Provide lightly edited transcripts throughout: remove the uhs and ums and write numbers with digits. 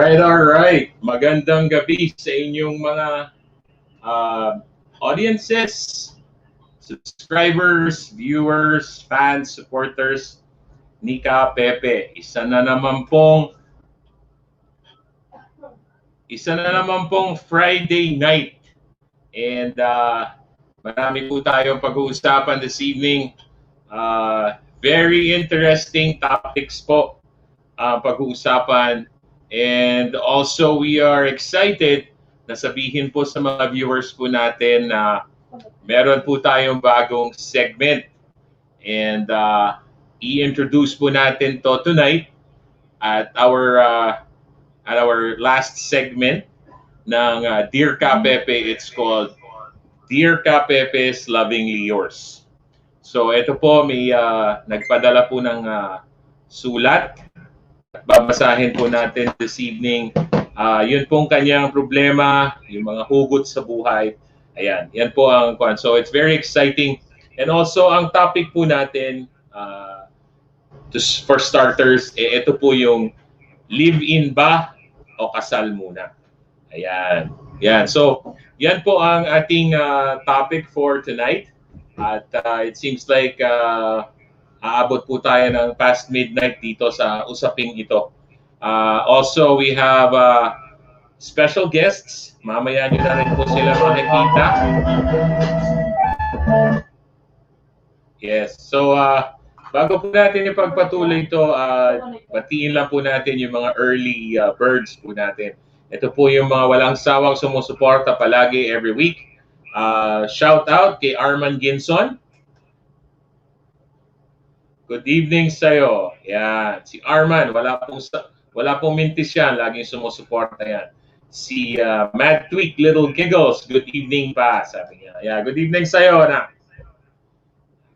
All right. Magandang gabi sa inyong mga audiences, subscribers, viewers, fans, supporters ni Kapepe. Isa na naman pong Friday night. And marami po tayong pag-uusapan this evening. Very interesting topics po pag-uusapan. And also, we are excited na sabihin po sa mga viewers po natin na meron po tayong bagong segment. And i-introduce po natin to tonight at our last segment ng Dear Kapepe. It's called Dear Kapepe's Lovingly Yours. So ito po, may nagpadala po ng sulat. Babasahin po natin this evening. Yun pong kanyang problema, yung mga hugot sa buhay. Ayan, yan po ang kwan. So it's very exciting. And also, ang topic po natin, for starters, ito po yung live-in ba o kasal muna. Ayan. Yan. So, yan po ang ating topic for tonight. At it seems like aabot po tayo ng past midnight dito sa usaping ito. Also, we have special guests. Mamaya nyo na rin po sila makikita. Yes. So, bago po natin ipagpatuloy ito, batiin lang po natin yung mga early birds po natin. Ito po yung mga walang sawang sumusuporta palagi every week. Shout out kay Arman Ginson. Good evening sa'yo. Yan. Si Arman, wala pong mintis yan. Laging sumusuporta yan. Si Mad Tweak Little Giggles, good evening pa, sabi niya. Yeah, good evening sa'yo, na.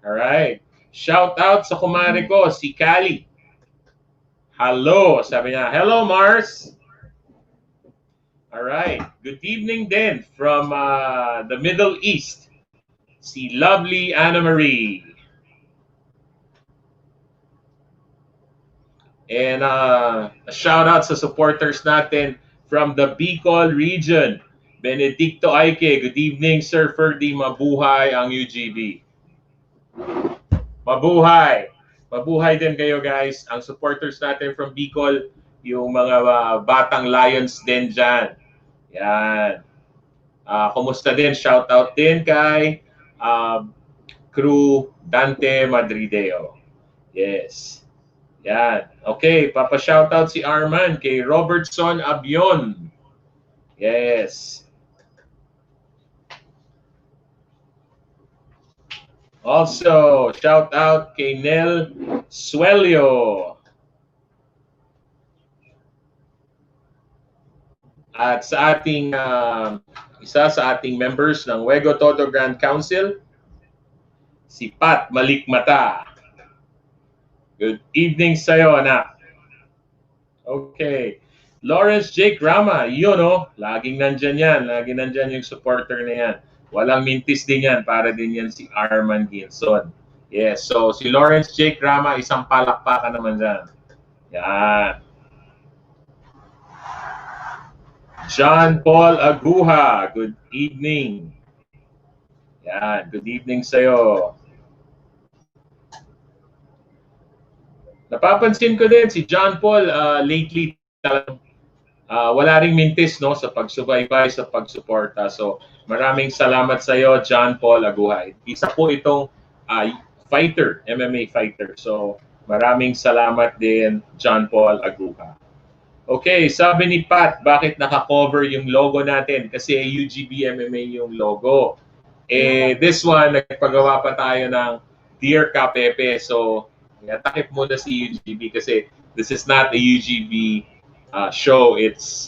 Alright. Shout out sa kumare ko, si Kali. Hello, sabi niya. Hello, Mars. Alright. Good evening din from the Middle East. Si lovely Anna Marie. And a shout out sa supporters natin from the Bicol region. Benedicto Aike, good evening Sir Ferdy, mabuhay ang UGB. Mabuhay! Mabuhay din kayo guys. Ang supporters natin from Bicol, yung mga batang Lions din dyan. Yan. Kumusta din? Shout out din kay uh, Crew Dante Madrideo. Yes. Yan. Okay, papa-shoutout si Arman kay Robertson Abion. Yes. Also, shout out kay Nel Suelio. At sa ating isa sa ating members ng Wego Todo Grand Council, si Pat Malikmata. Good evening sa'yo, anak. Okay. Lawrence Jake Rama, yun no, laging nandyan yan. Laging nandyan yung supporter na yan. Walang mintis din yan, para din yan si Arman Ginson. Yes, so si Lawrence Jake Rama, isang palakpakan naman dyan. Yan. John Paul Aguha, good evening. Yan, good evening sa'yo. Napapansin ko din si John Paul lately wala ring mintis no sa pagsubaybay, sa pagsuporta. So maraming salamat sa iyo John Paul Aguhay. Isa po itong fighter, MMA fighter. So maraming salamat din John Paul Aguha. Okay, sabi ni Pat, bakit naka-cover yung logo natin? Kasi UGB MMA yung logo. This one, nagpagawa pa tayo ng Dear Kapepe. So, takip muna si UGB kasi this is not a UGB show. It's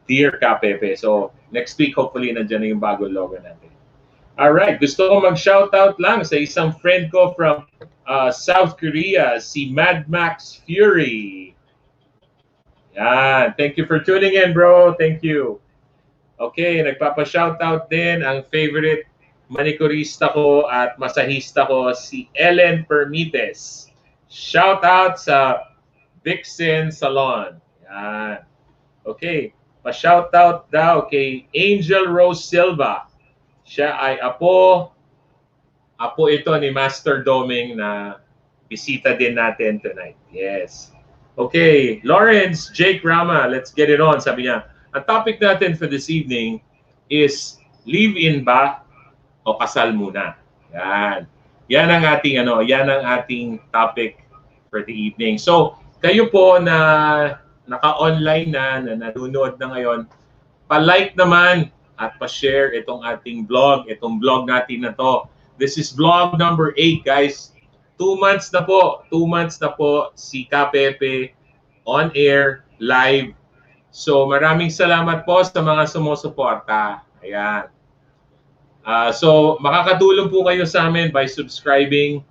Dear Kapepe. So, next week, hopefully, nandiyan na yung bagong logo natin. Alright, gusto ko mag-shoutout lang sa isang friend ko from South Korea, si Mad Max Fury. Yan. Thank you for tuning in, bro. Thank you. Okay, nagpapa-shoutout din ang favorite manicurista ko at masahista ko, si Ellen Permites. Shoutout sa Vixen Salon. Yan. Okay, pa-shoutout daw kay Angel Rose Silva. Siya ay apo ito ni Master Doming na bisita din natin tonight. Yes. Okay, Lawrence Jake Rama, let's get it on. Sabi niya, ang topic natin for this evening is live-in ba o kasal muna? Yan. Yan ang ating topic for the evening. So, kayo po na naka-online na nanonood na ngayon, pa-like naman at pa-share itong ating vlog, itong vlog natin na to. This is vlog number 8, guys. 2 months na po. 2 months na po si Kapepe on air, live. So maraming salamat po sa mga sumusuporta. Ayan. So makakatulong po kayo sa amin by subscribing,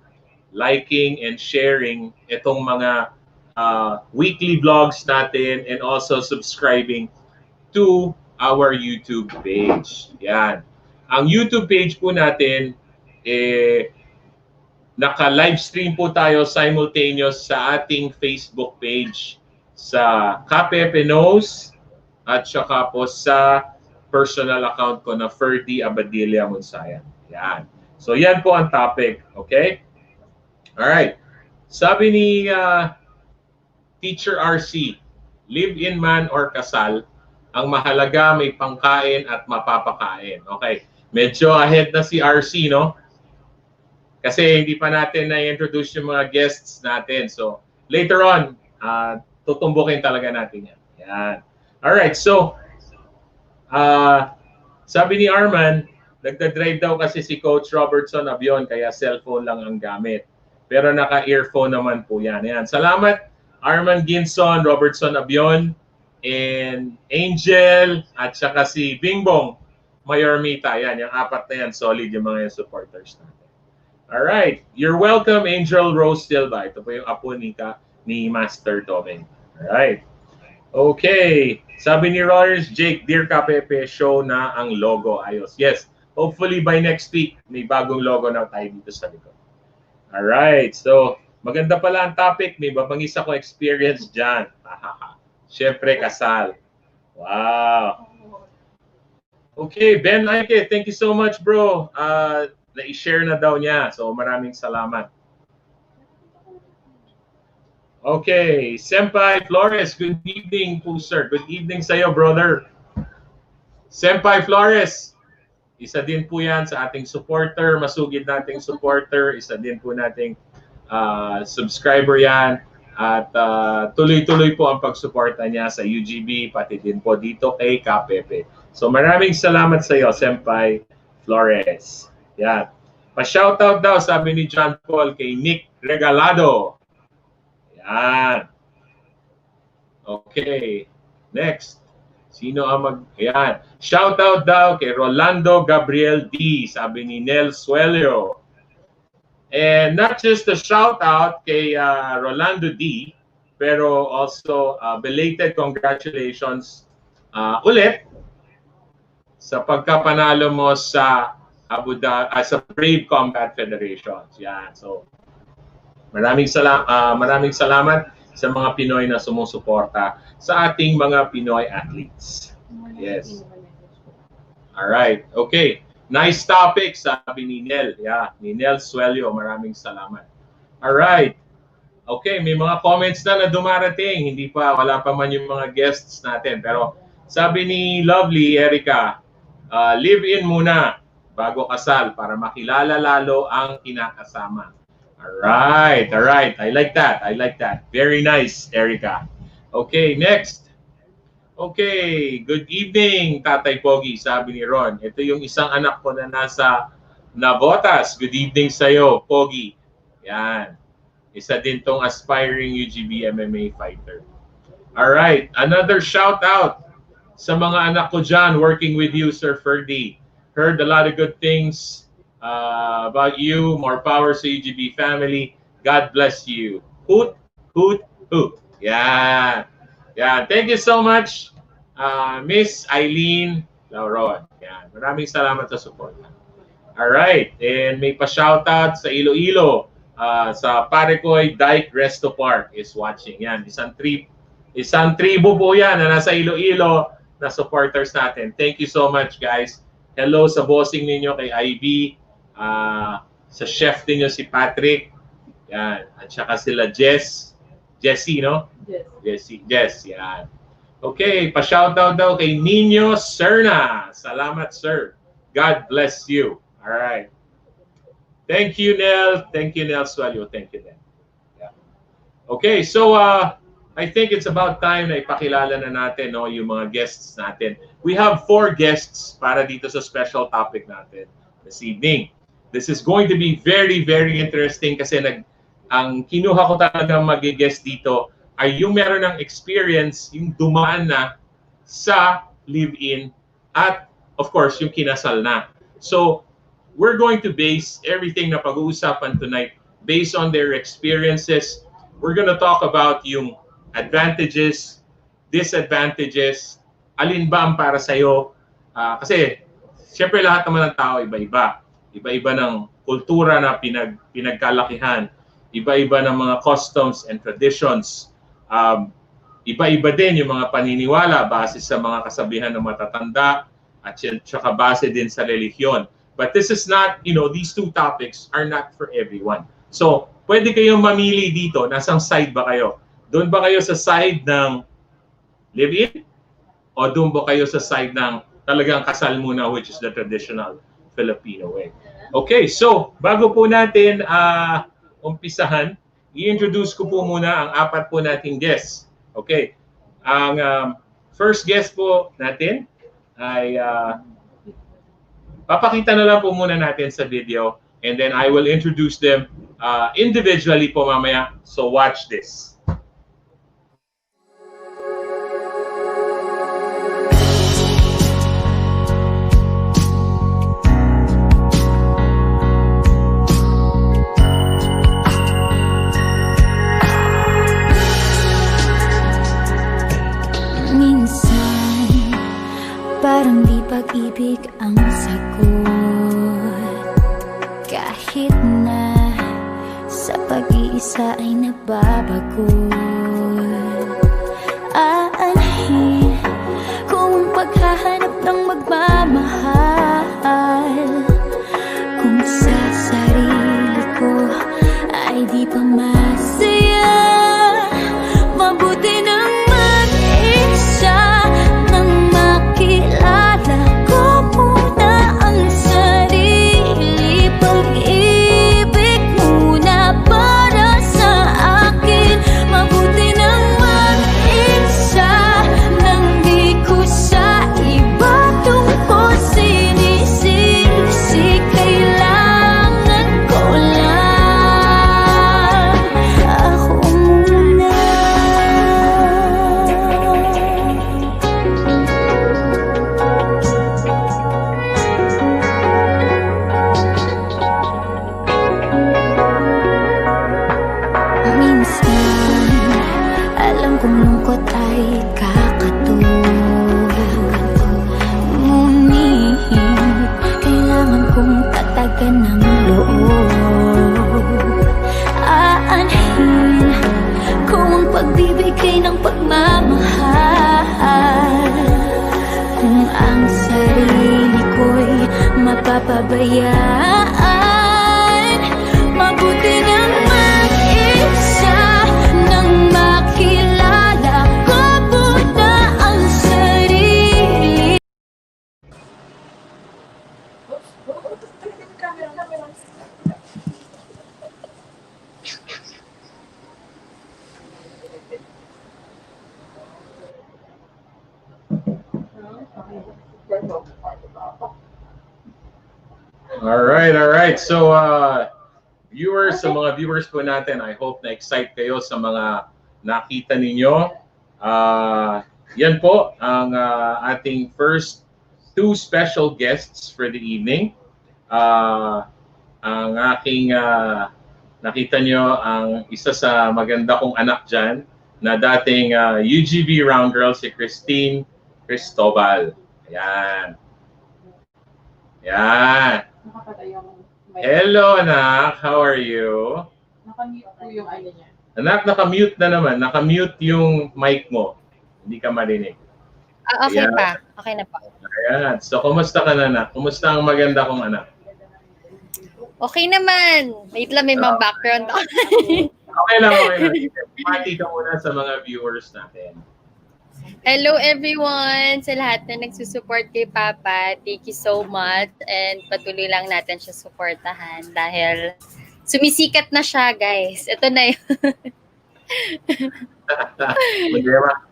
liking, and sharing itong mga weekly vlogs natin and also subscribing to our YouTube page. Yan. Ang YouTube page po natin, naka-live stream po tayo simultaneous sa ating Facebook page sa Kapepe Knows at saka po sa personal account ko na Ferdy Abadilla Monsayan. Yan. So yan po ang topic. Okay? Alright. Sabi ni Teacher RC, live-in man or kasal, ang mahalaga may pangkain at mapapakain. Okay. Medyo ahead na si RC, no? Kasi hindi pa natin na-introduce yung mga guests natin. So, later on, tutumbukin talaga natin yan. Yan. Alright, so, sabi ni Arman, nagda-drive daw kasi si Coach Robertson Abion, kaya cellphone lang ang gamit. Pero naka-earphone naman po yan. Yan. Salamat, Arman Ginson, Robertson Abion, and Angel, at saka si Bingbong Mayormita. Yan, yung 4 na yan, solid yung mga supporters natin. Alright, you're welcome, Angel Rose Silva. Ito po yung apo ni Master Doming. Alright. Okay. Sabi ni Rollers, Jake, Dear Kapepe, show na ang logo. Ayos. Yes. Hopefully by next week, may bagong logo na tayo dito sa likod. Alright. So, maganda pala ang topic. May babangis ako experience dyan. Siyempre, kasal. Wow. Okay, Ben Aike, thank you so much, bro. Na-share na daw niya. So maraming salamat. Okay, Senpai Flores, good evening po sir. Good evening sa iyo, brother. Senpai Flores, isa din po yan sa ating supporter, masugid nating supporter, isa din po nating subscriber yan. At tuloy-tuloy po ang pagsuporta niya sa UGB, pati din po dito kay Kapepe. So maraming salamat sa iyo, Senpai Flores. Yan. Pa-shoutout daw, sabi ni John Paul, kay Nick Regalado. Yan. Okay. Next. Sino ang Ayan. Shoutout daw kay Rolando Gabriel D. Sabi ni Nel Suelio. And not just a shoutout kay Rolando D. Pero also belated congratulations ulit sa pagkapanalo mo sa sa Brave Combat Federation. Yan. So, maraming salamat sa mga Pinoy na sumusuporta sa ating mga Pinoy athletes. Yes. All right. Okay. Nice topic, sabi ni Nel. Yeah, ni Nel Suelio. Maraming salamat. All right. Okay, may mga comments na dumarating. Wala pa man yung mga guests natin. Pero sabi ni Lovely Erica, live in muna bago kasal para makilala lalo ang kinakasama. All right. I like that. Very nice, Erica. Okay, next. Okay, good evening, Tatay Pogi, sabi ni Ron. Ito yung isang anak ko na nasa Navotas. Good evening sa'yo, Pogi. Yan. Isa din tong aspiring UGB MMA fighter. All right, another shout out sa mga anak ko dyan working with you, Sir Ferdy. Heard a lot of good things about you. More power sa UGB family. God bless you. Hoot, hoot, hoot. Yeah. Yeah. Thank you so much, Miss Eileen Lauron. Yeah. Maraming salamat sa support. All right. And may pa-shoutout sa Iloilo. Sa Parecoy Dike Resto Park is watching. Yan. Isang tribo po yan na nasa Iloilo na supporters natin. Thank you so much, guys. Hello sa bossing ninyo kay Ivy. Sa chef ninyo si Patrick. Yan. At saka sila Jessie, no? Yes. Jess, yan. Okay, pa-shoutout daw kay Nino Serna. Salamat, sir. God bless you. All right. Thank you, Nel. Thank you, Nel Suelio. Thank you, Nel. Yeah. Okay, so I think it's about time na ipakilala na natin yung mga guests natin. We have 4 guests para dito sa special topic natin this evening. This is going to be very, very interesting kasi ang kinuha ko talagang mag-guest dito ay yung meron ng experience, yung dumaan na sa live-in at of course yung kinasal na. So we're going to base everything na pag-uusapan tonight based on their experiences. We're going to talk about yung advantages, disadvantages, alin ba ang para sa'yo. Kasi siyempre lahat naman ng tao iba-iba. Iba-iba ng kultura na pinagkalakihan. Iba-iba ng mga customs and traditions. Iba-iba din yung mga paniniwala base sa mga kasabihan ng matatanda at saka base din sa relihiyon. But this is not, these 2 topics are not for everyone. So, pwede kayong mamili dito. Nasang side ba kayo? Doon ba kayo sa side ng live-in? O doon ba kayo sa side ng talagang kasal muna, which is the traditional Filipino way? Okay, so, bago po natin umpisahan, i-introduce ko po muna ang 4 po nating guests. Okay. Ang first guest po natin ay papakita na lang po muna natin sa video and then I will introduce them individually po mamaya. So watch this. Parang di pag-ibig ang sagot. Kahit na sa pag-iisa ay nababago. Aanhin kung paghahanap ng magmamahal, kung sa ay di pa masaya. Mabuti nang mag-isa nang makilala ko muna ang sarili. Pag-ibig muna para sa akin. Mabuti nang mag-isa nang di ko sa iba tungkol sinisisi. Kailangan ko lang ako muna. Minsan, alam kong lungkot ay kakatulog. Ngunit, kailangan kong tatagan ng loob. Aanhin ko ang pagbibigay ng pagmamahal. Kung ang sarili ko'y mapapabayaan, mabuti nang mag-isa nang makilala ko muna ang sarili. All right. So, viewers, sa mga viewers po natin, I hope na-excite kayo sa mga nakita ninyo. Yan po ang ating first two special guests for the evening. Ang aking nakita nyo ang isa sa maganda kong anak dyan na dating UGB round girl, si Christine Cristobal. Yan. Yan. Hello, anak. How are you? Nakamute po yung ano niya. Anak, nakamute na naman. Nakamute yung mic mo. Hindi ka marinig. Okay Ayan. pa. Okay na pa. Ayan. So, kumusta ka na, anak? Kumusta ang maganda kong anak? Okay naman. Wait lang, may mga background. Okay lang. Pati ka muna sa mga viewers natin. Hello everyone! Sa lahat na nagsusupport kay Papa, thank you so much. And patuloy lang natin siya suportahan dahil sumisikat na siya, guys. Ito na yun.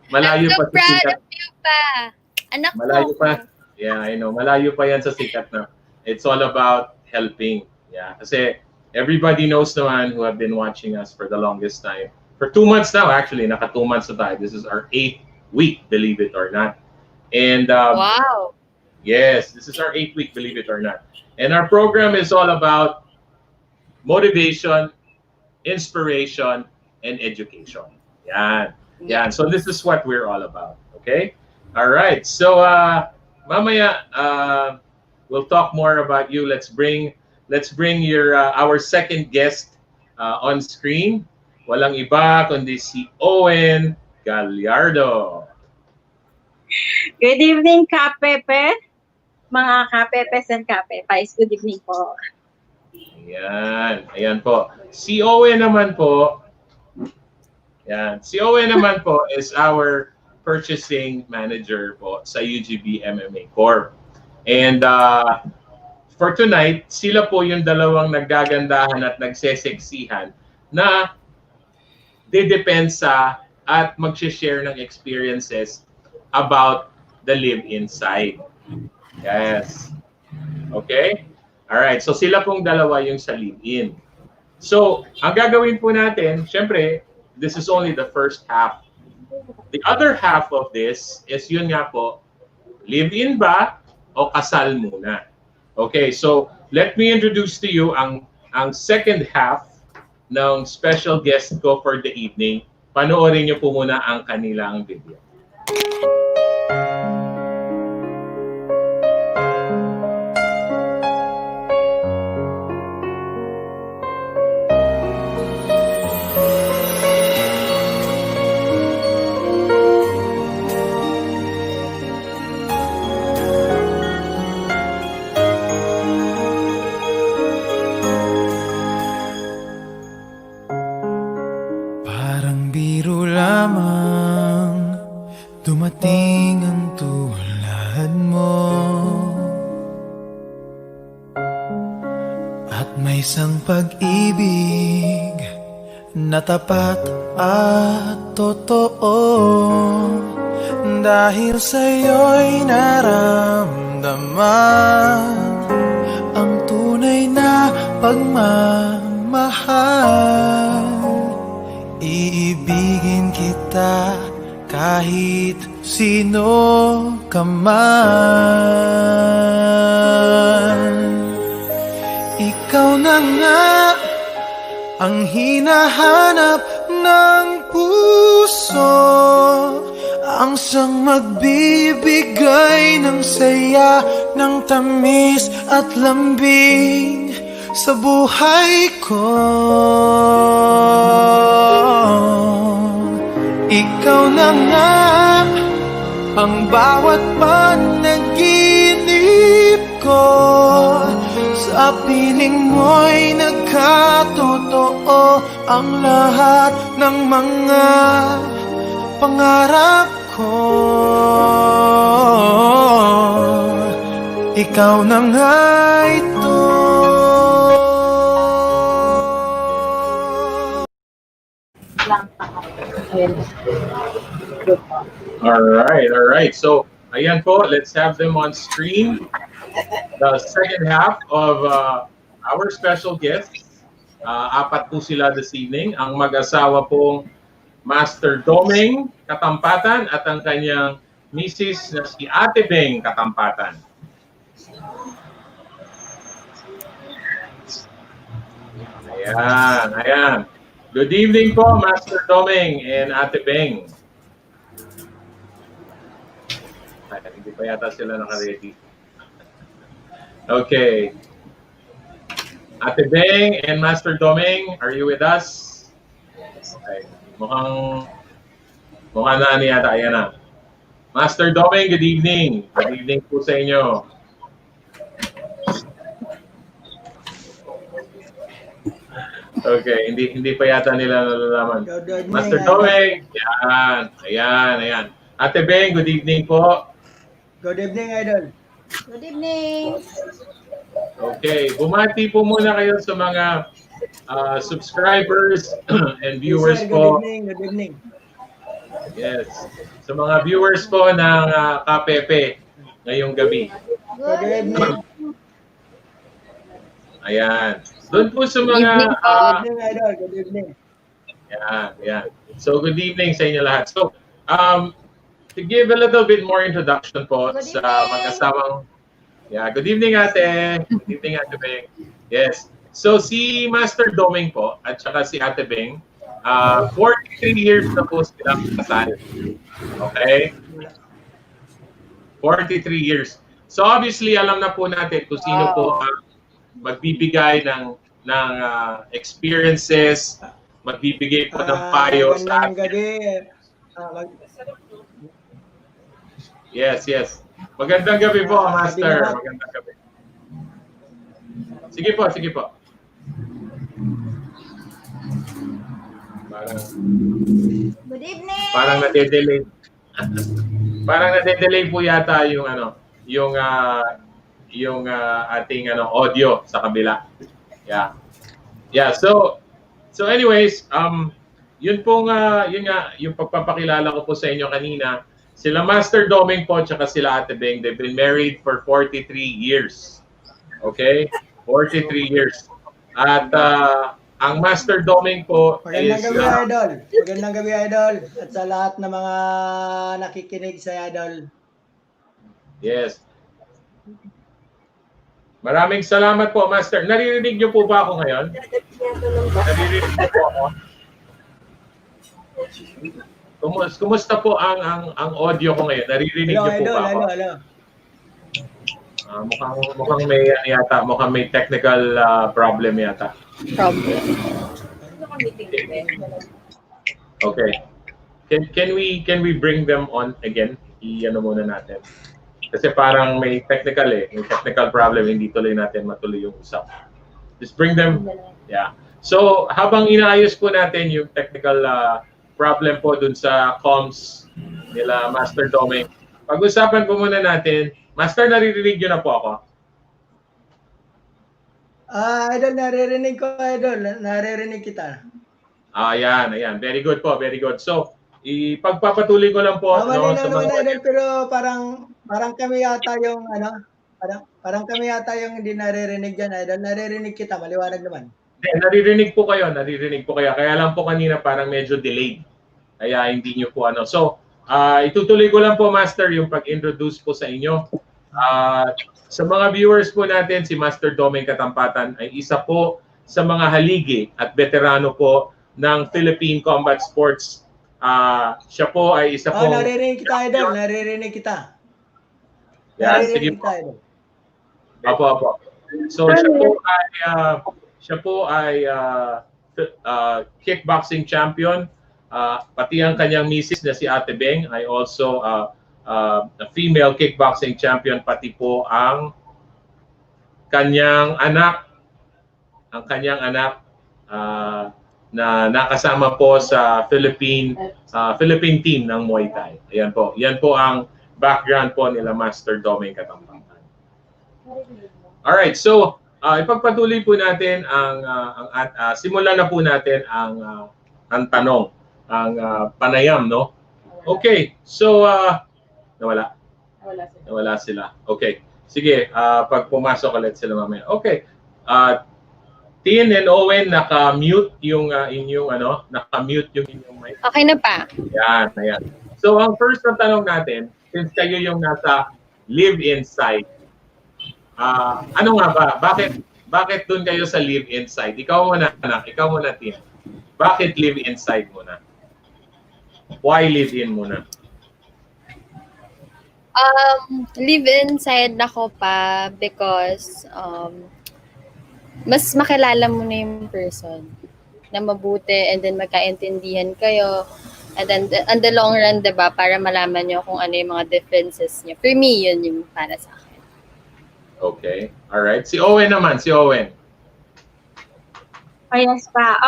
Malayo I'm so pa sa proud sikat. of you pa. Anak Malayo ko. pa. Yeah, I know. Malayo pa yan sa sikat na. It's all about helping. Yeah, kasi everybody knows naman who have been watching us for the longest time. For 2 months now, actually. Naka 2 months na tayo. This is our 8th week, believe it or not. And Wow. yes, this is our 8th week, believe it or not. And our program is all about motivation, inspiration, and education. Yan. Yan. So this is what we're all about. Okay? All right. So mamaya we'll talk more about you. Let's bring your our second guest on screen. Walang iba kundi si Owen Gallardo. Good evening, Kapepe. Mga Kapepes and Kapepais, good evening po. Ayan. Ayan po. Si Owen naman po, yan. Si Owen naman po is our purchasing manager po sa UGB MMA Corp. And for tonight, sila po yung dalawang naggagandahan at nagseseksihan na didepensa at mag-share ng experiences about the live-in side. Yes. Okay? Alright, so sila pong dalawa yung sa live-in. So, ang gagawin po natin, syempre, this is only the first half. The other half of this is yun nga po, live-in ba o kasal muna? Okay, so let me introduce to you ang second half ng special guest ko for the evening. Panoorin niyo po muna ang kanilang video. biro lamang dumating ang tulad mo, at may isang pag-ibig na tapat at totoo. Dahil sa'yo'y naramdaman ang tunay na pagmamahal. Iibigin kita kahit sino ka man. Ikaw na nga ang hinahanap ng puso, ang siyang magbibigay ng saya, ng tamis at lambing sa buhay ko. Ikaw na nga ang bawat panaginip ko, sa piling mo'y nagkatotoo ang lahat ng mga pangarap ko. Ikaw na nga ito. All right. So, ayan po, let's have them on screen. The second half of our special guests. Apat po sila this evening. Ang mag-asawa pong Master Doming Katampatan at ang kanyang misis na si Ate Beng Katampatan. Ayan. Good evening po, Master Doming and Ate Beng. Ay, hindi pa yata sila naka-ready. Okay. Ate Beng and Master Doming, are you with us? Okay. Mukhang na yata. Ayan na. Master Doming, good evening. Good evening po sa inyo. Okay, hindi pa yata nila nalalaman. Master Doming, ayan. Ate Beng, good evening po. Good evening, Idol. Good evening. Okay, bumati po muna kayo sa mga subscribers and viewers Yes, sir. po. Good evening. Yes, sa mga viewers po ng Kapepe ngayong gabi. Good evening. Ayan. Doon po sa mga... Good evening, Idol. Good evening. Yeah. So, good evening sa inyo lahat. So, to give a little bit more introduction po sa mag-asawang... Yeah, good evening, Ate. Good evening, Ate Beng. Yes. So, si Master Doming po at saka si Ate Beng, 43 years na po sila kasal. Okay? 43 years. So, obviously, alam na po natin kung sino po ang magbibigay ng experiences, magbibigay po ng payo sa atin. Yes. Magandang gabi po, Master. Magandang gabi. Sige po. Good evening. Parang nade-delay. Parang nade-delay po yata yung ating audio sa kabila. Yeah. So anyways, yun nga yung pagpapakilala ko po sa inyo kanina. Sila Master Doming po tsaka sila Ate Beng, they've been married for 43 years. Okay? 43 years. At ang Master Doming po Magandang gabi, Idol. At sa lahat ng mga nakikinig sa Idol. Yes. Maraming salamat po, Master. Naririnig niyo po ba ako ngayon? Naririnig niyo po ako? Kumusta po ang audio ko ngayon? Naririnig niyo po ba ako? Hello. Mukhang may technical problem yata. Okay. Can we bring them on again? I-ano muna natin. Kasi parang may technical problem, hindi tuloy natin matuloy yung usap. Just bring them. Yeah. So, habang inaayos po natin yung technical problem po dun sa comms nila Master Doming. Pag-usapan po muna natin. Master, naririnig nyo na po ako? Idol, naririnig ko, Idol. Naririnig kita. Ayan. Very good po, very good. So, ipagpapatuloy ko lang po Malinaw sa naman, mga... Idol, pero parang kami yata yung, parang kami yata yung hindi naririnig dyan, Idol. Naririnig kita, maliwanag naman. Naririnig po kayo. Kaya lang po kanina parang medyo delayed. Kaya hindi nyo po ano. So, itutuloy ko lang po, Master, yung pag-introduce po sa inyo. Sa mga viewers po natin, si Master Doming Katampatan ay isa po sa mga haligi at veterano po ng Philippine Combat Sports. Siya po ay isa po... Naririnig kita, Idol. Naririnig kita. Yeah, sige po. Apo. So, siya po ay kickboxing champion. Pati ang kanyang misis na si Ate Beng ay also a female kickboxing champion, pati po ang kanyang anak na nakasama po sa Philippine team ng Muay Thai. Ayan po. Yan po ang background po nila Master Doming Katampatan. Alright, so ipagpatuloy po natin simulan na po natin ang tanong, ang panayam, no? Okay, so nawala sila. Okay. Sige, pag pumasok ulit sila mamaya. Okay. Tin and Owen, naka-mute yung inyong naka-mute yung inyong mic. Okay na pa. Ayan. So, ang first na tanong natin, since kayo yung nasa live-in side, ano nga ba? Bakit dun kayo sa live-in side? Ikaw muna, Tin. Bakit live-in side muna? Why live-in muna? Live inside ako pa because mas makilala mo na yung person na mabuti, and then magkaintindihan kayo, and then on the long run, diba, para malaman nyo kung ano yung mga differences nyo. For me, yun yung para sa akin. Okay. Alright. Si Owen naman. Yes pa.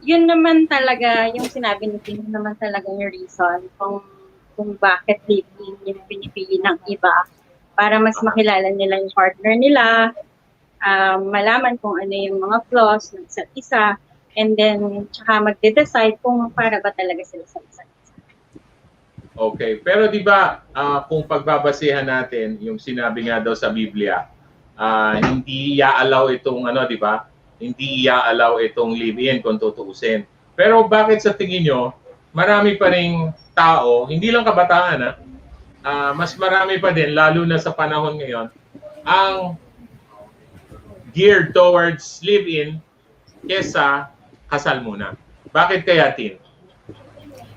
Yun naman talaga, yung sinabi ni Tim, naman talaga yung reason kung bakit live-in yung pinipili ng iba, para mas makilala nila yung partner nila, malaman kung ano yung mga flaws ng isa't isa, and then tsaka magde-decide kung para ba talaga sila sa isa't isa. Okay. Pero di ba kung pagbabasehan natin yung sinabi nga daw sa Biblia, hindi i-allow itong di ba? Hindi i-allow itong live-in kung tutuusin. Pero bakit sa tingin nyo, marami pa ring tao, hindi lang kabataan, mas marami pa din, lalo na sa panahon ngayon, ang geared towards live-in kesa kasal muna. Bakit kaya, Tin?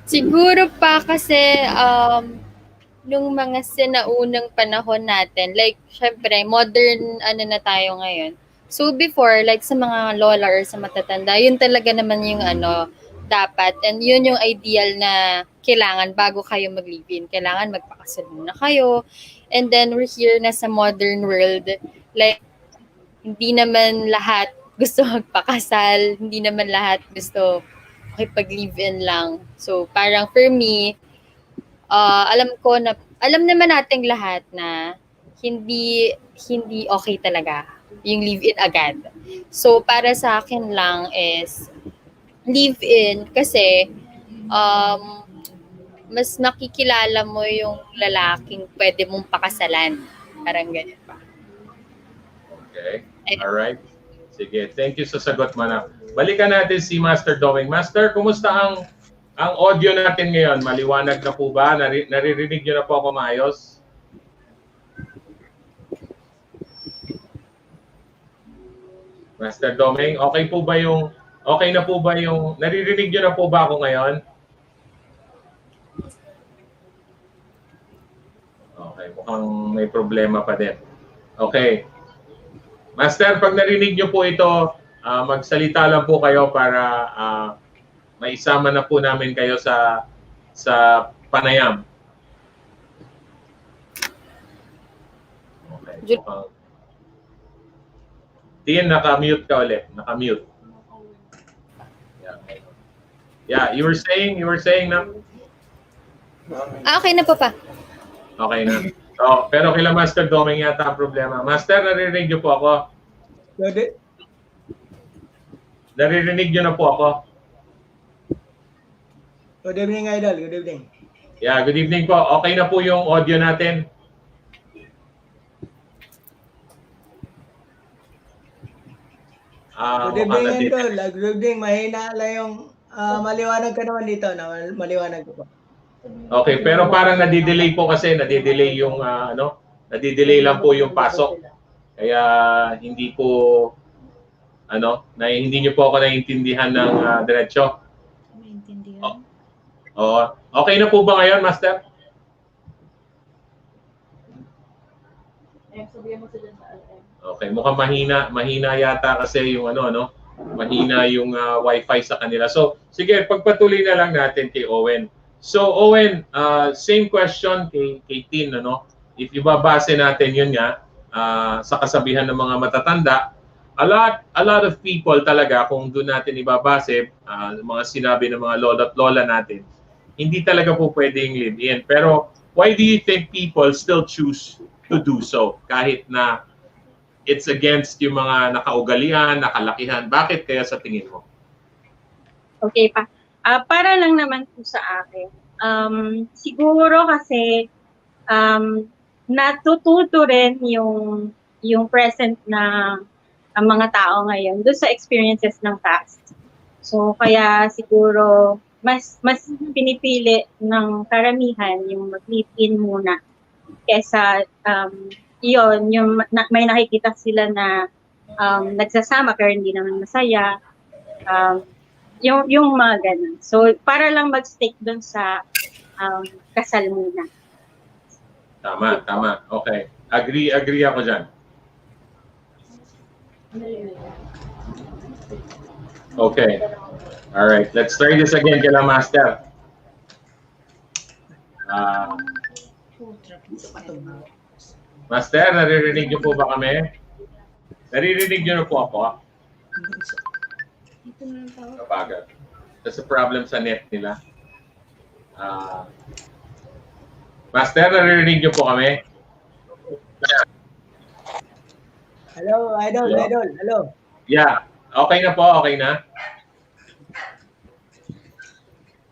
Siguro pa kasi nung mga sinaunang panahon natin, like, syempre, modern na tayo ngayon. So before, like sa mga lola or sa matatanda, yun talaga naman yung dapat. And yun yung ideal na kailangan bago kayo mag-live-in. Kailangan magpakasal muna kayo. And then we're here na sa modern world. Like, hindi naman lahat gusto magpakasal. Hindi naman lahat gusto makipag-live-in lang. So parang for me, alam naman nating lahat na hindi okay talaga yung live-in agad. So para sa akin lang is live-in kasi mas nakikilala mo yung lalaking pwede mong pakasalan. Parang ganyan pa. Okay. Alright. Sige. Thank you sa sagot mo na. Balikan natin si Master Doming. Master, kumusta ang audio natin ngayon? Maliwanag na po ba? Naririnig nyo na po ako maayos? Master Doming, okay na po ba yung, naririnig nyo na po ba ako ngayon? Okay, mukhang may problema pa din. Okay. Master, pag narinig nyo po ito, magsalita lang po kayo para maisama na po namin kayo sa panayam. Okay. Tin, naka-mute ka ulit. Naka-mute. Yeah, you were saying na? Okay na po pa. Okay na. So, pero kila Master Doming yata ang problema. Master, naririnig niyo po ako? Good, Naririnig niyo na po ako? good evening, Idol. Good evening. Yeah, good evening po. Okay na po yung audio natin? Good mukhang evening, nandito. Idol. Good evening. Mahina lang yung maliwanag ka naman dito. Maliwanag ko po. Okay, pero parang nadidelay po kasi, nadidelay yung nadidelay lang po yung pasok. Kaya hindi po hindi niyo po ako naiintindihan ng diretso. Maintindihan. Oo. Okay na po ba ngayon, Master? Okay, mukhang mahina yata kasi yung mahina yung wifi sa kanila. So, sige, pagpatuloy na lang natin kay Owen. So, Owen, same question kay Tin, If ibabase natin yun nga, sa kasabihan ng mga matatanda, a lot of people talaga, kung doon natin ibabase, mga sinabi ng mga lola at lola natin, hindi talaga po pwedeng live-in. Pero, why do you think people still choose to do so? Kahit na it's against yung mga nakaugalian, nakalakihan. Bakit kaya sa tingin mo? Okay pa. Para lang naman po sa akin. Siguro kasi natututo rin yung present na ang mga tao ngayon doon sa experiences ng past. So kaya siguro mas pinipili ng karamihan yung mag-live-in muna kesa yung may nakikita sila na nagsasama pero hindi naman masaya. Yung mga ganun. So, para lang mag-stick doon sa kasal muna. Tama. Okay. Agree ako dyan. Okay. All right. Let's try this again kila Master. Master, naririnig niyo po ba kami? Naririnig niyo na po ako? Kapagal. That's a problem sa net nila. Master, naririnig niyo po kami? Hello, Idol. Hello? Idol. Hello. Yeah. Okay na po, okay na?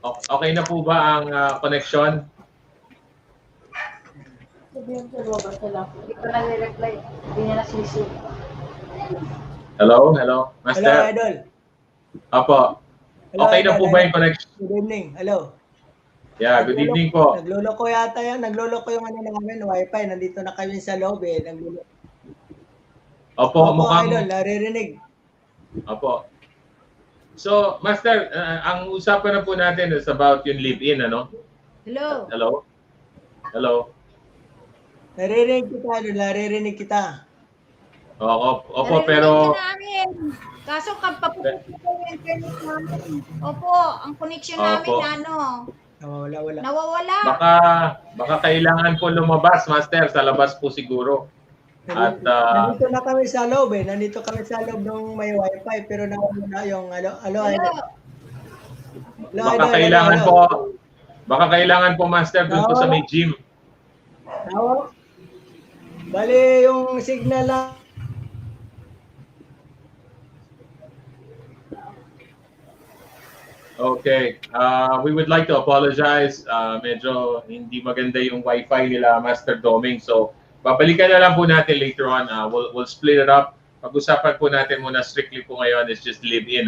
Okay na po ba ang connection? Hello? Master? Hello, Idol. Apo. Hello, Okay na Idol, po ba yung connection? Good evening. Hello. Yeah, good evening po. Nagluloko yata yan. Nagluloko yung namin, wifi. Nandito na kami sa loob eh. Nagluloko. Opo, mukhang... Idol, naririnig. Opo. So, Master, ang usapan na po natin is about yung live-in, Hello. Hello? Naririnig kita, Idol. Naririnig kita. Opo, Naririnig pero... ka namin. Kaso kapapupunta ko yung internet namin. Opo, ang connection Opo. namin Wala. nawawala. Baka kailangan po lumabas, Master, sa labas po siguro. At Nandito na kami sa loob eh. Nandito kami sa loob ng may wifi pero nawawala yung Idol. baka kailangan po Master doon po sa may gym. Bali yung signal lang. Okay. We would like to apologize. Medyo hindi maganda yung wifi nila, Master Doming. So, babalikan na lang po natin later on. We'll split it up. Pag-usapan po natin muna strictly po ngayon is just live-in,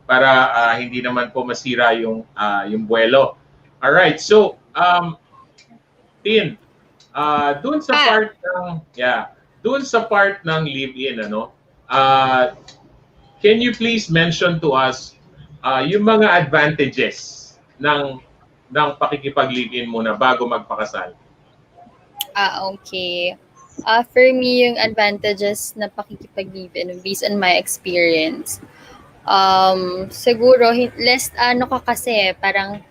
para hindi naman po masira yung buwelo. All right. So, Tin, doon sa part ng live-in, can you please mention to us yung mga advantages ng pakikipag-live-in muna bago magpakasal? Okay. For me, yung advantages na pakikipag-live-in based on my experience, siguro, less kasi, parang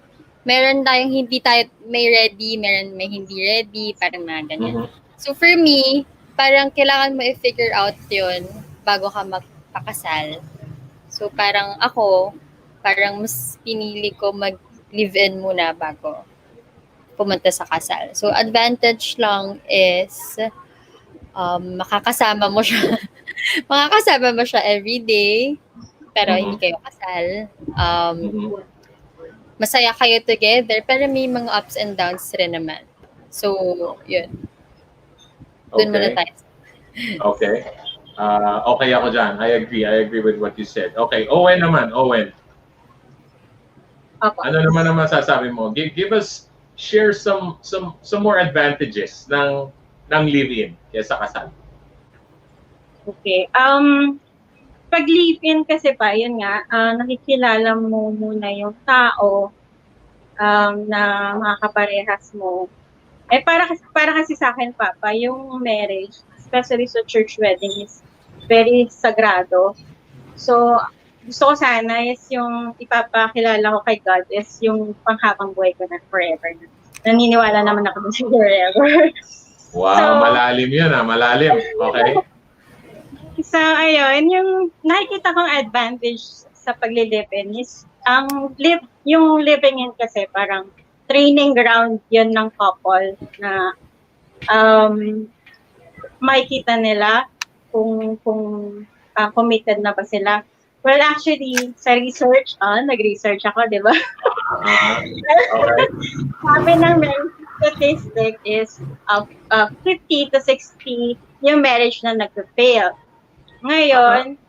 meron tayong hindi tayo, may ready, may hindi ready, parang mga ganyan. So for me, parang kailangan mo i-figure out yun bago ka magpakasal. So parang ako, parang mas pinili ko mag-live-in muna bago pumunta sa kasal. So, advantage lang is makakasama mo siya. Makakasama mo siya everyday, pero hindi kayo kasal. Masaya kayo together, pero may mga ups and downs rin naman. So, yun. Doon muna tayo. Okay. Okay ako dyan. I agree with what you said. Okay, Owen naman. Owen. Opo. Ano naman ang masasabi mo? Share some more advantages ng live-in kaysa kasal. Okay. Pag live-in kasi pa, yun nga, nakikilala mo muna yung tao na mga kaparehas mo. Para kasi sa akin, Papa, yung marriage, especially sa church wedding, is very sagrado. So, gusto ko sana is yung ipapakilala ko kay God is yung panghabang buhay ko na forever. Naniniwala naman ako sa forever. Wow, So, malalim yun malalim. Okay. So, ayun, yung nakikita kong advantage sa pagli-live-in is, yung living in kasi parang training ground yun ng couple na makikita nila kung committed na ba sila. Well, actually, sa research, nag-research ako, di ba? Okay. Sabi ng marriage statistic is 50 to 60 yung marriage na nag-fail. Ngayon,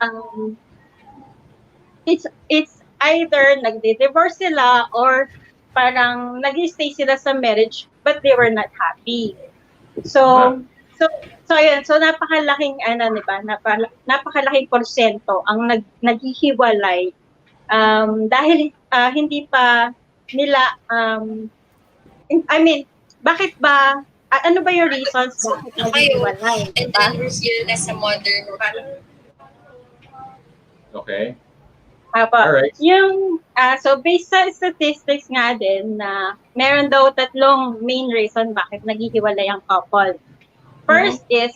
it's either nagde-divorce sila or parang nag-stay sila sa marriage but they were not happy. So yun. So napakalaking di ba? Napakalaking porsyento ang naghihiwalay dahil hindi pa nila bakit ba ano ba yung reasons bakit naghihiwalay, And diba? then we're still nasa modern Okay. Alright. Yung, so based sa statistics nga din na meron daw 3 main reason bakit naghihiwalay ang couple. First is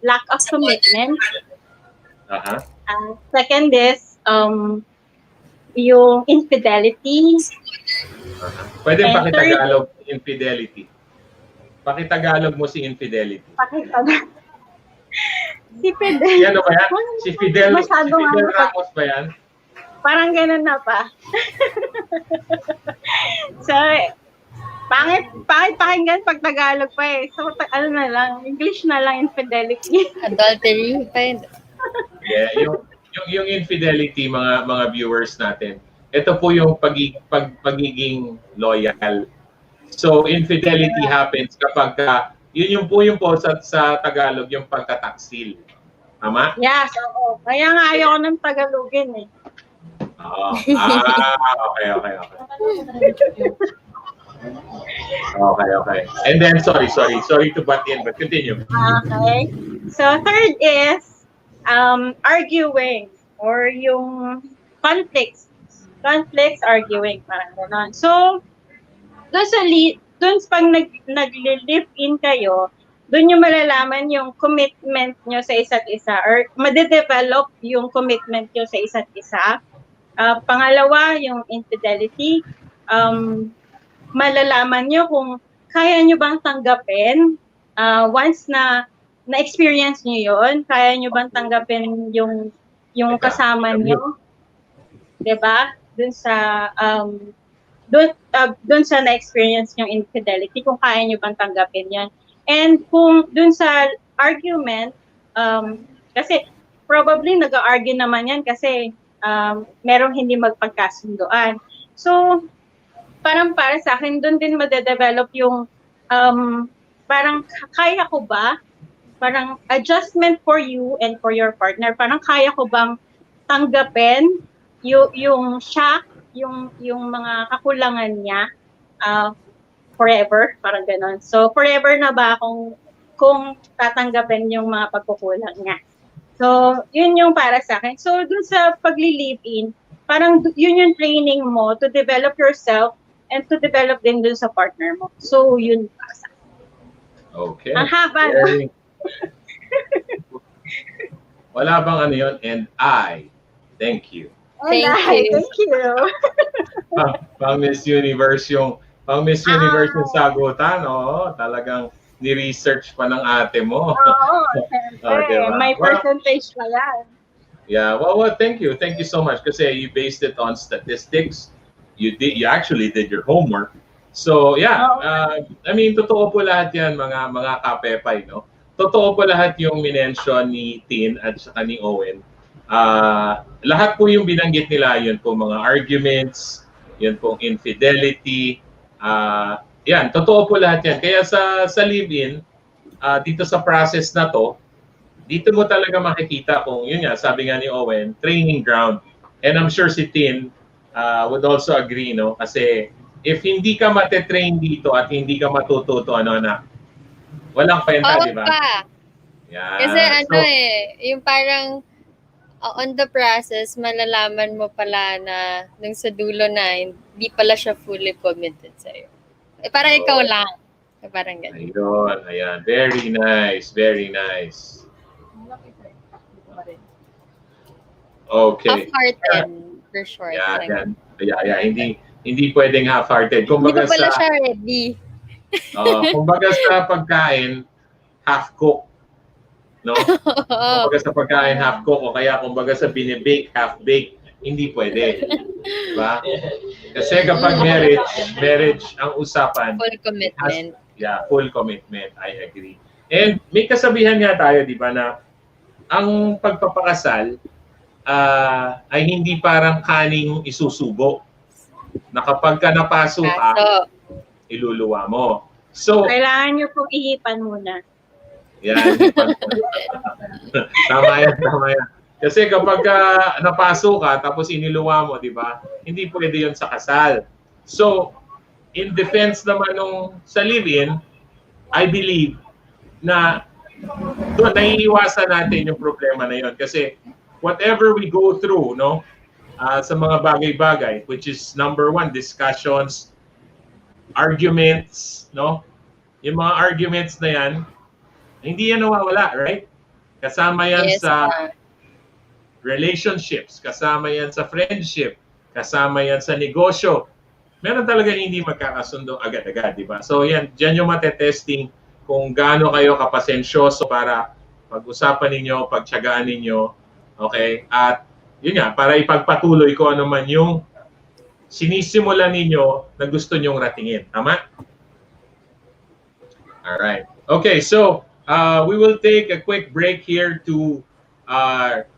lack of commitment. Second is yung infidelity. Pwede And pakitagalog infidelity. Pakitagalog mo si infidelity. Si Fidel. Yan ba yan? Si Fidel Masyadong Ramos ba yan? Parang ganun na pa. So, pangit pakinggan pag Tagalog pa eh. So, na lang, English na lang, infidelity. adultery pa yun. Yeah, yung infidelity, mga viewers natin, ito po yung pagiging loyal. So, infidelity happens kapag yun po sa Tagalog, yung pagtataksil. Tama? Yeah, so, kaya nga ayoko ng Tagalogin eh. Okay. Okay. And then, sorry to butt in, but continue. Okay. So, third is arguing or yung conflicts, arguing, parang gano'n. So, doon pag nag-live-in kayo, doon yung malalaman yung commitment nyo sa isa't isa or madedevelop yung commitment nyo sa isa't isa. Pangalawa, yung infidelity. Malalaman nyo kung kaya nyo bang tanggapin once na na-experience nyo yun, kaya nyo bang tanggapin yung kasama nyo? Diba? Dun sa na-experience yung infidelity, kung kaya nyo bang tanggapin yan. And kung dun sa argument, kasi probably nag-argue naman yan kasi merong hindi magpagkasundoan. So, parang para sa akin, dun din madedevelop yung parang kaya ko ba? Parang adjustment for you and for your partner. Parang kaya ko bang tanggapin yung siya, yung mga kakulangan niya forever, parang ganon. So, forever na ba kung tatanggapin yung mga pagkukulang niya. So, yun yung para sa akin. So, dun sa pagli-live-in, parang yun yung training mo to develop yourself and to develop din dun sa partner mo. So, yun para sa akin. Okay. Ang haba, no? Wala bang ano yun? And I thank you. And Thank I, you. thank you. Pang Miss Universe yung sagutan, oo. Talagang ni-research pa ng ate mo. Oo, siyempre. Diba? May Well, percentage pa yan. yeah, well, thank you so much kasi you based it on statistics. You actually did your homework. So yeah, Oo. I mean totoo po lahat 'yan mga kapepay, no. Totoo po lahat yung minention ni Tin at saka ni Owen. Lahat po yung binanggit nila, yun po mga arguments, yun po infidelity. Yan, totoo po lahat 'yan. Kaya sa live-in, dito sa process na to, dito mo talaga makikita kung yun nga, sabi nga ni Owen, training ground. And I'm sure si Tin would also agree, no? Kasi if hindi ka mate-train dito at hindi ka matututo, ano na, walang kwenta, Oo di ba? pa. Yan. Kasi yung parang on the process, malalaman mo pala na nung sa dulo na hindi pala siya fully committed sa'yo. Parang ikaw lang. Parang ganun. Ayun, ayan. Very nice, very nice. Okay. Half-hearted, for sure. Yeah. Hindi pwedeng half-hearted. Hindi pa pala siya ready. Kumbaga sa pagkain, half-cook. No? Kumbaga sa pagkain, half-cook. O kaya kumbaga sa binibake, half-bake. Hindi pwede. Diba? Kasi kapag marriage ang usapan. Full commitment. Full commitment. I agree. And may kasabihan nga tayo, di ba, na ang pagpapakasal ay hindi parang kaning isusubo. Na kapag ka napaso ka, iluluwa mo. So, kailangan nyo pong ihipan muna. Yan. Tama yan. Kasi kapag napaso ka, tapos iniluwa mo, di ba? Hindi pwede yun sa kasal. So, in defense naman nung sa live-in, I believe na doon naiiwasan natin yung problema na yun. Kasi whatever we go through, no, sa mga bagay-bagay, which is number one, discussions, arguments, no? Yung mga arguments na yan, hindi yan nawawala, right? Kasama yan sa relationships, kasama yan sa friendship, kasama yan sa negosyo. Meron talaga hindi magkakasundo agad-agad, di ba? So yan, dyan yung matetesting kung gaano kayo kapasensyoso para pag-usapan ninyo, pagtyagaan ninyo, okay? At yun nga, para ipagpatuloy ko ano man yung sinisimulan ninyo na gusto nyong ratingin. Tama? Alright. Okay, so we will take a quick break here to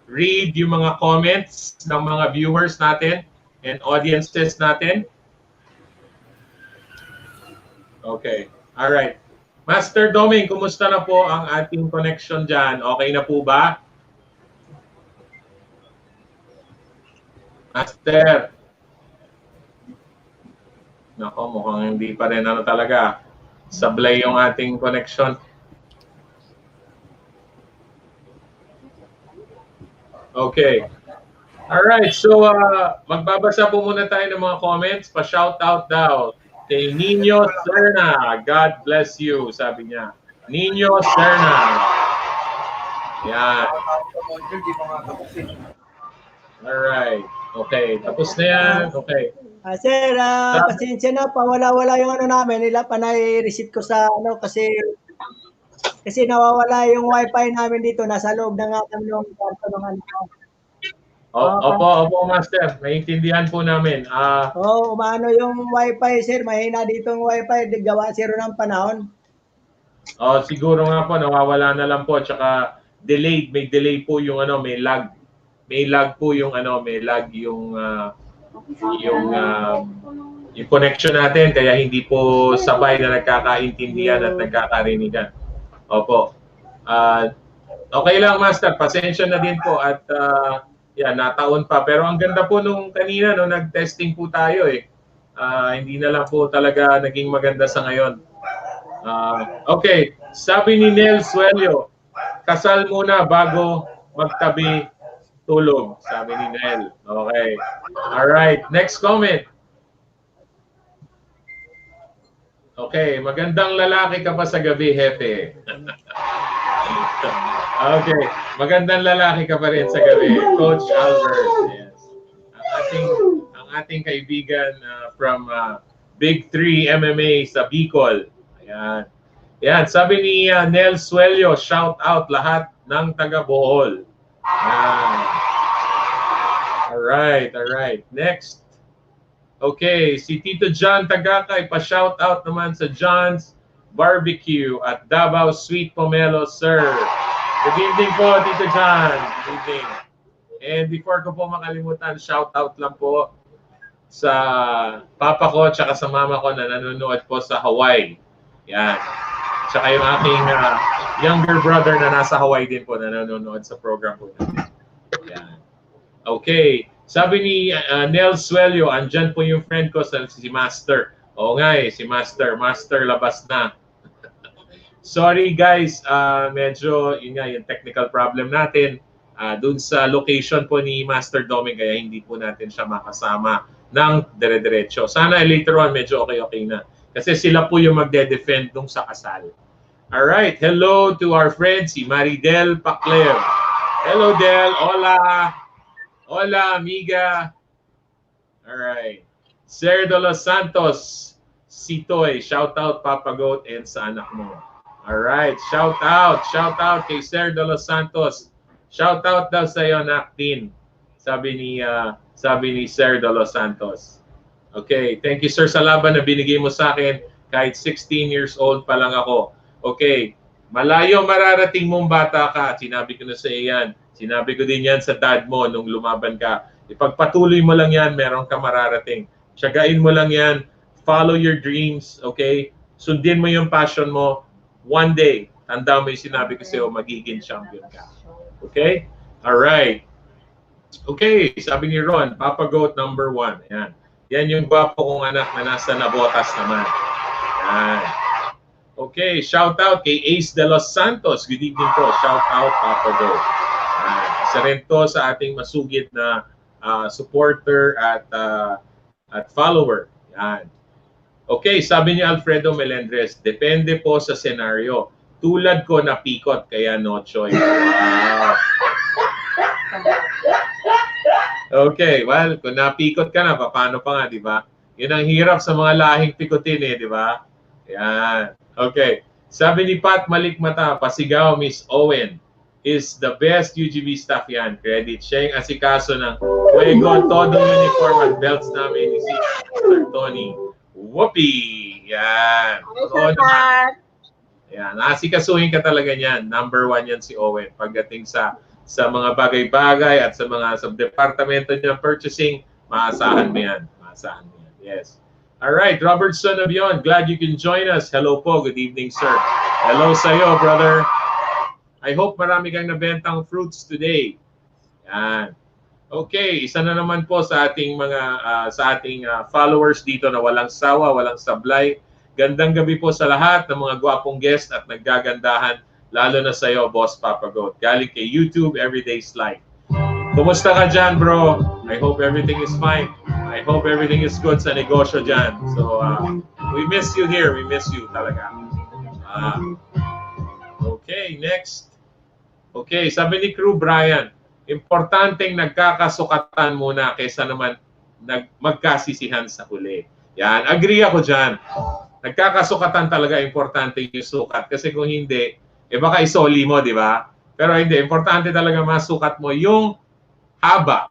read yung mga comments ng mga viewers natin and audiences natin. Okay. Alright. Master Doming, kumusta na po ang ating connection dyan? Okay na po ba? Master. Nako, mukhang hindi pa rin talaga. Sablay yung ating connection. Okay. Alright, so magbabasa po muna tayo ng mga comments. Pa-shoutout daw kay Nino Serna. God bless you, sabi niya. Nino Serna. Yan. Alright. Okay, tapos na yan. Okay. Sir, pasensya na, pawala-wala yung ano namin, nila panay-receipt ko sa ano kasi nawawala yung wifi namin dito, nasa loob na nga kami ng kwarto ng ano. Opo, Master. Naiintindihan po namin. Umano yung wifi, sir, mahina dito yung wifi, gawa zero ng panahon. Siguro nga po, nawawala na lang po, tsaka delayed, may delay po yung ano, may lag. May lag po yung ano, may lag yung connection natin, kaya hindi po sabay na nagkakaintindihan at nagkakarinigan. Opo. Okay lang, Master. Pasensya na din po at nataon pa. Pero ang ganda po nung kanina, no, nag-testing po tayo eh. Hindi na lang po talaga naging maganda sa ngayon. Okay. Sabi ni Nel Suelio, kasal muna bago magtabi tulog, sabi ni Nel. Okay. Alright, next comment. Okay, magandang lalaki ka pa sa gabi, Hefe. Okay, magandang lalaki ka pa rin sa gabi, Coach Albert. Yes. ating kaibigan from Big 3 MMA sa Bicol. Ayan. Ayan, sabi ni Nel Suelio, shout out lahat ng taga Bohol. Ayan. Alright. Next. Okay, si Tito John Tagakay, pa-shout out naman sa John's Barbecue at Davao Sweet Pomelo, sir. Good evening po, Tito John. Good evening. And before ko po makalimutan, shout out lang po sa papa ko at sa mama ko na nanonood po sa Hawaii. Yan. Tsaka yung aking younger brother na nasa Hawaii din po na nanonood sa program po natin. Yan. Okay. Sabi ni Nel Suelio, andyan po yung friend ko si Master. Oo nga si Master. Master, labas na. Sorry guys, medyo yun nga yung technical problem natin. Dun sa location po ni Master Doming, kaya hindi po natin siya makasama ng dire-diretso. Sana later on medyo okay na. Kasi sila po yung magde-defend nung sa kasal. Alright, hello to our friend si Maridel Paclev. Hello Del, hola. Hola amiga. Alright. Sir de los Santos, Sitoy, shout out Papa Goat and sa anak mo. Alright, shout out kay Sir de los Santos. Shout out daw sa iyo, Naktin. Sabi ni Sir de los Santos. Okay, thank you sir sa laban na binigay mo sa akin kahit 16 years old pa lang ako. Okay, malayo mararating mong bata ka. Sinabi ko na sa iyan. Sinabi ko din yan sa dad mo nung lumaban ka. Ipagpatuloy mo lang yan, meron ka mararating. Tiyagain mo lang yan. Follow your dreams, okay? Sundin mo yung passion mo. One day, tanda mo yung sinabi ko sa'yo, magiging champion ka. Okay? Alright. Okay, sabi ni Ron, Papa Goat number 1. Ayan. Yan yung gwapo kong anak na nasa Nabotas naman. Ayan. Okay, shout out kay Ace de los Santos. Good evening po. Shout out, Papa Goat. Isa rin to sa ating masugid na supporter at follower. Yan. Okay, sabi ni Alfredo Melendres, depende po sa senaryo. Tulad ko na pikot, kaya no choice. Wow. Okay, well, kung napikot ka na, paano pa nga, di ba? Yun ang hirap sa mga lahing pikutin di ba? Yan. Okay. Sabi ni Pat Malikmata, pasigaw, Miss Owen is the best UGB staff yan. Credit. Siya yung asikaso ng Fuego, todo uniform at belts namin ni si Tony. Whoopee! Yan. Oo naman. Yan. Asikasuhin ka talaga niyan. Number 1 yan si Owen. Pagdating sa mga bagay-bagay at sa mga departamento niya purchasing, maasahan mo yan. Maasahan mo yan. Yes. Alright, Robertson Abion, glad you can join us. Hello po, good evening sir. Hello sa'yo, brother. I hope marami kang nabentang fruits today. Yan. Okay, isa na naman po sa ating followers dito na walang sawa, walang sablay. Gandang gabi po sa lahat ng mga gwapong guest at naggagandahan, lalo na sa iyo, Boss Papa Goat. Galing kay YouTube Everyday Slide. Kumusta ka dyan, bro? I hope everything is fine. I hope everything is good sa negosyo dyan. So, we miss you here. We miss you talaga. Okay, next. Okay, sabi ni Crew Brian, importanteng nagkakasukatan muna kaysa naman magkasisihan sa huli. Yan, agree ako dyan. Nagkakasukatan talaga importante yung sukat. Kasi kung hindi, baka isoli mo, di ba? Pero hindi, importante talaga masukat mo yung haba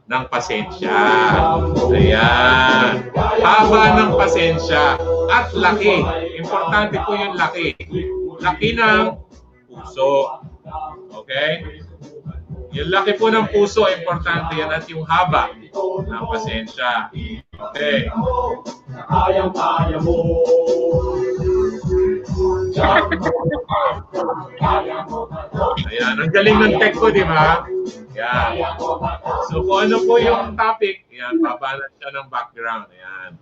ng pasensya. Ayan. Haba ng pasensya at laki. Importante po yung laki. Laki ng puso. Okay? Yung laki po ng puso, importante yan at yung haba ng pasensya. Okay. Kaya mo. Ayan, ang galing ng tech ko, di ba? Yan. So kung ano po yung topic, yan, babanat siya ng background. Ayan.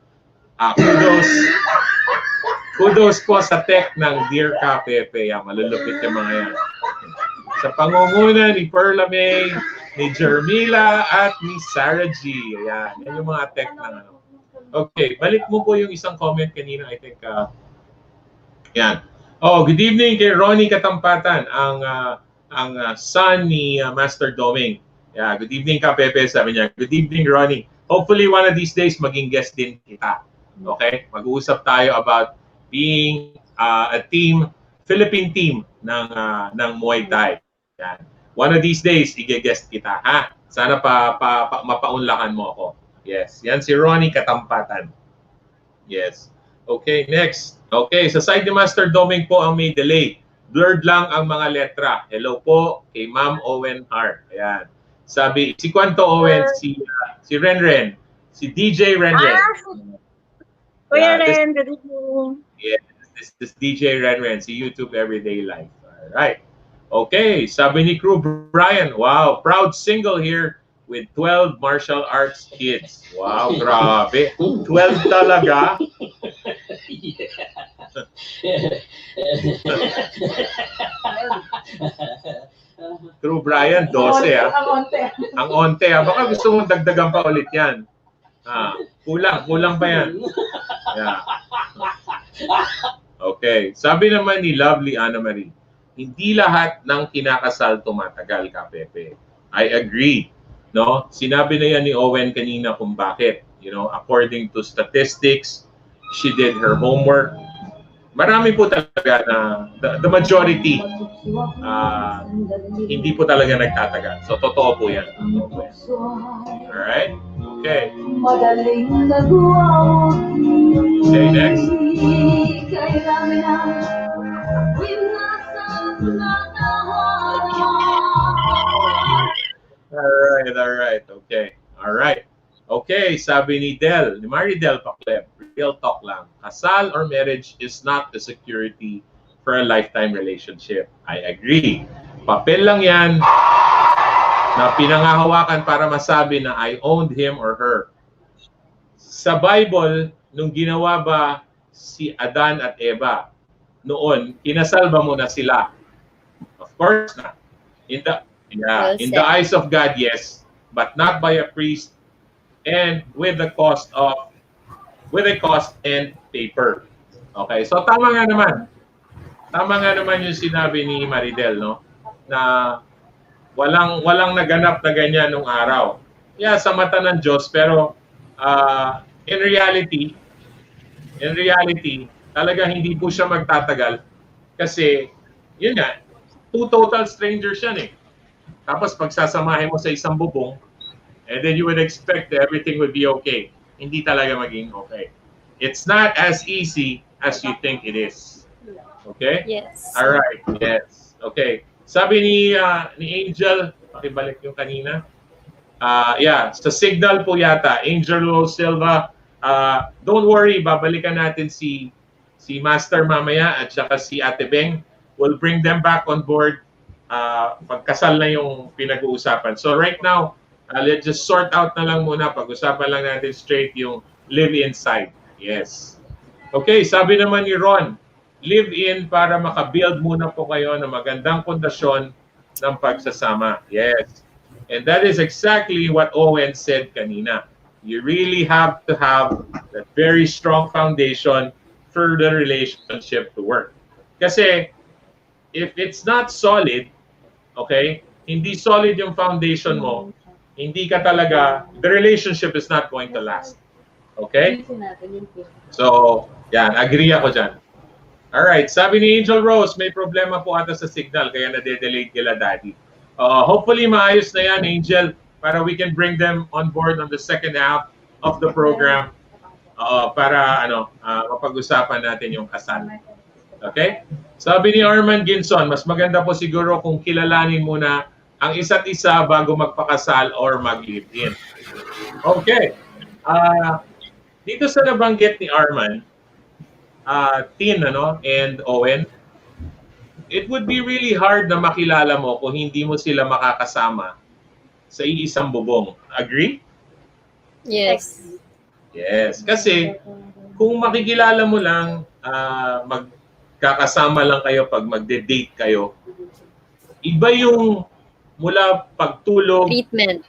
Kudos po sa tech ng Dear Kapepe. Yan, malulupit yung mga yan. Sa pangunguna ni Perla May, ni Jermila, at ni Sarah G. Ayan, yan yung mga tech ng ano. Okay, balik mo po yung isang comment kanina, I think. Yan. Oh, good evening kay Ronnie Katampatan, ang son ni Master Doming. Yeah, good evening Kapepe, sabi niya. Good evening, Ronnie. hopefully one of these days maging guest din kita. Okay? Mag-uusap tayo about being a team, Philippine team ng Muay Thai. Yan. One of these days, i-guest kita, ha? Sana mapaunlakan mo ako. Yes. Yan si Ronnie Katampatan. Yes. Okay, next. Okay, sa side ni Master Doming po ang may delay. Blurred lang ang mga letra. Hello po kay Ma'am Owen Hart. Ayan. Sabi, si Kwanto Owen, si Renren, si DJ Renren. Kuya Ren, good evening. Yes, this DJ Renren, si YouTube Everyday Life. All right. Okay, sabi ni Crew Brian, wow, proud single here with 12 martial arts kids. Wow, grabe. 12 talaga. True Brian, 12 ah. Ang onte ah. Baka gusto mong dagdagan pa ulit yan. Kulang pa yan. Yeah. Okay. Sabi naman ni Lovely Anna Marie, hindi lahat ng kinakasal tumatagal, Kapepe. I agree. No? Sinabi na yan ni Owen kanina kung bakit. You know, according to statistics, she did her homework. Marami po talaga na the majority hindi po talaga nagtatagal. So totoo po yan. Alright? Okay. Okay, next. Alright. Okay. Alright. Okay, sabi ni Maridel Pakleb, real talk lang. Kasal or marriage is not the security for a lifetime relationship. I agree. Papel lang yan na pinangahawakan para masabi na I owned him or her. Sa Bible, nung ginawa ba si Adan at Eva, noon, kinasal ba muna sila? Of course not. In the eyes of God, yes, but not by a priest and with a cost and paper. Okay, so tama nga naman yung sinabi ni Maridel, no? Na walang naganap na ganyan nung araw. Yeah, sa mata ng Diyos, pero in reality, talaga hindi po siya magtatagal kasi yun nga, two total strangers yan eh. Tapos pagsasamahin mo sa isang bubong, and then you would expect that everything would be okay. Hindi talaga maging okay. It's not as easy as you think it is. Okay? Yes. All right. Yes. Okay. Sabi ni Angel, pakibalik yung kanina. Yeah, sa Signal po yata, Angel Rose Silva, don't worry, babalikan natin si Master mamaya at saka si Ate Beng. We'll bring them back on board pagkasal na yung pinag-uusapan. So right now, let's just sort out na lang muna. Pag-usapan lang natin straight yung live-in side. Yes. Okay, sabi naman ni Ron, live-in para makabuild muna po kayo ng magandang pundasyon ng pagsasama. Yes. And that is exactly what Owen said kanina. You really have to have that very strong foundation for the relationship to work. Kasi if it's not solid, okay, hindi solid yung foundation mo, hindi ka talaga, the relationship is not going to last. Okay? So, yan, agree ako dyan. Alright, sabi ni Angel Rose, may problema po ata sa signal, kaya nade-delay kila daddy. Hopefully, maayos na yan, Angel, para we can bring them on board on the second half of the program para mapag-usapan natin yung kasal. Okay? Sabi ni Arman Ginson, mas maganda po siguro kung kilalanin muna ang isa't isa bago magpakasal or mag-live-in. Okay. Dito sa nabanggit ni Arman, Tin and Owen, it would be really hard na makilala mo kung hindi mo sila makakasama sa iisang bubong. Agree? Yes. Yes. Kasi kung makikilala mo lang, magkakasama lang kayo pag magde-date kayo, iba yung mula pagtulog, Treatment.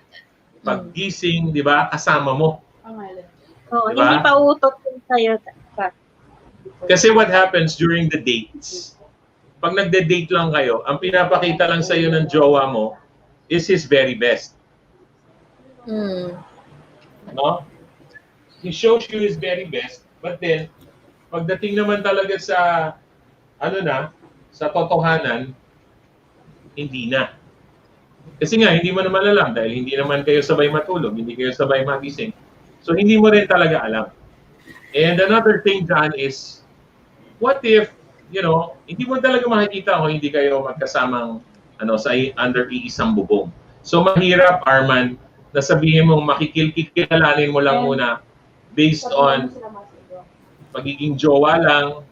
paggising, di ba, kasama mo. Oo, Diba? hindi pa utot yun sa'yo. Kasi what happens during the dates, pag nagde-date lang kayo, ang pinapakita lang sa'yo ng jowa mo is his very best. No? He shows you his very best, but then, pagdating naman talaga sa, ano na, sa totohanan, hindi na. Kasi nga, hindi mo naman alam dahil hindi naman kayo sabay matulog, hindi kayo sabay magising. So, hindi mo rin talaga alam. And another thing dyan is, what if, hindi mo talaga makikita kung hindi kayo magkasamang sa under iisang bubong. So, mahirap, Arman, na sabihin mong makikilalanin mo lang muna based on pagiging jowa lang,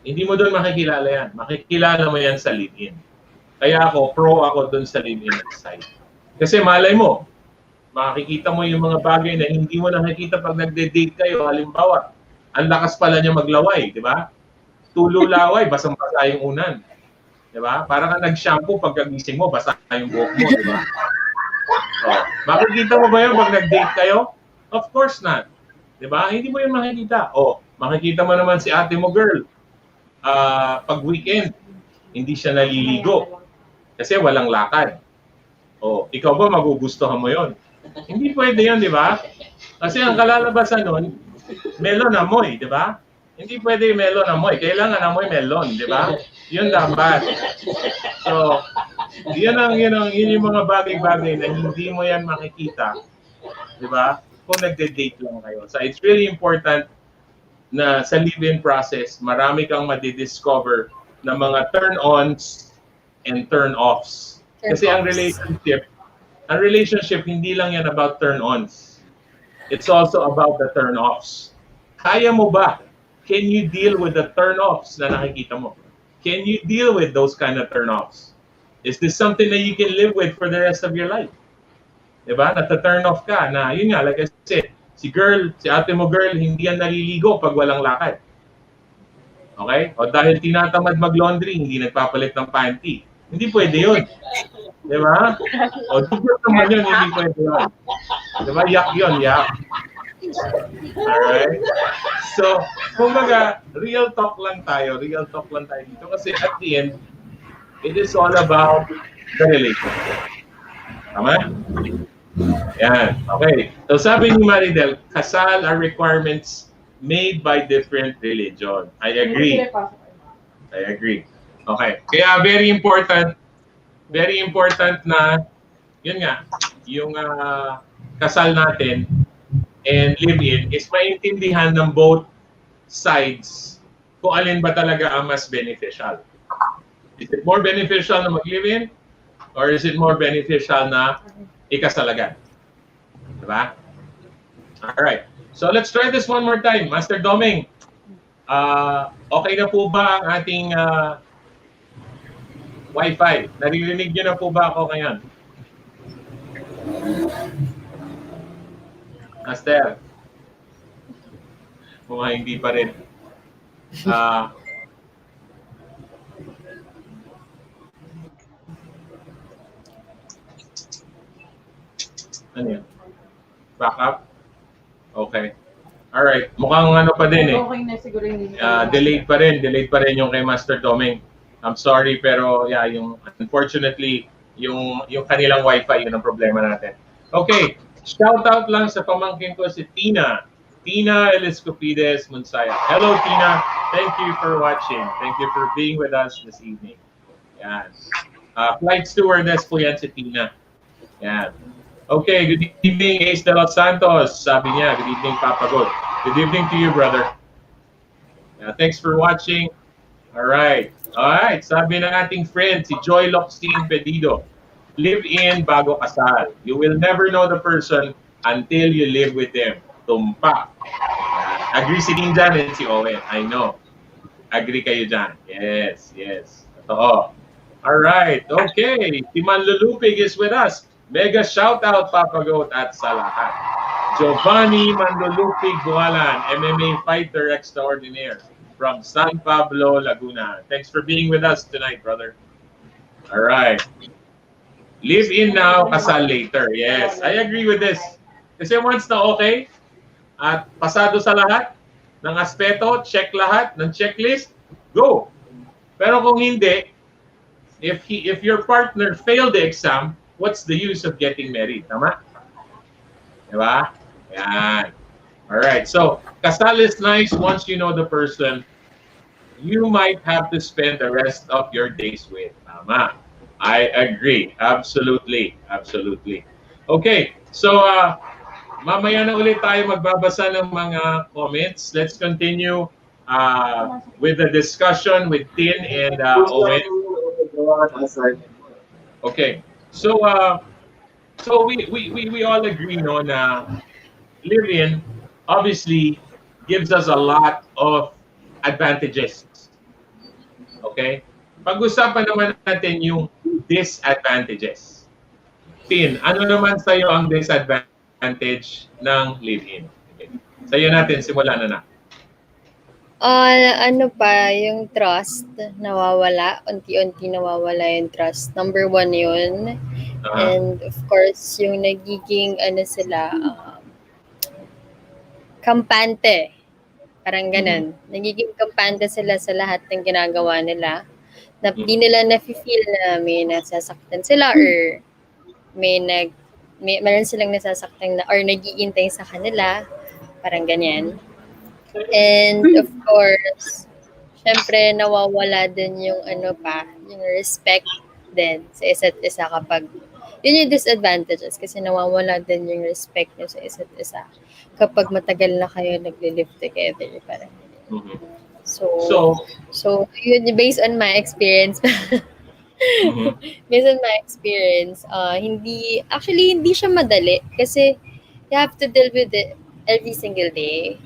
hindi mo doon makikilala yan. Makikilala mo yan sa live-in. Kaya pro ako doon sa live-in side. Kasi malay mo, makikita mo yung mga bagay na hindi mo nakikita pag nagde-date kayo. Halimbawa, ang lakas pala niya maglaway, di ba? Tulo laway, basang-basa yung unan. Di ba? Para ka nag-shampoo, pagkagising mo, basa yung buhok mo, di ba? So, makikita mo ba yun pag nag-date kayo? Of course not. Di ba? Hindi mo yun makikita. Makikita mo naman si ate mo, girl. Pag weekend, hindi siya naliligo. Kasi walang lakad. Ikaw ba magugustuhan mo yon? Hindi pwede yan, di ba? Kasi ang kalalabasan nun, melon amoy, di ba? Hindi pwede melon amoy. Kailangan amoy melon, di ba? Yun dapat. So, yun yung mga bagay-bagay na hindi mo yan makikita, di ba? Kung nagde-date lang kayo. So, it's really important na sa live-in process, marami kang madidiscover na mga turn-ons and turn-offs. Kasi ang relationship, hindi lang yan about turn-ons. It's also about the turn-offs. Kaya mo ba? Can you deal with the turn-offs na nakikita mo? Can you deal with those kind of turn-offs? Is this something that you can live with for the rest of your life? Diba? Nata-turn off ka na, yun nga, like I said, si ate mo girl, hindi yan naliligo pag walang lakad. Okay? O dahil tinatamad mag-laundry, hindi nagpapalit ng panty. Hindi pwede yun. Di ba? O dito naman yun, hindi pwede yun. Di ba? Yak yun, yak. Alright? So, kumbaga, real talk lang tayo dito. Kasi at the end, it is all about the relationship. Tama? Yan. Okay. So sabi ni Maridel, kasal are requirements made by different religion. I agree. Okay. Kaya very important na, yun nga, yung kasal natin and live-in is maintindihan ng both sides kung alin ba talaga ang mas beneficial. Is it more beneficial na mag-live-in or is it more beneficial na ikasalagan? Diba? Alright. So let's try this one more time. Master Doming, okay na po ba ang ating Wi-Fi? Naririnig niyo na po ba ako ngayon? Master? Mukhang hindi pa rin. Ano yun? Back up? Okay. Alright. Mukhang ano pa din eh. Okay na siguro hindi. Delayed pa rin yung kay Master Doming. I'm sorry pero yeah, unfortunately yung kanilang Wi-Fi yun ang problema natin. Okay. Shout out lang sa pamangkin ko si Tina Eliscopides Munsaya. Hello Tina. Thank you for watching. Thank you for being with us this evening. Yan. Flight stewardess po yan si Tina. Yan. Okay, good evening, Ace de los Santos. Sabi niya, good evening, Papa God. Good evening to you, brother. Thanks for watching. All right. Sabi ng ating friend, si Joy Loxtin Pedido. Live in bago kasal. You will never know the person until you live with them. Tumpak. Agree si Ding dyan and si Owen. I know. Agree kayo dyan. Yes. Totoo. All right. Okay. Si Manlulupig is with us. Mega shout out Papa Goat at sa lahat. Giovanni Manlulupig Bualan, MMA fighter extraordinaire from San Pablo, Laguna. Thanks for being with us tonight, brother. All right. Live in now, kasal later. Yes, I agree with this. Kasi once na okay, at pasado sa lahat ng aspeto, check lahat ng checklist, go. Pero kung hindi, if your partner failed the exam, what's the use of getting married? Tama? Diba? Yan. Alright, so kasal is nice once you know the person you might have to spend the rest of your days with. Tama. I agree. Absolutely. Absolutely. Okay, so mamaya na ulit tayo magbabasa ng mga comments. Let's continue with the discussion with Tin and Owen. Okay, so we all agree no na live-in obviously gives us a lot of advantages. Okay? Pag-usapan naman natin yung disadvantages. Tin, ano naman sa'yo ang disadvantage ng live-in? Okay. Sa'yo natin, simulan na. Ano pa, yung trust, nawawala. Unti-unti nawawala yung trust. Number one yun. And of course, yung nagiging, sila, kampante. Parang ganun. Nagiging kampante sila sa lahat ng ginagawa nila. Na di nila na-feel na may nasasaktan sila or meron silang nasasaktan na or nag-iintay sa kanila. Parang ganyan. And of course, syempre nawawala din yung yung respect din sa isa't isa kapag yun yung disadvantages kasi nawawala din yung respect nyo sa isa't isa kapag matagal na kayo nagle-live together. Parang So yun based on my experience. Based on my experience, hindi siya madali kasi you have to deal with it every single day.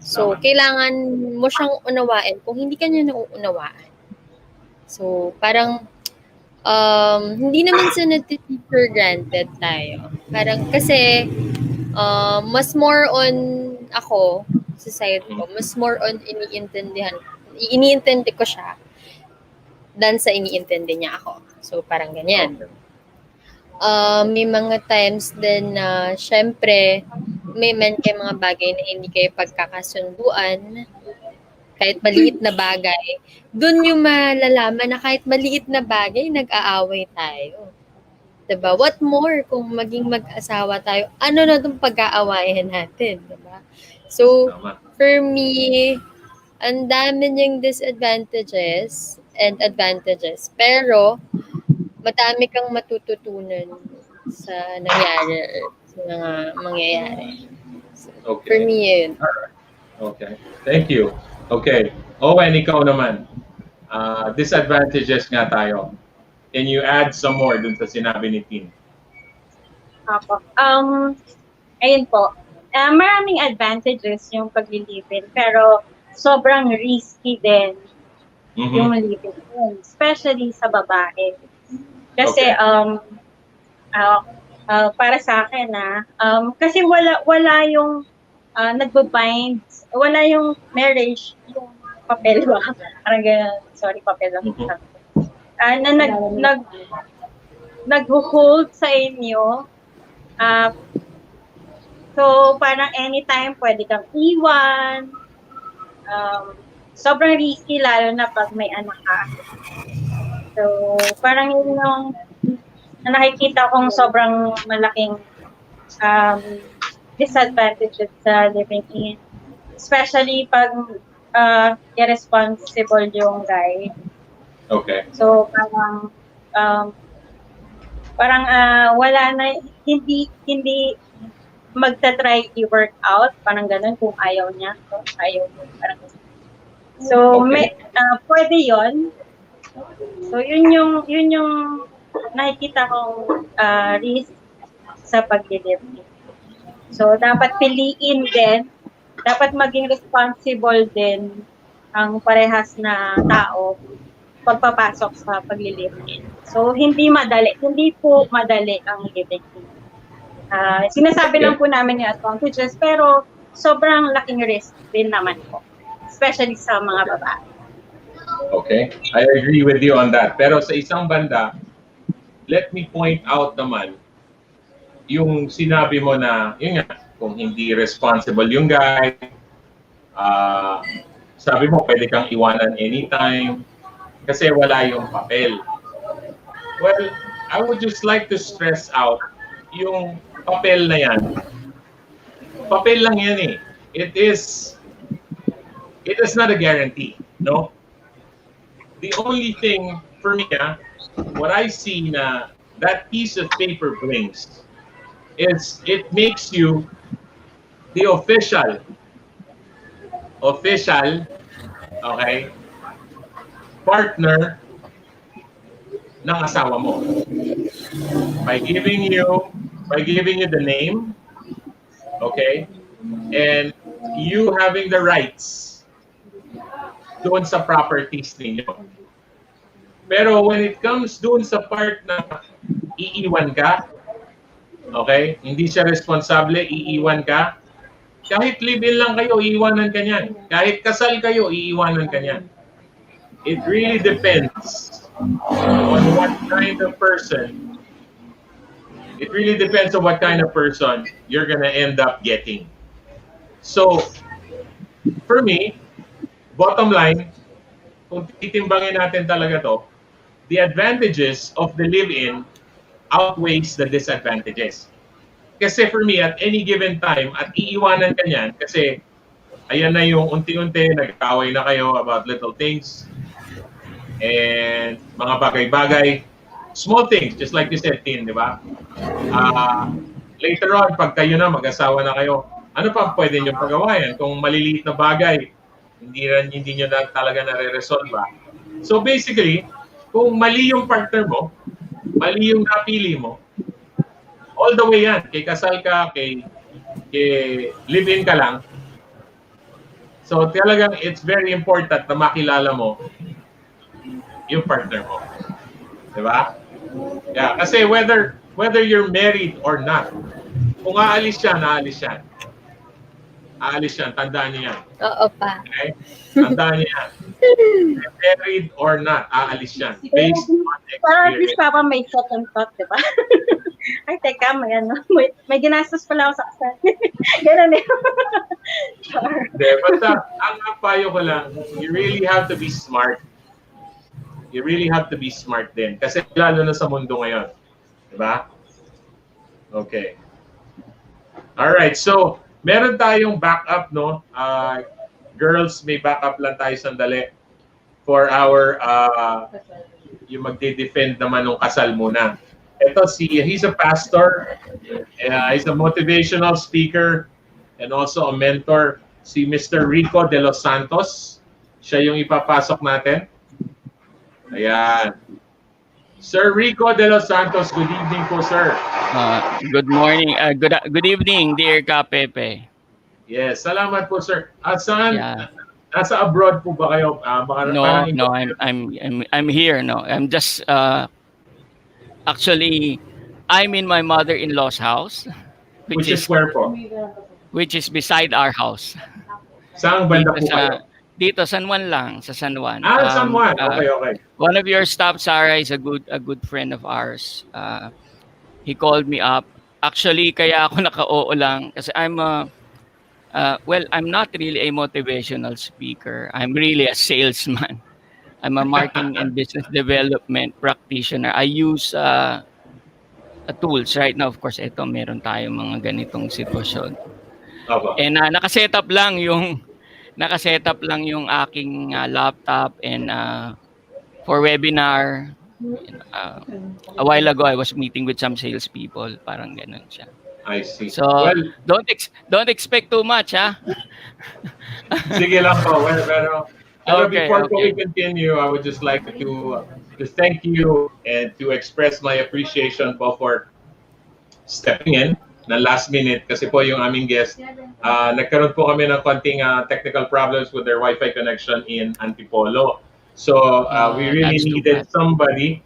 So, kailangan mo siyang unawain kung hindi ka niya nauunawaan. So, parang hindi naman sa nati-take for granted tayo. Parang kasi mas more on ako sa side ko, mas more on iniintindi ko siya than sa iniintindi niya ako. So, parang ganyan. May mga times din na syempre may mga bagay na hindi kayo pagkakasunduan, kahit maliit na bagay, dun yung malalaman na kahit maliit na bagay, nag-aaway tayo. Diba? What more kung maging mag-asawa tayo, ano na itong pag-aawayan natin, diba? So, for me, ang dami niyang disadvantages and advantages, pero madami kang matututunan sa nangyari, sa mga mangyayari. So, Okay. For me, yun. Okay. Thank you. Okay. Owen, ikaw naman. Disadvantages nga tayo. Can you add some more dun sa sinabi ni Tin? Apo. Ayun po. Maraming advantages yung pag-live-in, pero sobrang risky din yung live-in, especially sa babae. Kasi para sa akin kasi wala yung nagbo-bind, wala yung marriage, yung papel ba? Parang ganyan, sorry, papel lang. Na nag-hold sa inyo. So, parang anytime pwede kang iwan. Sobrang risky lalo na pag may anak ka. So, parang yun yung nakikita kong sobrang malaking disadvantages sa living in. Especially pag irresponsible yung guy. Okay. So, parang wala na, hindi magta-try i-work out, parang ganun, kung ayaw niya. So, ayaw mo, parang ganun. So, pwede yon. So, yun yung nakikita kong risk sa pag-live. So, dapat piliin din, dapat maging responsible din ang parehas na tao pagpapasok sa pag-live-in. So, hindi po madali ang living-in. Sinasabi lang po namin yung advantages, pero sobrang laking risk din naman po, especially sa mga babae. Okay, I agree with you on that. Pero sa isang banda, let me point out naman, yung sinabi mo na, yun nga, kung hindi responsible yung guy, sabi mo, pwede kang iwanan anytime, kasi wala yung papel. Well, I would just like to stress out yung papel na yan. papel lang yan eh. It is not a guarantee, no? The only thing for me, what I see na that piece of paper brings is it makes you the official, okay, partner ng asawa mo by giving you the name, okay, and you having the rights doon sa properties ninyo. Pero when it comes doon sa part na iiwan ka, okay, hindi siya responsable, iiwan ka, kahit live-in lang kayo, iiwanan ka niyan. Kahit kasal kayo, iiwanan ka niyan. It really depends on what kind of person, you're gonna end up getting. So, for me, bottom line, kung titimbangin natin talaga to, the advantages of the live-in outweighs the disadvantages. Kasi for me, at any given time, at iiwanan ka niyan, kasi ayan na yung unti-unti, nag-away na kayo about little things, and mga bagay-bagay, small things, just like you said, Tin, di ba? Later on, pag kayo na, mag-asawa na kayo, ano pa pwede nyo pagawayan? Kung maliliit na bagay, hindi nyo na talaga nare-resolve ba? So basically, kung mali yung partner mo, mali yung napili mo, all the way yan, kay kasal ka, kay live-in ka lang. So talagang it's very important na makilala mo yung partner mo. Diba? Yeah, kasi whether you're married or not, kung aalis siya, aalis yan. Aalis yan, tandaan niyo yan. Oo pa. Okay? Tandaan niyo yan. Married or not, aalis yan. Based on Para at least experience. Papa may second thought, di ba? Ay, teka, may ginastos pala ako sa kasal. Ganun eh. Sure. Basta, ang payo ko lang, you really have to be smart. You really have to be smart din. Kasi lalo na sa mundo ngayon. Diba? Okay. Alright, so, meron tayong backup, no? Girls, may backup lang tayo sandali for our, yung magde-defend naman ng kasal muna. Ito, he's a pastor, he's a motivational speaker, and also a mentor, si Mr. Rico de los Santos. Siya yung ipapasok natin. Ayan. Sir Rico de los Santos, good evening po, sir. Good morning. Good evening, dear Kapepe. Yes, salamat po, sir. Saan? Yeah. Nasa abroad po ba kayo? No, I'm here. No, I'm just actually I'm in my mother-in-law's house, Which is where po? which is beside our house. Saan banda po kayo? Dito San Juan lang, sa San Juan. San Juan. Okay. One of your staff, Sarah, is a good friend of ours. He called me up. Actually, kaya ako naka-oo lang kasi I'm not really a motivational speaker. I'm really a salesman. I'm a marketing and business development practitioner. I use tools right now. Of course, ito meron tayong mga ganitong sitwasyon. And nakaset up lang yung aking laptop and for webinar. A while ago, I was meeting with some salespeople. Parang ganun siya. I see. So, don't expect too much, ha? Sige lang po. Pero before we Okay. continue, I would just like to thank you and to express my appreciation po for stepping in na last minute kasi po yung aming guest. Nagkaroon po kami ng konting technical problems with their Wi-Fi connection in Antipolo. So we really needed somebody.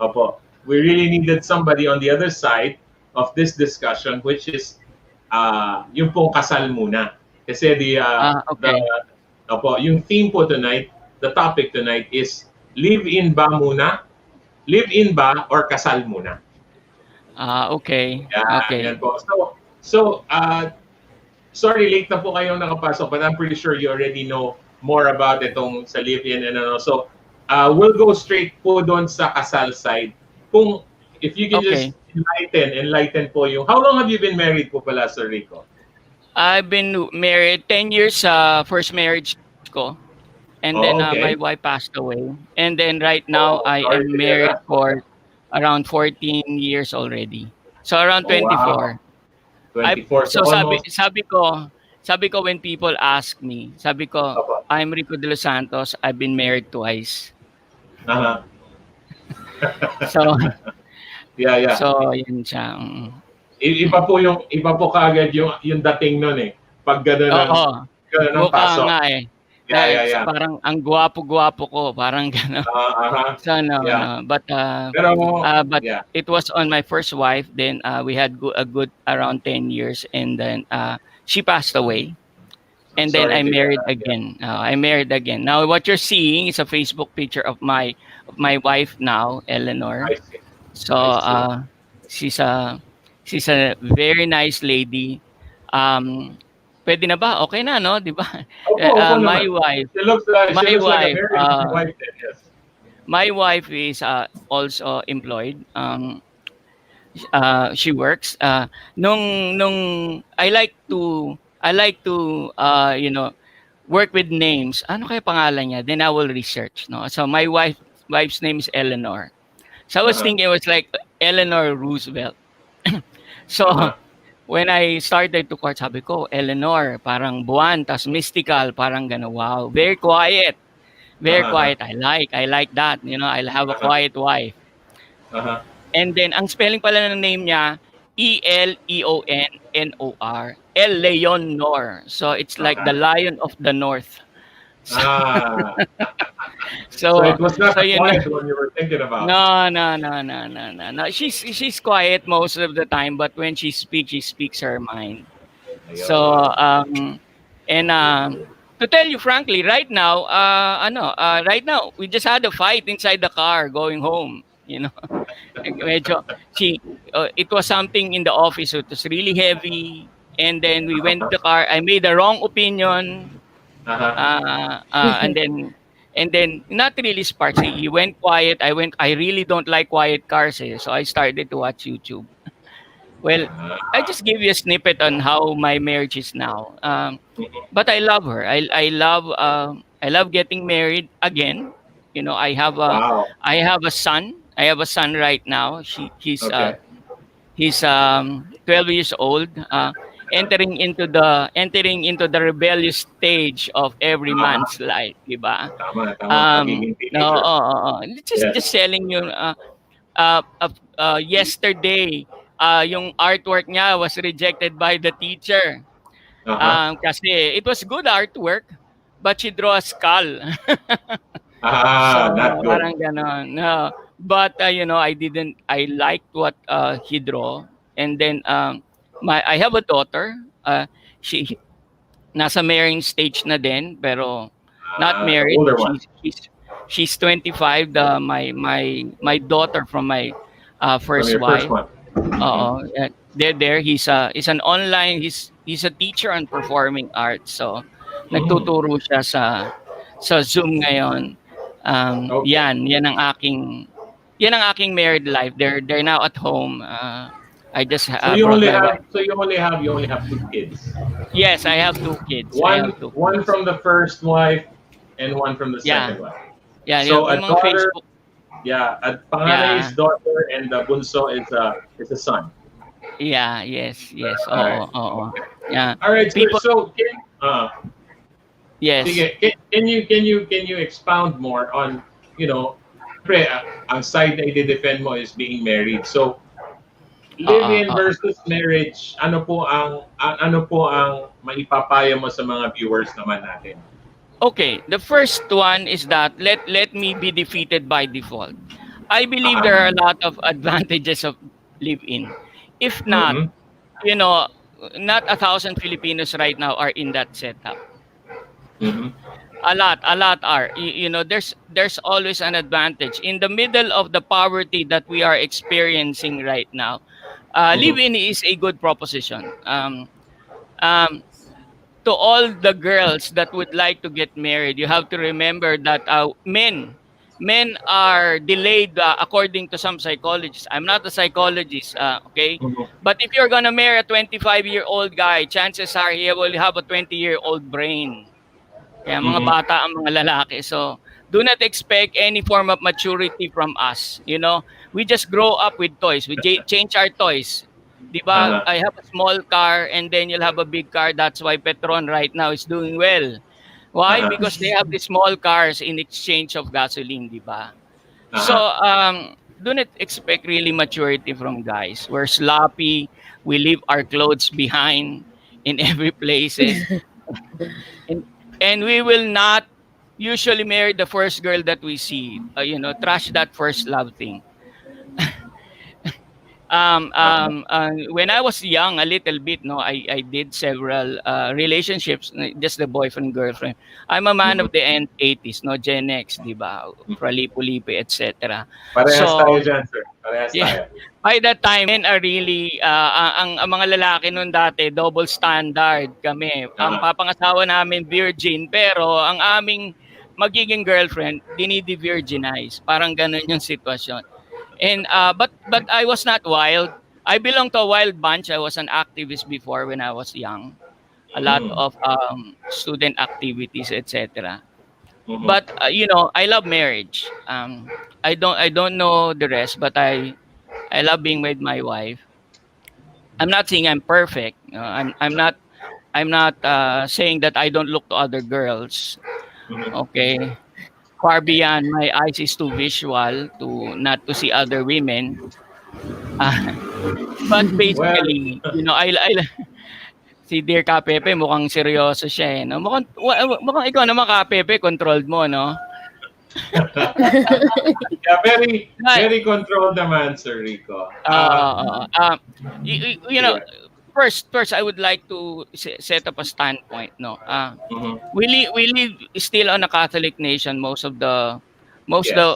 We really needed somebody on the other side of this discussion, which is yung pong kasal muna. Kasi yung theme po tonight, the topic tonight is live-in ba muna? Live-in ba or kasal muna? Okay. Yeah, Okay. yan po. So sorry, late na po kayong nakapasok, but I'm pretty sure you already know more about itong sa live-in and ano. So we'll go straight po doon sa kasal side. If you can just enlighten po yung... How long have you been married po pala, Sir Rico? I've been married 10 years sa first marriage ko. And then Oh, my okay. wife passed away. And then right now Oh, I sorry am to hear married that. for around 14 years already. So around Oh, wow. 24. I 24. So so sabi almost. sabi ko when people ask me, sabi ko Opo. I'm Rico de los Santos. I've been married twice. Uh-huh. So Yeah, yeah. so yun siya. Iba po kaagad yung dating nun eh. Pag Oo. gano'n ang Mukha pasok. nga eh. Yeah, yeah, yeah. Parang ang gwapo-gwapo ko, parang gano'n. Uh-huh. So no, Yeah. no. Pero, But yeah. it was on my first wife. Then we had a good around 10 years, and then she passed away. I'm And then sorry I to hear married that. Yeah. again. I married again. Now what you're seeing is a Facebook picture of my wife now, Eleanor. I see. So I see. she's a she's a very nice lady. Pwede na ba? Okay na, no? 'Di ba? Opo, opo My naman. wife, She my looks like a wife, very nice wife then, yes. my wife is also employed. She works. Nung I like to work with names. Ano kaya pangalan niya? Then I will research. No, so my wife's name is Eleanor. So I was Uh-huh. thinking it was like Eleanor Roosevelt. So Uh-huh. when I started to court, sabi ko, Eleanor, parang buwan, tas mystical, parang gano'n. Wow, very quiet. Very Uh-huh. quiet. I like that. I'll have a Uh-huh. quiet wife. Uh-huh. And then, ang spelling pala ng name niya, Eleonor. Eleonor. So, it's like the Uh-huh. Lion of the North. So, Ah. So so, it was not so the yun na. quiet one you were thinking about. No, no, no, no, no, no, no. She's quiet most of the time, but when she speaks her mind. So, Ayun. and to tell you frankly, right now, we just had a fight inside the car going home. Medyo, it was something in the office. So it was really heavy. And then we went to the car. I made the wrong opinion. Uh-huh. And then not really sparks. He went quiet. I really don't like quiet cars. So I started to watch YouTube. Well, I Ah. just gave you a snippet on how my marriage is now. But I love her. I love getting married again. I have a Wow. I have a son. I have a son right now. Okay. He's 12 years old, entering into the rebellious stage of every Uh-huh. man's life, 'di ba? Tama, tama. Pagiging No, teenager. oo. Just Yes. telling you yesterday, yung artwork niya was rejected by the teacher. Uh-huh. Kasi it was good artwork, but she drew a skull. So, Ah, not good. parang gano'n. No. But, I liked what he draw. And then, I have a daughter. She nasa marrying stage na din, pero not Ah, the married. older one. She's 25. My daughter from my From first your first wife. one. Mhm. Oo. They're there. He's a teacher on performing arts. So Mm. nagtuturo siya sa Zoom ngayon. Okay. Yan ang aking married life. They're now at home. I just So you brought only my have wife. so you only have two kids. Yes, I have two kids. I One have two one kids. from the first wife and one from the Yeah. second wife. Yeah, So a yung mga daughter, Facebook. yeah, a panganay is Yeah. daughter and the bunso is a son. Yeah, yes. All right. Oo, oo. Okay. Yeah. All right, sir. People, So yes. sige, can you expound more on, pre, ang side na i-defend mo is being married. So Oo, live-in oo. versus marriage, ano po ang maipapayo mo sa mga viewers naman natin? Okay, the first one is that let me be defeated by default. I believe there Ah, are a lot of advantages of live-in. If not, mhm, you know, not 1,000 Filipinos right now are in that setup. mhm, A lot are. There's always an advantage in the middle of the poverty that we are experiencing right now. mhm, Live-in is a good proposition. Um, to all the girls that would like to get married, you have to remember that men men are delayed according to some psychologists. I'm not a psychologist, okay? Mhm. But if you're gonna marry a 25-year-old guy, chances are he will have a 20-year-old brain. Kaya mga Mhm. bata ang mga lalaki. So, do not expect any form of maturity from us. You know, we just grow up with toys. We change our toys. Di ba? Uh-huh. I have a small car and then you'll have a big car. That's why Petron right now is doing well. Why? Uh-huh. Because they have the small cars in exchange of gasoline, di ba? So, Uh-huh. do not expect really maturity from guys. We're sloppy. We leave our clothes behind in every places. and and we will not usually marry the first girl that we see. You know, trash that first love thing. Uh-huh. When I was young, a little bit, no, I did several relationships, just the boyfriend girlfriend. I'm a man Mhm. of the end 80s, no, Gen X, di ba? Pralipulipi, etc. Parehas tayo So, dyan, sir. Parehas yeah, tayo. by that time, men are really, ang mga lalaki noon dati, double standard kami. Ang Uh-huh. papangasawa namin, virgin, pero ang aming magiging girlfriend, dinidi-virginize. Parang ganun yung sitwasyon. And but I was not wild. I belong to a wild bunch. I was an activist before when I was young. A lot Mhm. of student activities, etc. Mhm. But you know, I love marriage. I don't know the rest, but I love being with my wife. I'm not saying I'm perfect. I'm not saying that I don't look to other girls. Mhm. Okay, far beyond my eyes is too visual to not to see other women. Uh, but Well, basically, you know, I si Dear Kapepe mukhang seryoso siya eh. No? Mukhang ikaw naman Kapepe, controlled mo, no? yeah, very, Right. very controlled naman, Sir Rico. You know, Sige. first I would like to set up a standpoint, no. Mhm. We live still on a Catholic nation. Yes.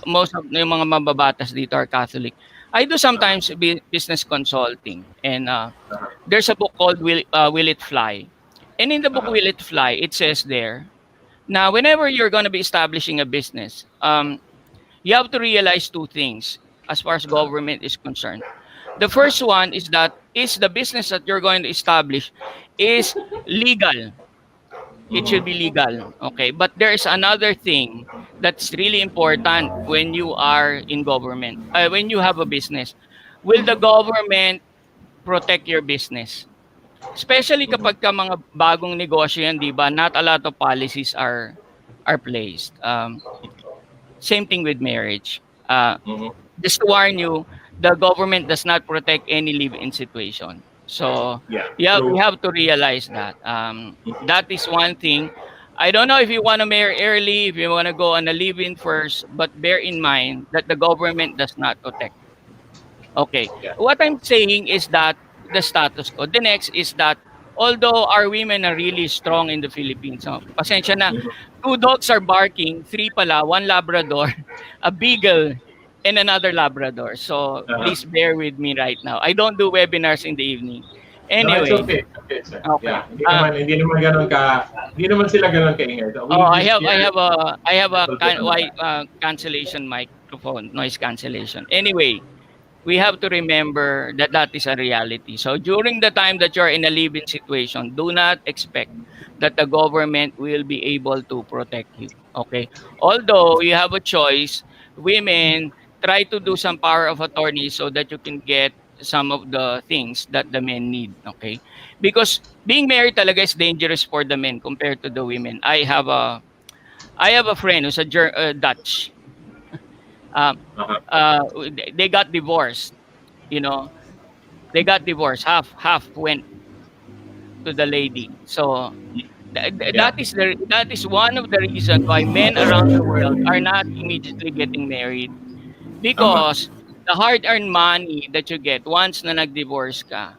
Most of yung mga mababatas dito are Catholic. I do sometimes business consulting, and Uh-huh. there's a book called Will It Fly? And in the book Uh-huh. Will It Fly, it says there, now whenever you're going to be establishing a business, you have to realize two things as far as Uh-huh. government is concerned. The Uh-huh. first one is that is the business that you're going to establish is legal. It should Mhm. be legal. Okay. But there is another thing that's really important when you are in government. When you have a business. Will the government protect your business? Especially Mhm. kapag ka mga bagong negosyo yan, di ba? Not a lot of policies are placed. Same thing with marriage. Mhm. Just to warn you, the government does not protect any live-in situation. So Yeah, yeah, we true. have to realize that. Mhm. That is one thing. I don't know if you want to marry early, if you want to go on a live-in first, but bear in mind that the government does not protect. Okay. Yeah. What I'm saying is that the status quo. The next is that although our women are really strong in the Philippines, so, pasensya na, Mhm. two dogs are barking, three pala, one Labrador, a Beagle, and another Labrador. So Uh-huh. please bear with me right now. I don't do webinars in the evening. No, it's Anyway, okay. It's okay, sir. okay. Yeah, hindi naman ganoon hindi naman sila ganoon kaingay. So Oh, we just here I have a people to understand. cancellation microphone, noise cancellation. Anyway, we have to remember that that is a reality. So during the time that you're in a living situation, do not expect that the government will be able to protect you. Okay. Although you have a choice, women try to do some power of attorney so that you can get some of the things that the men need. Okay. Because being married talaga is dangerous for the men compared to the women. I have a friend who's a Dutch. Um, Uh-huh. they got divorced, you know, they got divorced. Half went to the lady. So Yeah. that is one of the reasons why men around the world are not immediately getting married, Tama. because the hard-earned money that you get once na nag-divorce ka,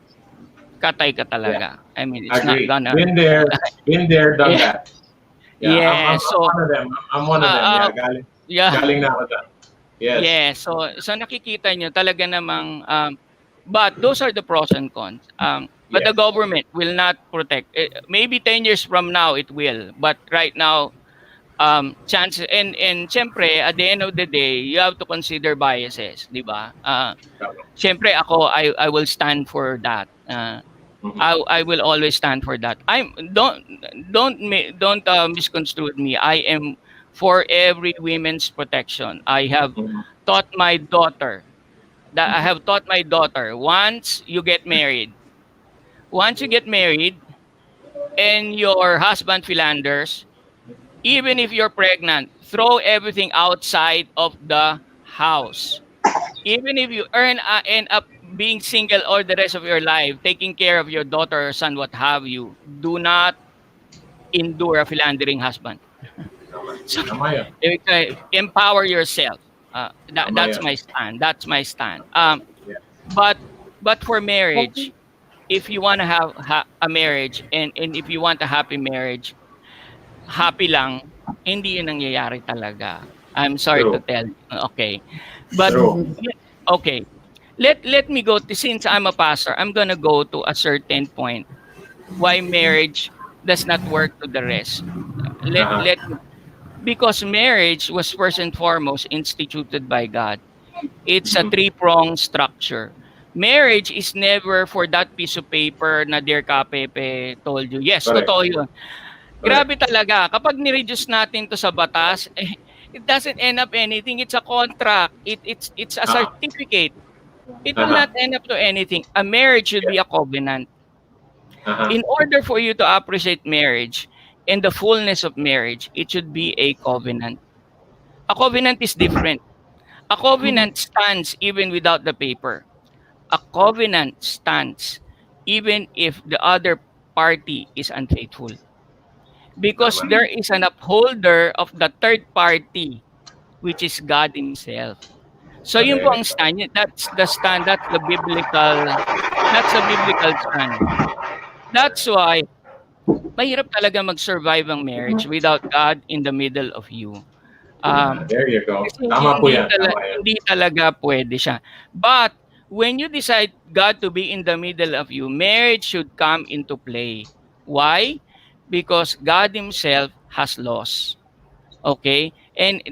katay ka Yeah. talaga. I mean, it's not Agree. gonna. Been there, done Yeah, that. Yeah, yeah. I'm So one of them. I'm one of them. uh, uh, Yeah, galing yeah. galing na ako dyan. Yes. Yeah, so nakikita nyo talaga namang but those are the pros and cons. But the Yes. government will not protect. Maybe 10 years from now it will, but right now chance, and siyempre at the end of the day you have to consider biases, di ba? Tama. Siyempre ako, I will stand for that. Mhm. I will always stand for that. Don't misconstrue me. I am for every women's protection. Mhm. I have taught my daughter, once you get married and your husband philanders, even if you're pregnant, throw everything outside of the house. Even if you end up being single all the rest of your life, taking care of your daughter or son, what have you, do not endure a philandering husband. Tama. So, Tama yan. empower yourself. Tama That's yan. my stand. That's my stand. Yeah. But for marriage, if you want to have a marriage, and if you want a happy marriage, happy lang, hindi yun nangyayari talaga. I'm sorry to True. tell you. Okay. But True. okay. Let me go to, since I'm a pastor, I'm gonna go to a certain point why marriage does not work to the rest. Aha. Let Because marriage was first and foremost instituted by God. It's a Mhm. three-pronged structure. Marriage is never for that piece of paper na Dear Kapepe told you. Yes, Correct. totoo yun. Correct. Grabe talaga. Kapag ni-reduce natin to sa batas, it doesn't end up anything. It's a contract. It's a Aha. certificate. It will not Aha. end up to anything. A marriage should be Yeah. a covenant. Aha. In order for you to appreciate marriage and the fullness of marriage, it should be a covenant. A covenant is different. A Mhm. covenant stands even without the paper. A covenant stands even if the other party is unfaithful. Because Tama. there is an upholder of the third party, which is God Himself. So yun po ang Correct. stand. That's the stand. That's the biblical stand. That's why mahirap talaga mag-survive ang marriage without God in the middle of you. Yeah, there you go. Kasi Tama po yan. Tama yan. hindi talaga pwede siya. But when you decide God to be in the middle of you, marriage should come into play. Why? Because God Himself has laws. Okay? And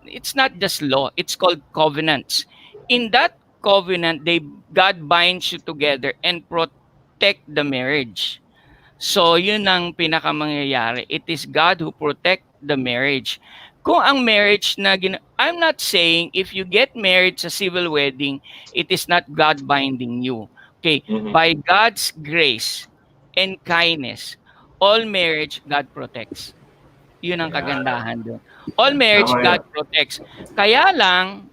it's not just law, it's called covenants. In that covenant, God binds you together and protect the marriage. So, yun ang pinakamangyayari. It is God who protect the marriage. Kung ang marriage na I'm not saying if you get married sa civil wedding, it is not God binding you. Okay, Mhm. by God's grace and kindness, all marriage God protects. Yun ang Yeah. kagandahan doon. All marriage Tama God yan. protects. Kaya lang,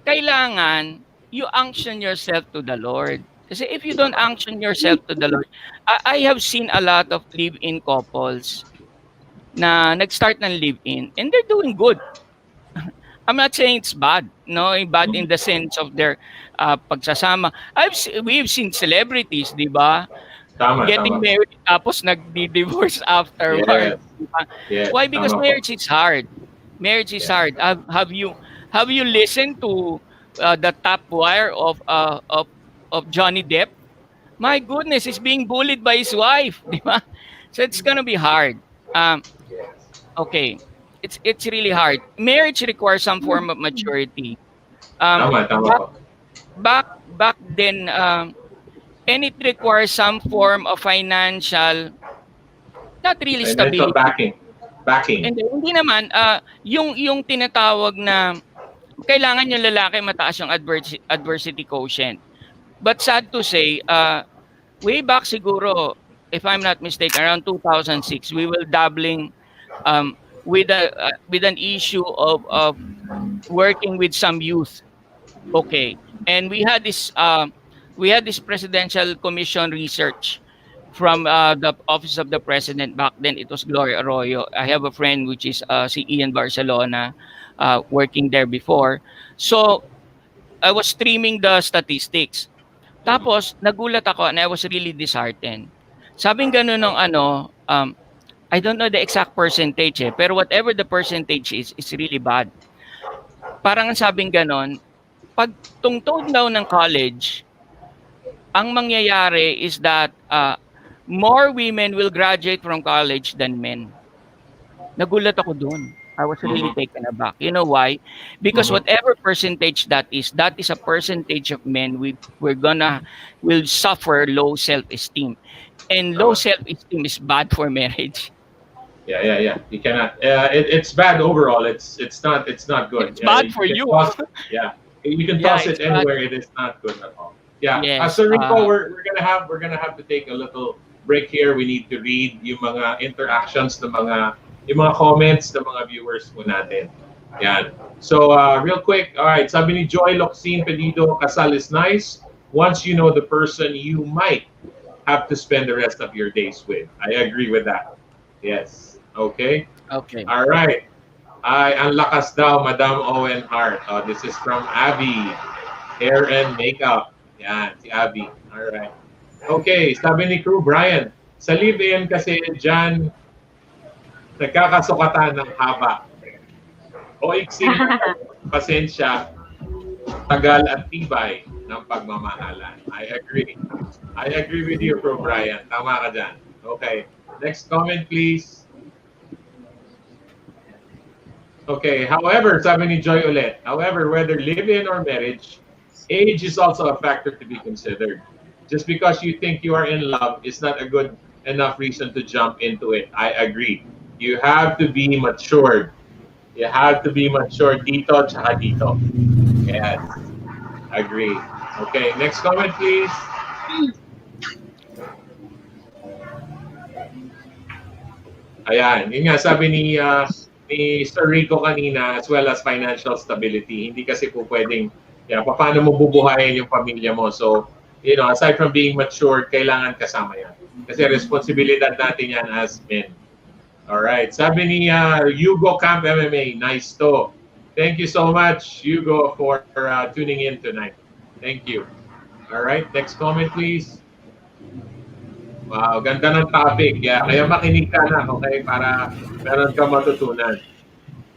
kailangan you unction yourself to the Lord. Kasi if you don't unction yourself to the Lord, I have seen a lot of live-in couples na nag-start ng live-in and they're doing good. I'm not saying it's bad, no, bad in Mhm. the sense of their pagsasama. We've seen celebrities, di ba? Tama, Getting tama. married tapos nagdi-divorce afterwards. Yes. Di ba? Yes. Why? Because Tama po. marriage is hard. Marriage is Yeah. hard. Have you listened to the top wire of Johnny Depp? My goodness, he's being bullied by his wife, di ba? So it's gonna be hard. Um, Yes. okay, it's really hard. Marriage requires some form of maturity. Um, Tama, tama back po. back then, and it requires some form of financial, not really Financial stability. backing. Backing. And hindi naman, yung tinatawag na kailangan yung lalaki mataas yung adversity quotient. But sad to say, way back siguro, if I'm not mistaken, around 2006, we were dabbling with an issue of working with some youth. Okay, and we had this presidential commission research from the office of the president. Back then it was Gloria Arroyo. I have a friend which is si Ian Barcelona, working there before. So I was streaming the statistics. Tapos nagulat ako and I was really disheartened. Sabing gano'n ng I don't know the exact percentage pero whatever the percentage is really bad. Parang ang sabing gano'n, pag tungtod daw ng college, ang mangyayari is that more women will graduate from college than men. Nagulat ako doon. I was really taken aback. You know why? Because whatever percentage that is a percentage of men will suffer low self-esteem. And low self-esteem is bad for marriage. Yeah. You cannot. It's bad overall. It's not good. It's Yeah, bad you for can you. toss. Yeah, you can Yeah, toss it's it bad. anywhere. It is not good at all. Yeah. Yes. So Rico, we're gonna have to take a little break here. We need to read yung mga interactions ng mga comments ng mga viewers po natin. Yan. So real quick. All right. Sabi ni Joy Locsin Pedido, Kasal is nice. Once you know the person, you might have to spend the rest of your days with. I agree with that. Yes. Okay. Okay. All right. Ang lakas daw, Madam Owen Hart. Oh, this is from Abby. Hair and makeup. Yan, si Abby. All right. Okay, sabi ni Crew Brian, sa live-in kasi dyan, nagkakasukatan ng haba. O iksing pasensya, tagal at tibay ng pagmamahalan. I agree. I agree with you, Crew Brian. Tama ka dyan. Okay. Next comment, please. Okay, however, sabi ni Joy ulit, however, whether live-in or marriage, age is also a factor to be considered. Just because you think you are in love is not a good enough reason to jump into it. I agree. You have to be matured. You have to be matured dito tsaka dito. Yes, agree. Okay, next comment please. Ayan, yun nga sabi ni Sir Rico kanina, as well as financial stability. Hindi kasi po pwedeng, paano mo bubuhayin yung pamilya mo. So, aside from being mature, kailangan kasama yan. Kasi responsibilidad natin yan as men. Alright, sabi ni Hugo Camp MMA, nice to. Thank you so much, Hugo, for tuning in tonight. Thank you. Alright, next comment please. Wow, ganda ng topic. Yeah, kaya makinig ka na, okay? Para meron ka matutunan.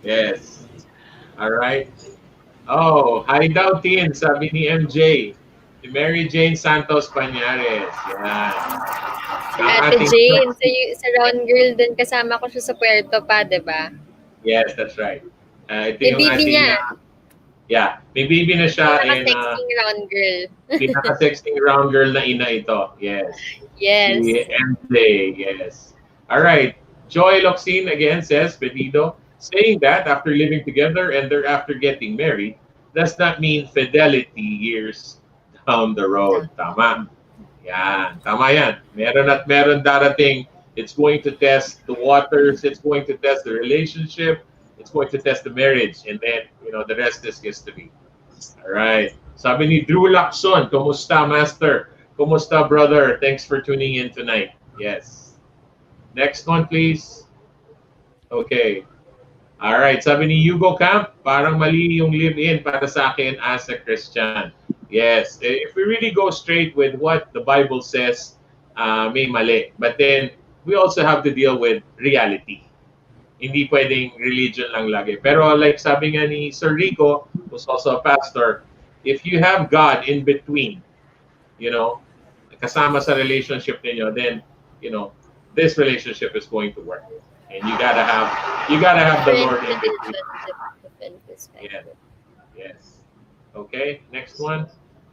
Yes. All right. Oh, hi daw, Tin, sabi ni MJ. Si Mary Jane Santos Pañares. Yan. Ate Jane, sa round girl din kasama ko siya sa Puerto pa, di ba? Yes, that's right. Ito May yung baby ating, niya. may baby na siya. Pinaka-sexting round girl. Pinaka-sexting round girl na ina ito. Yes. Yes. Si MJ, yes. All right. Joy Locsin again says, Pedido, saying that after living together and thereafter getting married does not mean fidelity years down the road. Tama. Yan. Tama yan. Meron at meron darating. It's going to test the waters. It's going to test the relationship. It's going to test the marriage. And then, the rest is history. All right. Sabi ni Drew Lacson, kumusta, Master? Kumusta, brother? Thanks for tuning in tonight. Yes. Next one, please. Okay. All right. Sabi ni Hugo Camp, parang mali yung live-in para sa akin as a Christian. Yes. If we really go straight with what the Bible says, may mali. But then, we also have to deal with reality. Hindi pwedeng religion lang lagi. Pero like sabi nga ni Sir Rico, who's also a pastor, if you have God in between, kasama sa relationship ninyo, then, this relationship is going to work. And you gotta have the Lord in between. Yeah. Yes. Okay, next one.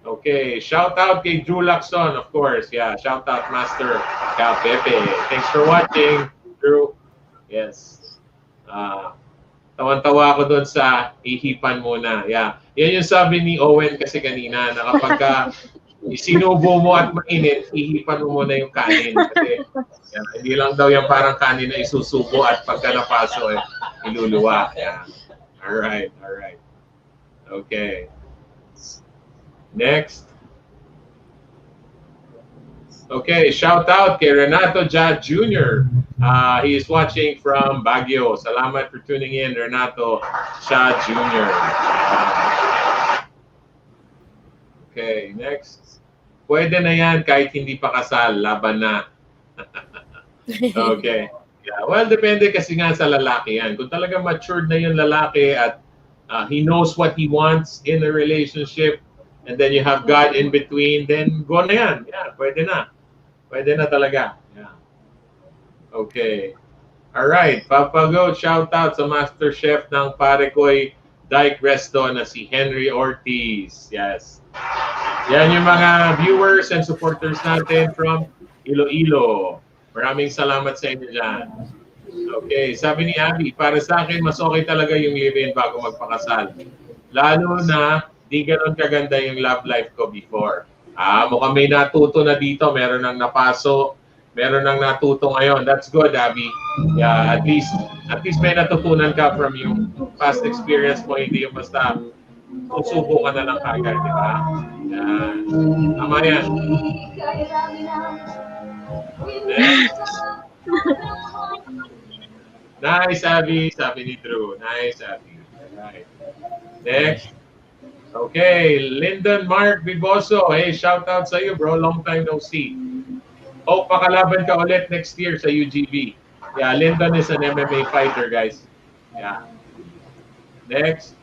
Okay, shout out kay Drew Lacson, of course. Yeah, shout out Master Kapepe. Thanks for watching, Drew. Yes. Tawan-tawa ako doon sa ihipan muna. Yeah. Yan yung sabi ni Owen kasi kanina na kapag sinubo mo at mainit, ihipan mo muna yung kanin. Kasi hindi lang daw yung parang kanin na isusubo at pagka napaso, iluluwa. Yeah. All right. Okay. Next. Okay, shout out kay Renato Jad Jr. He is watching from Baguio. Salamat for tuning in, Renato Jad Jr. Okay, next. Pwede na yan kahit hindi pa kasal, laban na. Okay. Yeah, well, depende kasi nga sa lalaki yan. Kung talaga matured na yung lalaki at he knows what he wants in a relationship, and then you have God in between, then go na yan. Yeah, pwede na. Pwede na talaga. Yeah. Okay. Alright, Papago, shout out sa master chef ng Parekoy Dike Resto na si Henry Ortiz. Yes. Yan yung mga viewers and supporters natin from Iloilo. Maraming salamat sa inyo dyan. Okay, sabi ni Abby, para sa akin, mas okay talaga yung live-in bago magpakasal. Lalo na, di ganun kaganda yung love life ko before. Mukhang may natuto na dito. Meron nang napaso. Meron nang natuto ngayon. That's good, Abby. Yeah, at least may natutunan ka from yung past experience mo. Hindi yung basta susubo ka na lang kagad, di ba? Yan. Tama yan. Next. Nice, Abby. Sabi ni Drew. Nice, Abby. Alright. Next. Okay, Lyndon Mark Biboso. Hey, shout out sa iyo, bro. Long time no see. Oh, pakalaban ka ulit next year sa UGB. Yeah, Lyndon is an MMA fighter, guys. Yeah. Next.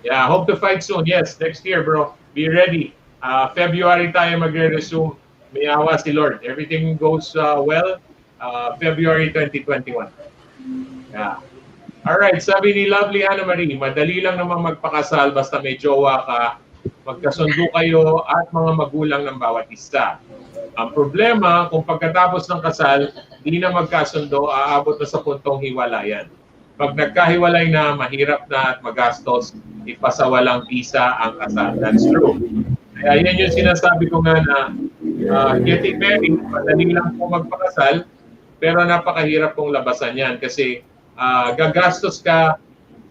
Yeah, hope to fight soon. Yes, next year, bro. Be ready. February tayo magre-resume. May awa si Lord. Everything goes well. February 2021. Yeah. Alright, sabi ni Lovely Anna Marie, madali lang naman magpakasal basta may jowa ka, magkasundo kayo at mga magulang ng bawat isa. Ang problema, kung pagkatapos ng kasal, di na magkasundo, aabot na sa puntong hiwalayan. Pag nagkahiwalay na, mahirap na at magastos, ipasawalang visa ang kasal. That's true. Kaya yan yung sinasabi ko nga na getting married, madali lang po magpakasal, pero napakahirap pong labasan yan kasi gagastos ka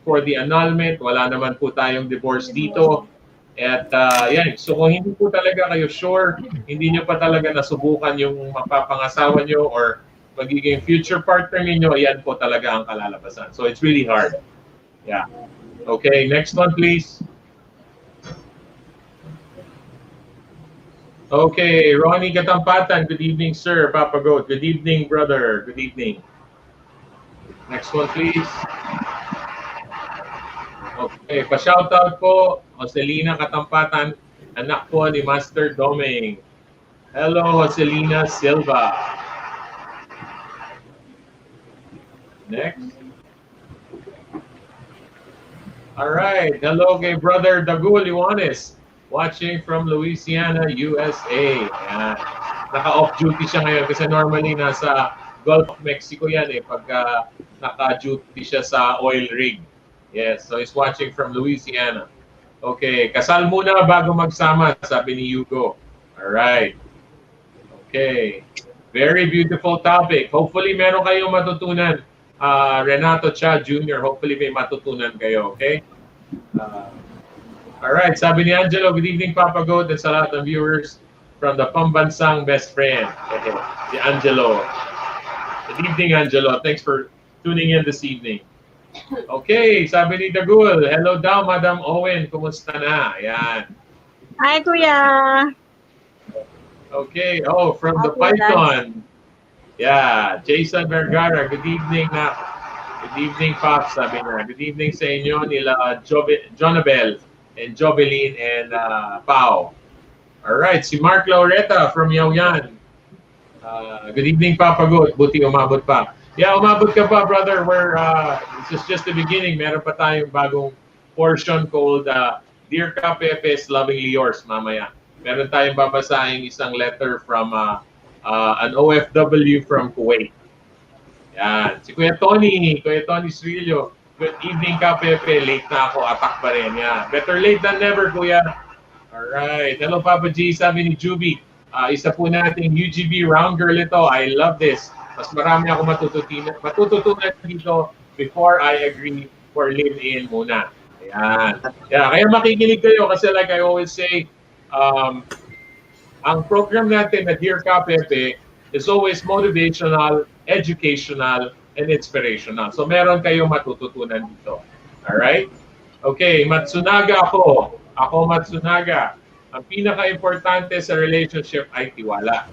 for the annulment, wala naman po tayong divorce dito. At yan, so kung hindi po talaga kayo sure, hindi nyo pa talaga nasubukan yung mapapangasawa nyo or magiging future partner ninyo, yan po talaga ang kalalabasan. So it's really hard. Yeah. Okay, next one please. Okay, Ronnie Katampatan, good evening sir, Papa Goat. Good evening brother, good evening. Next one, please. Okay, pa-shoutout po, Joselina Katampatan, anak po ni Master Doming. Hello, Joselina Silva. Next. All right, hello kay Brother Dagul Ioannes, watching from Louisiana, USA. Ayan. Naka-off duty siya ngayon kasi normally nasa Gulf of Mexico yan pagka naka-duty siya sa oil rig. Yes, so he's watching from Louisiana. Okay, kasal muna bago magsama, sabi ni Hugo. Alright. Okay. Very beautiful topic. Hopefully meron kayong matutunan. Renato Cha Jr., hopefully may matutunan kayo, okay? Alright, sabi ni Angelo, good evening Papa Goat and sa lahat ng viewers from the pambansang best friend. Okay, si Angelo. Good evening, Angelo. Thanks for tuning in this evening. Okay, sabi ni Dagul, hello daw, Madam Owen. Kumusta na? Ayan. Hi, Kuya. Okay, oh, from the Python. Yeah, Jason Vergara, good evening na. Good evening, Pops, sabi na. Good evening sa inyo nila Jonabel and Jobeline and Pao. Alright, si Mark Laureta from Yaoyan. Good evening, Papa Goat. Buti umabot pa. Yeah, umabot ka pa, brother. This is just the beginning. Meron pa tayong bagong portion called Dear Kapepe, Lovingly Yours, mamaya. Meron tayong babasahin isang letter from an OFW from Kuwait. Yan. Si Kuya Tony Srillo. Good evening, Kapepe. Late na ako. Atak pa rin. Yan. Better late than never, Kuya. Alright. Hello, Papa G. Sabi ni Juby. Isa po nating UGB round girl ito. I love this. Mas marami ako matututunan dito before I agree for live-in muna. Ayan. Yeah, kaya makikinig kayo kasi like I always say, ang program natin na Dear Kapepe is always motivational, educational, and inspirational. So meron kayong matututunan dito. Alright? Okay, Matsunaga ako. Ako Matsunaga. Ang pinaka-importante sa relationship ay tiwala.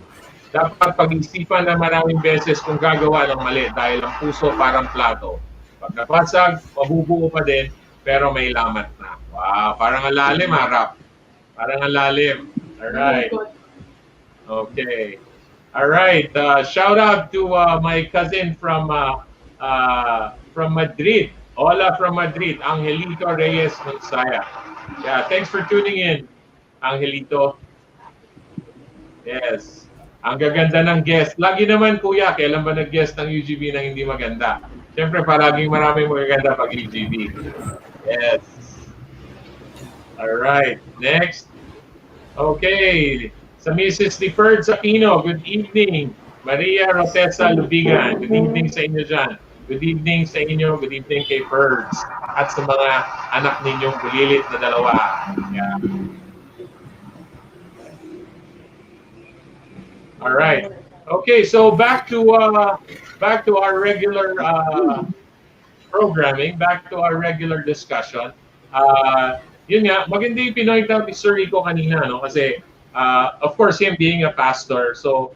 Dapat pag-isipan na maraming beses kung gagawa ng mali dahil ang puso parang plato. Pag napasag, mabubuo pa din, pero may lamat na. Wow, parang ang lalim, harap. Parang ang lalim. Alright. Okay. All right. Shout out to my cousin from Madrid. Hola from Madrid, Angelito Reyes Mansaya. Yeah, thanks for tuning in, Angelito. Yes. Ang gaganda ng guest. Lagi naman, kuya, kailan ba nag-guest ng UGB na hindi maganda? Siyempre, palaging maraming magaganda pag UGB. Yes. All right. Next. Okay. Sa Mrs. Deferred Sapino, good evening. Maria Rosessa Lubigan, good evening sa inyo dyan. Good evening sa inyo, good evening kay Birds. At sa mga anak ninyong bulilit na dalawa. Yeah. All right. Okay, so back to our regular programming, back to our regular discussion. Yun nga, maganda yung pinoint out ni Sir Rico kanina, no? Kasi, of course, him being a pastor, so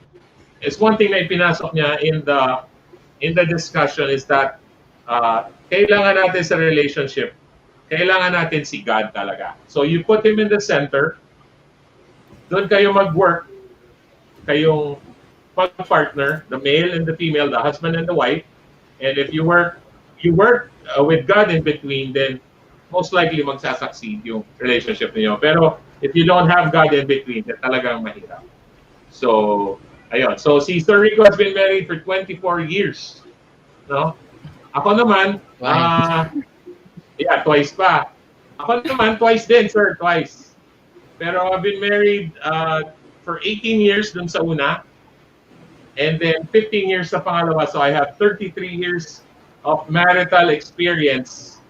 it's one thing na ipinasok niya in the discussion is that kailangan natin sa relationship, kailangan natin si God talaga. So you put him in the center, doon kayo mag-work, kayong partner, the male and the female, the husband and the wife, and if you work with God in between, then most likely magsasucceed yung relationship niyo. Pero if you don't have God in between, then talagang mahirap. So, ayun. So, si Sir Rico has been married for 24 years. No? Ako naman, twice pa. Ako naman, twice din, sir, twice. Pero I've been married for 18 years dun sa una. And then 15 years sa pangalawa. So, I have 33 years of marital experience,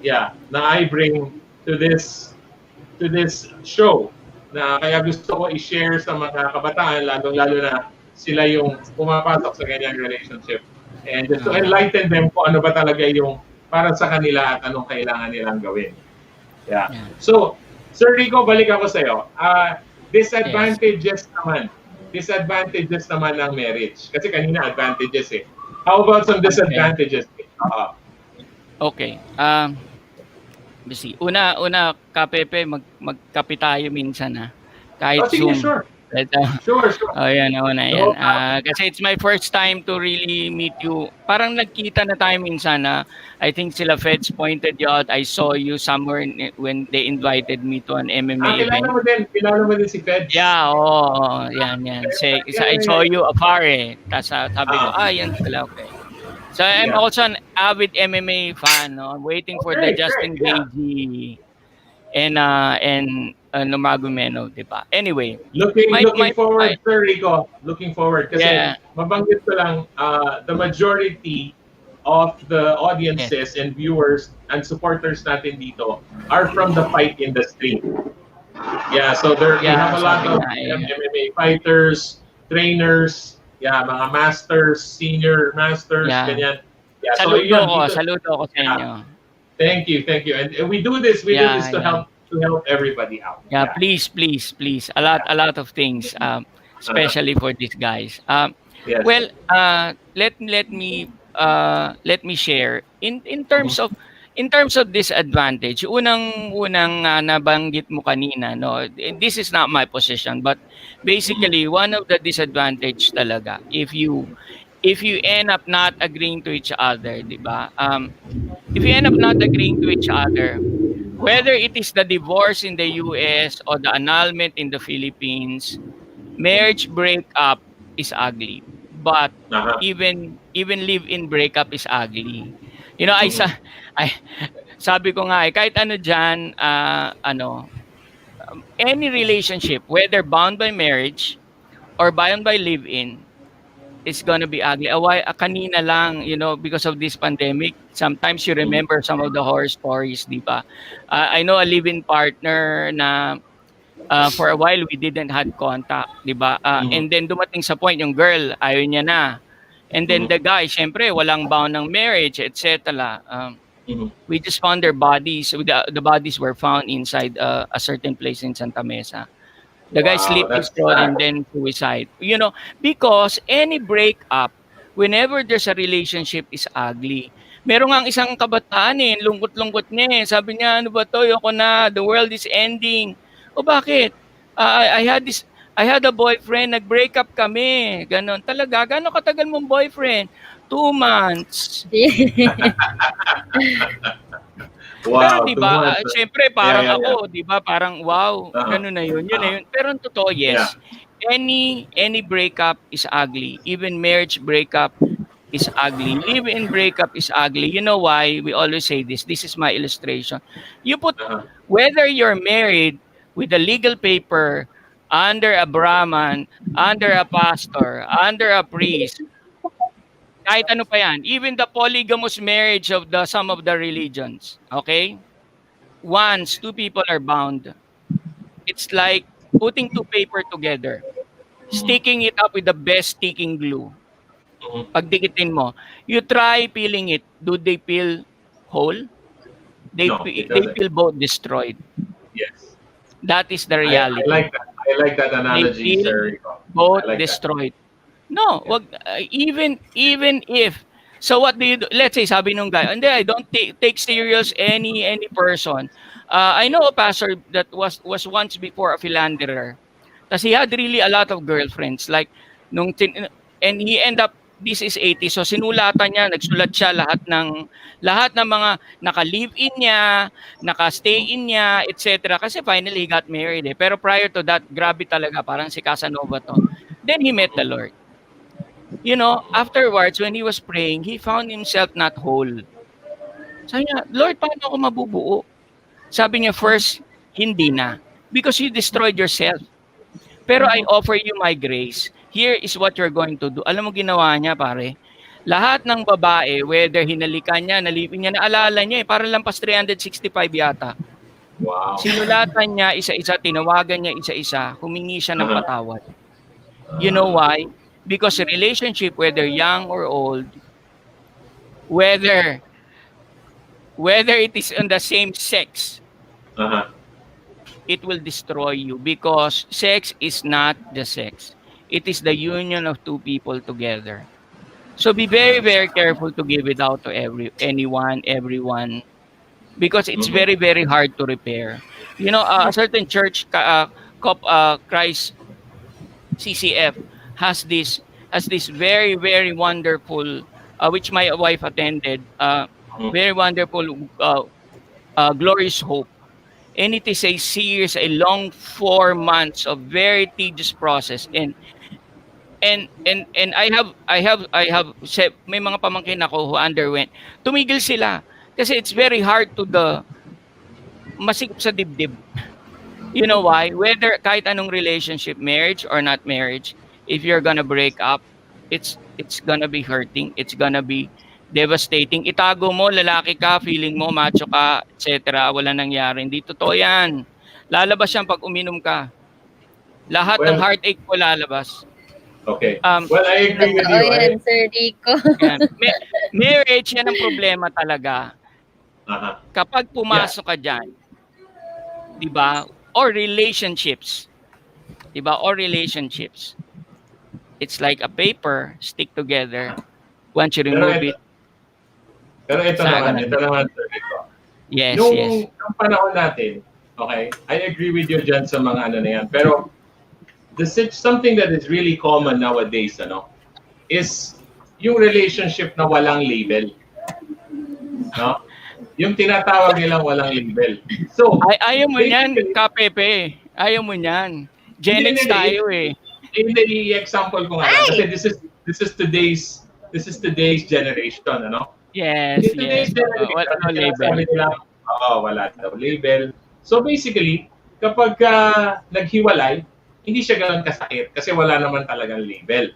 na I bring to this show. Na kaya gusto ko i-share sa mga kabataan, lalo na sila yung pumapasok sa ganyang relationship. And just to enlighten them kung ano ba talaga yung para sa kanila at anong kailangan nilang gawin. Yeah. So, Sir Rico, balik ako sa'yo. Disadvantages naman ng marriage. Kasi kanina advantages eh. How about some disadvantages? Okay. Una, Kapepe, magkape tayo minsan ha. Kahit Zoom. Sure. Sure. Oh, yan. Kasi it's my first time to really meet you. Parang nagkita na tayo minsan na I think sila Feds pointed you out. I saw you somewhere when they invited me to an MMA event. Kilala mo din si Feds? Yeah, yan. I saw you afar eh. Tapos sabi ko, yan pala, okay. So I'm also an avid MMA fan. No? I'm waiting for the Justin Gagey and Nomagomeno, di ba? Anyway, looking forward, Sir Rico. Looking forward kasi mabanggit ko lang the majority of the audiences and viewers and supporters natin dito are from the fight industry. Yeah, so we have a lot of MMA fighters, trainers, mga masters, senior masters, ganyan. Yeah, saludo ko sa inyo. Thank you. And we do this to help everybody out. Yeah, please. A lot of things, especially for these guys. Well, let me share in terms of disadvantage. Unang nabanggit mo kanina, no. This is not my position, but basically one of the disadvantage talaga if you end up not agreeing to each other, di ba? If you end up not agreeing to each other, whether it is the divorce in the US or the annulment in the Philippines, marriage breakup is ugly. But even live-in breakup is ugly. You know, sabi ko nga kahit ano diyan, any relationship, whether bound by marriage or bound by live-in, is gonna be ugly. Kanina lang, because of this pandemic, sometimes you remember some of the horror stories, di ba? I know a live-in partner na for a while we didn't had contact, di ba? And then dumating sa point yung girl, ayaw niya na. And then the guy, syempre, walang bound ng marriage, etc. We just found their bodies. The bodies were found inside a certain place in Santa Mesa. The guy slipped his throat and then suicide. Because any breakup, whenever there's a relationship, is ugly. Meron nga isang kabataan lungkot-lungkot niya. Sabi niya, ano ba to? Ayoko na. The world is ending. O bakit? I had I had a boyfriend, nag-break up kami. Ganon. Talaga, gano'ng katagal mong boyfriend? 2 months. Pero Wow, 'di too ba, much. siyempre Yeah, parang yeah, yeah. ako, 'di ba, parang wow, Uh-huh. gano'n na 'yun, 'yun na Uh-huh. 'yun. Pero ang totoo, Yeah. yes, any breakup is ugly. Even marriage breakup is ugly. Live-in breakup is ugly. You know why? We always say this. This is my illustration. You put Uh-huh. whether you're married with a legal paper, under a Brahman, under a pastor, under a priest, kahit ano pa yan, even the polygamous marriage of the some of the religions, okay? Once two people are bound, it's like putting two paper together, Mhm. sticking it up with the best sticking glue. Mhm. Pagdikitin mo, you try peeling it. Do they peel whole? No, it They doesn't. feel both destroyed. Yes. That is the I reality. like that. I like that They analogy, feel Sir Rico. both I like that. destroyed. No, Yeah. wag even if so what do you do? Let's say sabi nung guy, hindi, I don't take serious any person. I know a pastor that was once before a philanderer. Kasi he had really a lot of girlfriends like and he end up this is 80 so sinulatan niya nagsulat siya lahat ng mga naka-live-in niya, Mhm. naka-stay-in niya, etc. Kasi finally he got married eh. Pero prior to that, grabe talaga parang si Casanova to. Then he met the Lord. You know, afterwards when he was praying, he found himself not whole. Sabi niya, Lord, paano ako mabubuo? Sabi niya, first, hindi na. Because you destroyed yourself. Pero I Mhm. offer you my grace. Here is what you're going to do. Alam mo ginawa niya, pare? Lahat ng babae, whether hinalikan niya, nalipin niya, naalala niya eh, parang lampas 365 yata. Wow. Sinulatan niya isa-isa, tinawagan niya isa-isa, humingi siya ng Uh-huh. patawad. You know why? Because a relationship, whether young or old, whether whether it is on the same sex, Uh-huh. it will destroy you because sex is not the sex. It is the union of two people together. So be very, very careful to give it out to everyone, because it's Mhm. very, very hard to repair. You know, a certain church, Christ CCF, has this very, very wonderful, which my wife attended, Mhm. very wonderful, glorious hope. And it is a series, a long 4 months of very tedious process. And I have said, may mga pamangkin ako who underwent. Tumigil sila kasi it's very hard to the masikip sa dibdib. You know why? Whether kahit anong relationship, marriage or not marriage, if you're gonna break up, it's gonna be hurting, it's gonna be devastating. Itago mo, lalaki ka, feeling mo macho ka, etc. Wala nangyari. Hindi totoo 'yan. Lalabas 'yan pag uminom ka. Lahat ng Well, heartache mo lalabas. okay. Um, Well, I agree with Totoo you. yan, Sir Rico. Yan. Marriage, yan ang problema talaga. Uh-huh. Kapag Yeah. pumasok ka dyan, di ba? Or relationships, di ba? Or relationships. It's like a paper, stick together. Once you Pero remove ito, it, pero saga na. ito naman, Sir Rico. Yes, yes. Nung panahon natin, okay, I agree with you dyan sa mga ano na yan. Pero something that is really common nowadays, is yung relationship na walang label. No? Yung tinatawag nilang walang label. So, Ayaw mo niyan, basically, Kapepe. Ayaw mo niyan. Gen X hindi. tayo eh. Hindi, i-example ko nga lang. Kasi this is today's generation, ano? Yes, In yes. today's generation, Wala no label. sinasabi nila, wala daw label. So basically, kapag naghiwalay, hindi siya ganoon kasakit kasi wala naman talagang label.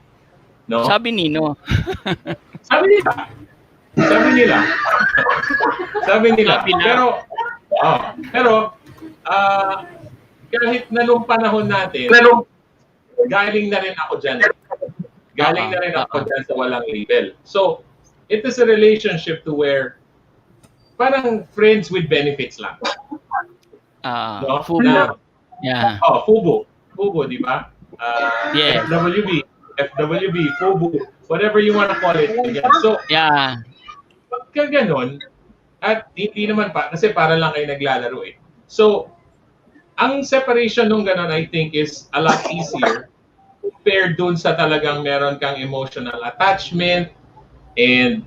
No? Sabi Nino. Sabi nila. Sabi nila. Sabi nila. Sabi na. Pero kahit na nung panahon natin, galing na rin ako dyan. Galing na rin ako dyan sa walang label. So, it is a relationship to where parang friends with benefits lang. No? Fubo. Yeah. Fubo. Fubo, di ba? Yes. FWB, Fubo, whatever you want to call it. So, Yeah. pagka ganon, at hindi naman pa, kasi para lang kayo naglalaro eh. So, ang separation nung ganun, I think, is a lot easier compared dun sa talagang meron kang emotional attachment and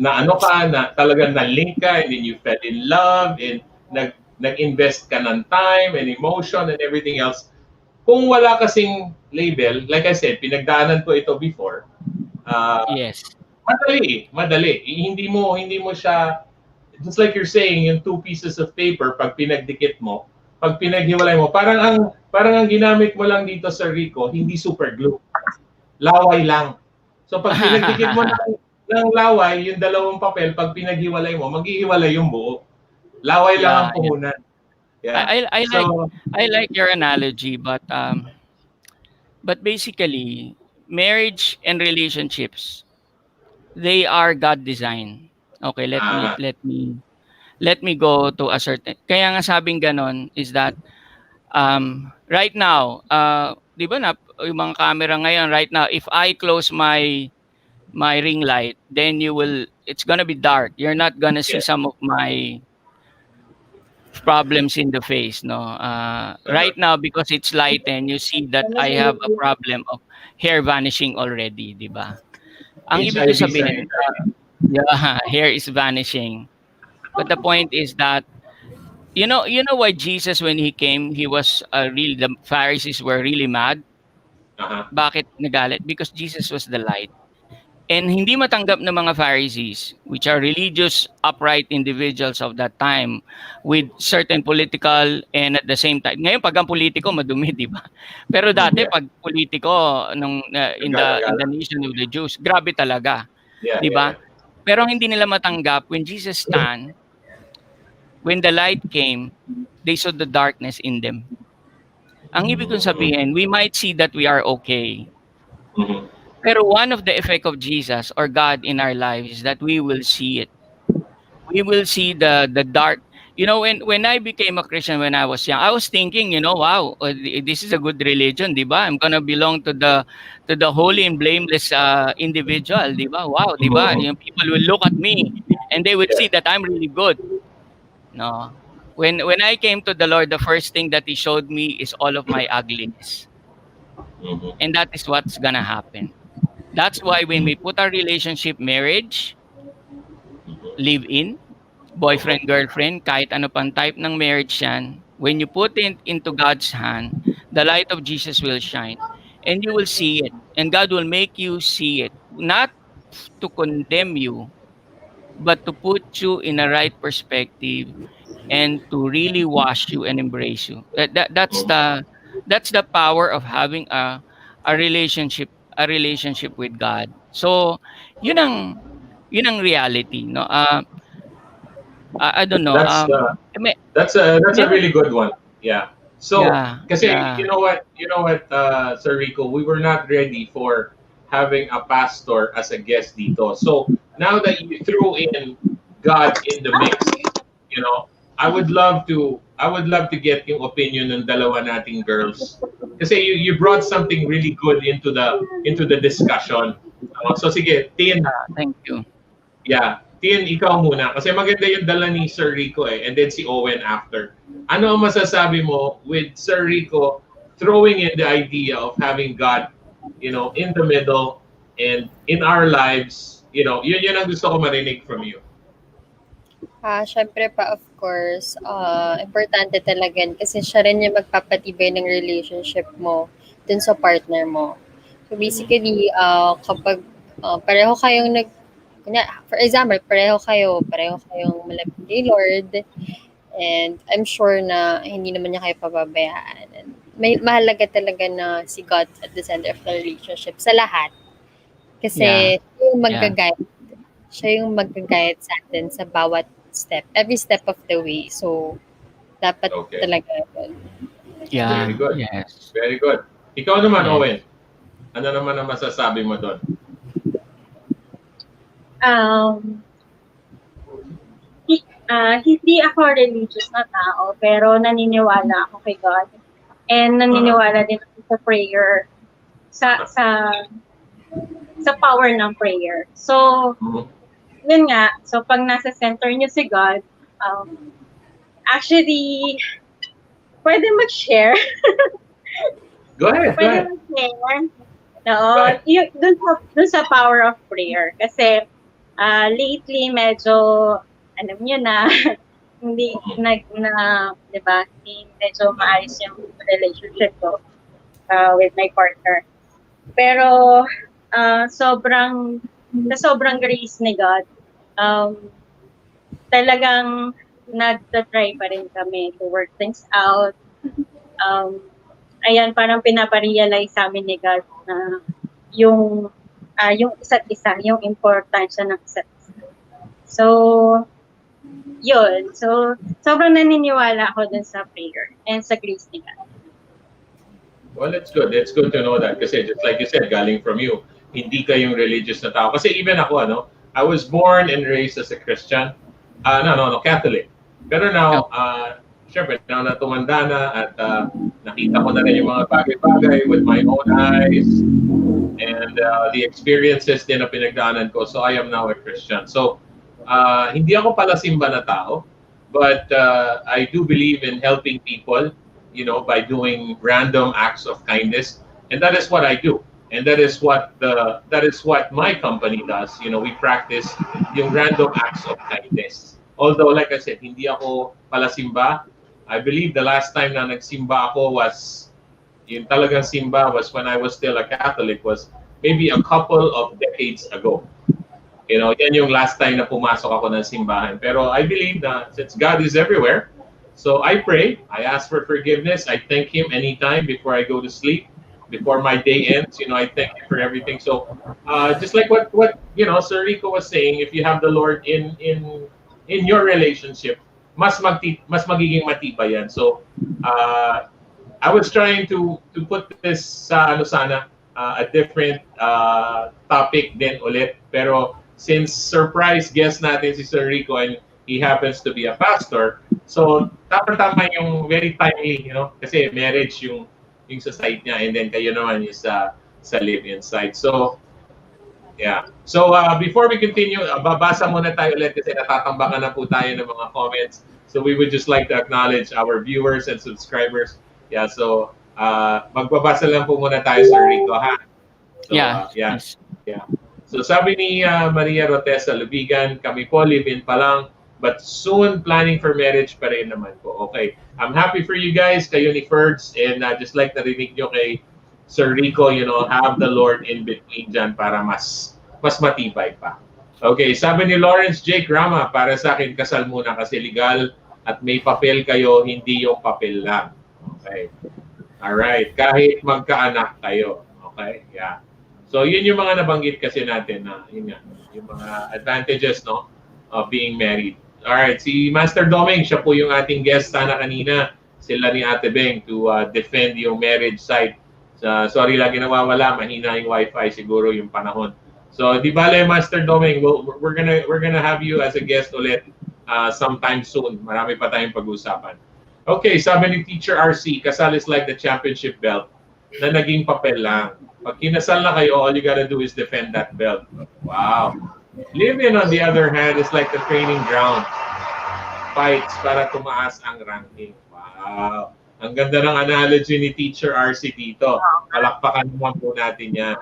na ano ka, na talagang na-link ka and then you fell in love and nag-invest ka ng time and emotion and everything else. Kung wala kasing label, like I said, pinagdaanan ko ito before, Yes. madali. Hindi mo siya, just like you're saying, yung two pieces of paper, pag pinagdikit mo, pag pinaghiwalay mo, parang ang ginamit mo lang dito sa Rico, hindi super glue. Laway lang. So pag pinagdikit mo ng laway, yung dalawang papel, pag pinaghiwalay mo, maghihiwalay yung buo. Laway lang ang Yeah, yeah. puhunan. Yeah. I like your analogy, but basically, marriage and relationships, they are God design. Okay, let me go to a certain. Kaya nga sabing ganon is that right now, 'di ba na yung mga camera ngayon right now, if I close my ring light, then it's gonna be dark. You're not gonna see Yes. some of my problems in the face, no? Right now, because it's light and you see that I have a problem of hair vanishing already, di ba? Ang ibig ko HIV sabihin, sanitizer. hair is vanishing. But the point is that you know why Jesus, when he came, he was the Pharisees were really mad. Bakit nagalit? Because Jesus was the light. And hindi matanggap ng mga Pharisees, which are religious, upright individuals of that time, with certain political and at the same time. Ngayon, pag ang politiko, madumi, di ba? Pero dati, pag politiko in the nation of the Jews, grabe talaga. Di ba? Pero hindi nila matanggap when Jesus stand, when the light came, they saw the darkness in them. Ang ibig kong sabihin, we might see that we are okay. Pero one of the effect of Jesus or God in our lives is that we will see it. We will see the dark. You know, when I became a Christian when I was young, I was thinking, wow, this is a good religion, di ba? I'm gonna belong to the holy and blameless individual, di ba? Wow, di ba? Yung people will look at me and they would see that I'm really good. No. When I came to the Lord, the first thing that He showed me is all of my ugliness. And that is what's gonna happen. That's why when we put our relationship, marriage, live-in, boyfriend, girlfriend, kahit ano pang type ng marriage yan, when you put it into God's hand, the light of Jesus will shine. And you will see it. And God will make you see it. Not to condemn you, but to put you in a right perspective and to really wash you and embrace you. That's the power of having a relationship with God. So, yun ang reality, no? I don't know. That's a really good one. Yeah. So, kasi yeah. you know what, Sir Rico, we were not ready for having a pastor as a guest dito. So, now that you threw in God in the mix, I would love to get yung opinion ng dalawa nating girls. Kasi you brought something really good into the discussion. So sige, Tin. Thank you. Yeah, Tin, ikaw muna. Kasi maganda yung dala ni Sir Rico and then si Owen after. Ano ang masasabi mo with Sir Rico throwing in the idea of having God, in the middle and in our lives, yun ang gusto ko marinig from you. Syempre pa, of course, importante talaga kasi siya rin yung magpapatibay ng relationship mo dun sa partner mo. So basically, kapag pareho kayong for example, pareho kayong malapit kay Lord, and I'm sure na hindi naman niya kayo pababayaan. And mahalaga talaga na si God at the center of the relationship sa lahat. Kasi siya yung mag-guide sa atin sa bawat step, every step of the way. So, dapat talaga yun. Yeah. Very good. Yes. Very good. Ikaw naman, Owen. Ano naman ang masasabi mo doon? Hindi ako religious na tao, pero naniniwala ako kay God. And naniniwala din ako sa prayer, sa power ng prayer. So, yun nga, so pag nasa center niyo si God, actually, pwede mag-share. Go ahead, go Pwede ahead. mag-share. Oo, Right. dun sa power of prayer. Kasi lately medyo, alam niyo na, hindi di ba, hindi medyo maayos yung relationship ko with my partner. Pero sa sobrang grace ni God, um, talagang nagtatry pa rin kami to work things out. Ayan, parang pinaparealize sa amin ni God na yung yung isa't isa, yung importansya ng isa't isa. So, yun. So, sobrang naniniwala ako dun sa prayer and sa grace ni God. Well, it's good. It's good to know that kasi just like you said, galing from you, hindi kayong religious na tao. Kasi even ako, I was born and raised as a Christian. No, Catholic. Pero now, syempre, now na tumanda na at nakita ko na rin yung mga bagay-bagay with my own eyes and the experiences din na pinagdaanan ko. So I am now a Christian. So, hindi ako pala simba na tao, but I do believe in helping people, by doing random acts of kindness, and that is what I do, and that is what my company does. We practice yung random acts of kindness. Although, like I said, hindi ako pala simba. I believe the last time na nagsimba ako was, yung talagang simba was when I was still a Catholic, was maybe a couple of decades ago. Yan yung last time na pumasok ako ng simbahan. Pero I believe na since God is everywhere, so I pray, I ask for forgiveness, I thank Him anytime before I go to sleep, before my day ends. I thank Him for everything. So just like what Sir Rico was saying, if you have the Lord in your relationship, mas magiging matibay yan. So I was trying to put this sa a different topic din ulit, pero since surprise guest natin si Sir Rico and he happens to be a pastor, so tama yung very timely, kasi marriage yung sa side niya, and then kayo naman yung sa live-in side. So yeah. So before we continue, babasa muna tayo ulit kasi natatambakan na po tayo ng mga comments. So we would just like to acknowledge our viewers and subscribers. Yeah, so magbabasa lang po muna tayo, Sir Rico, ha? So, Yeah. Yeah. So sabi ni Maria Rotesa Lubigan, kami po live-in pa lang, but soon planning for marriage pa rin naman po. Okay. I'm happy for you guys, kayo ni Ferds, and just like narinig nyo kay Sir Rico, have the Lord in between dyan para mas matibay pa. Okay, sabi ni Lawrence Jake Rama, para sa akin, kasal muna kasi legal at may papel kayo, hindi yung papel lang. Okay. Alright, kahit magkaanak kayo. Okay, yeah. So, yun yung mga nabanggit kasi natin na, yung mga advantages, of being married. Alright, si Master Doming, siya po yung ating guest sana kanina, sila ni Ate Beng to defend yung marriage side. Sorry, lagi nawawala, mahina yung wifi, siguro yung panahon. So, di bale, Master Doming, we're gonna have you as a guest ulit sometime soon. Marami pa tayong pag-usapan. Okay, sabi ni Teacher RC, kasal is like the championship belt na naging papel lang. Pag kinasal na kayo, all you gotta do is defend that belt. Wow. Live-in, on the other hand, is like the training ground. Fights para tumaas ang ranking. Wow. Ang ganda ng analogy ni Teacher RC dito. Palakpakan naman po natin yan.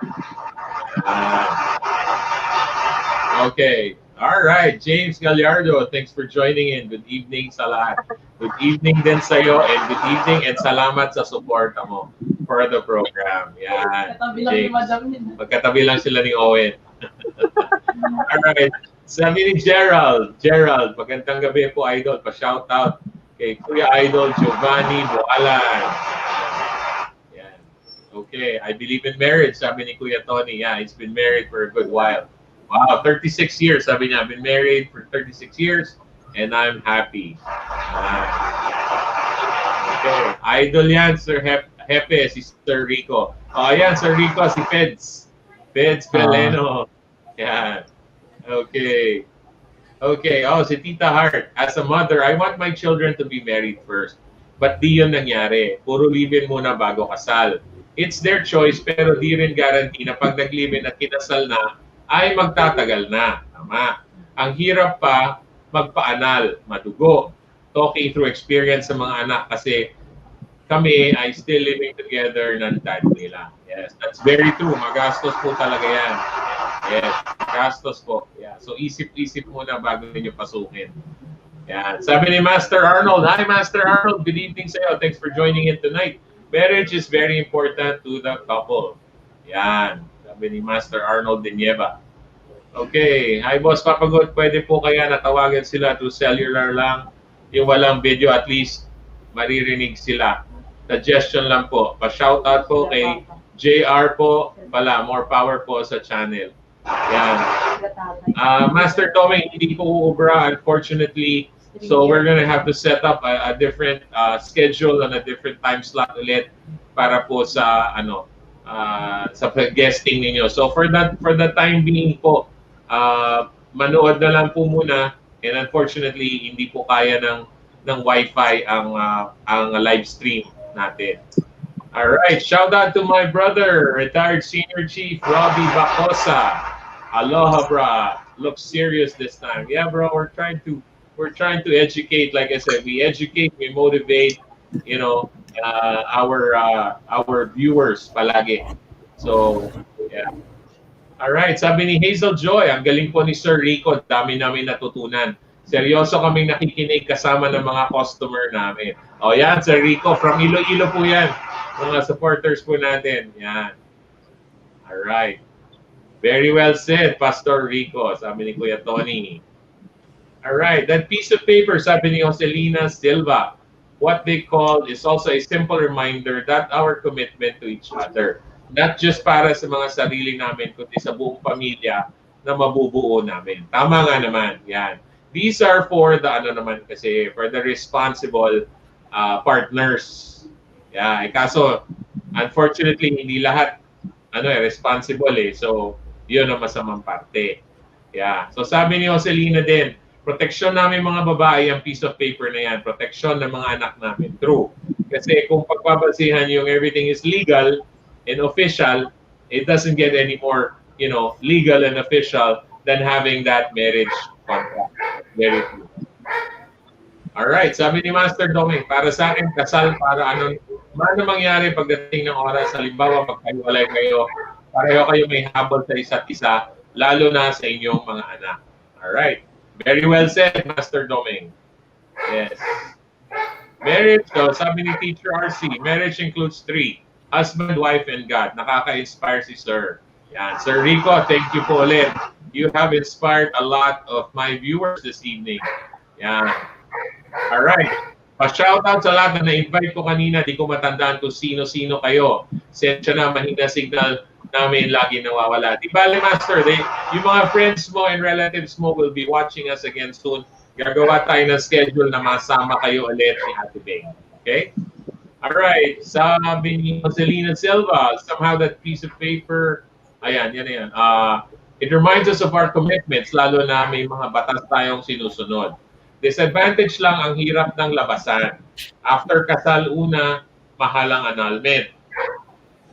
Okay. All right. James Gallardo, thanks for joining in. Good evening sa lahat. Good evening din sa'yo, and good evening and salamat sa suporta mo for the program. Yan. James. Magkatabi lang sila ni Owen. All right. Sabi ni Gerald, magandang gabi po, Idol. Pa-shout out kay Kuya Idol Giovanni Boalan. Yan. Okay. I believe in marriage, sabi ni Kuya Tony. Yeah, he's been married for a good while. Wow, 36 years. Sabi niya, I've been married for 36 years and I'm happy. Okay. Idol yan, Sir Hepe, si Sir Rico. Yan, Sir Rico, si Feds Beleno. Yan. Okay. Si Tita Hart. As a mother, I want my children to be married first. But di yun nangyari. Puro live-in muna bago kasal. It's their choice, pero di rin guarantee na pag nag-live-in at kinasal na, ay magtatagal na. Tama. Ang hirap pa magpaanal, madugo. Talking through experience sa mga anak kasi kami ay still living together ng dad nila. Yes, that's very true. Magastos po talaga yan. Yes, magastos po. Yeah. So isip-isip muna bago ninyo pasukin. Yan. Sabi ni Master Arnold, hi Master Arnold, good evening sa'yo. Thanks for joining in tonight. Marriage is very important to the couple. Yan. Sabi ni Master Arnold de Nieva. Okay. Hi Boss Papagot, pwede po kaya natawagan sila through cellular lang? Yung walang video, at least maririnig sila. Suggestion lang po. Pa-shoutout po kay JR po. Pala, more power po sa channel. Yan. Master Tommy, hindi po uubra, unfortunately. So we're gonna have to set up a different schedule and a different time slot ulit para po sa sa guesting ninyo. So for the time being po, manood na lang po muna, and unfortunately hindi po kaya ng Wi-Fi ang live stream natin. All right, shout out to my brother, retired senior chief Robbie Bacosa. Aloha, bro. Looks serious this time. Yeah, bro. We're trying to educate. Like I said, we educate, we motivate. Our viewers palagi. So yeah. All right. Sabi ni Hazel Joy, ang galing po ni Sir Rico. Dami namin natutunan. Seryoso kaming nakikinig kasama ng mga customer namin. O yan, Sir Rico. From Iloilo po yan. Mga supporters po natin. Yan. All right. Very well said, Pastor Rico, sabi ni Kuya Tony. All right, that piece of paper, sabi ni Joselina Silva, what they call is also a simple reminder that our commitment to each other, not just para sa mga sarili namin, kundi sa buong pamilya na mabubuo namin. Tama nga naman, yan. These are for the, for the responsible partners. Yeah, kaso, unfortunately, hindi lahat responsible eh. So, yun ang masamang parte. Yeah. So sabi ni Joselina din, proteksyon namin mga babae ang piece of paper na yan. Proteksyon ng mga anak namin. True. Kasi kung pagpapasihan yung everything is legal and official, it doesn't get any more, legal and official than having that marriage contract. Very true. Alright, sabi ni Master Doming, para sa akin, kasal para ano mangyari pagdating ng oras, halimbawa magkahiwalay kayo, pareho kayo may habol sa isa't isa, lalo na sa inyong mga anak. Alright. Very well said, Master Doming. Yes. Marriage, so sabi ni Teacher RC, marriage includes three. Husband, wife, and God. Nakaka-inspire si Sir. Yan. Sir Rico, thank you po ulit. You have inspired a lot of my viewers this evening. Yan. Alright. Pa-shoutout sa lahat na na-invite ko kanina. Di ko matandaan kung sino-sino kayo. Sensya na, mahina signal namin lagi nawawala. Di bale, Master, yung mga friends mo and relatives mo will be watching us again soon. Gagawa tayo ng schedule na masama kayo ulit ni Ate Beng. Okay? Alright. Sabi ni Joselina Silva, somehow that piece of paper, ayan, yan. It reminds us of our commitments, lalo na may mga batas tayong sinusunod. Disadvantage lang ang hirap ng labasan. After kasal una, mahalang annulment.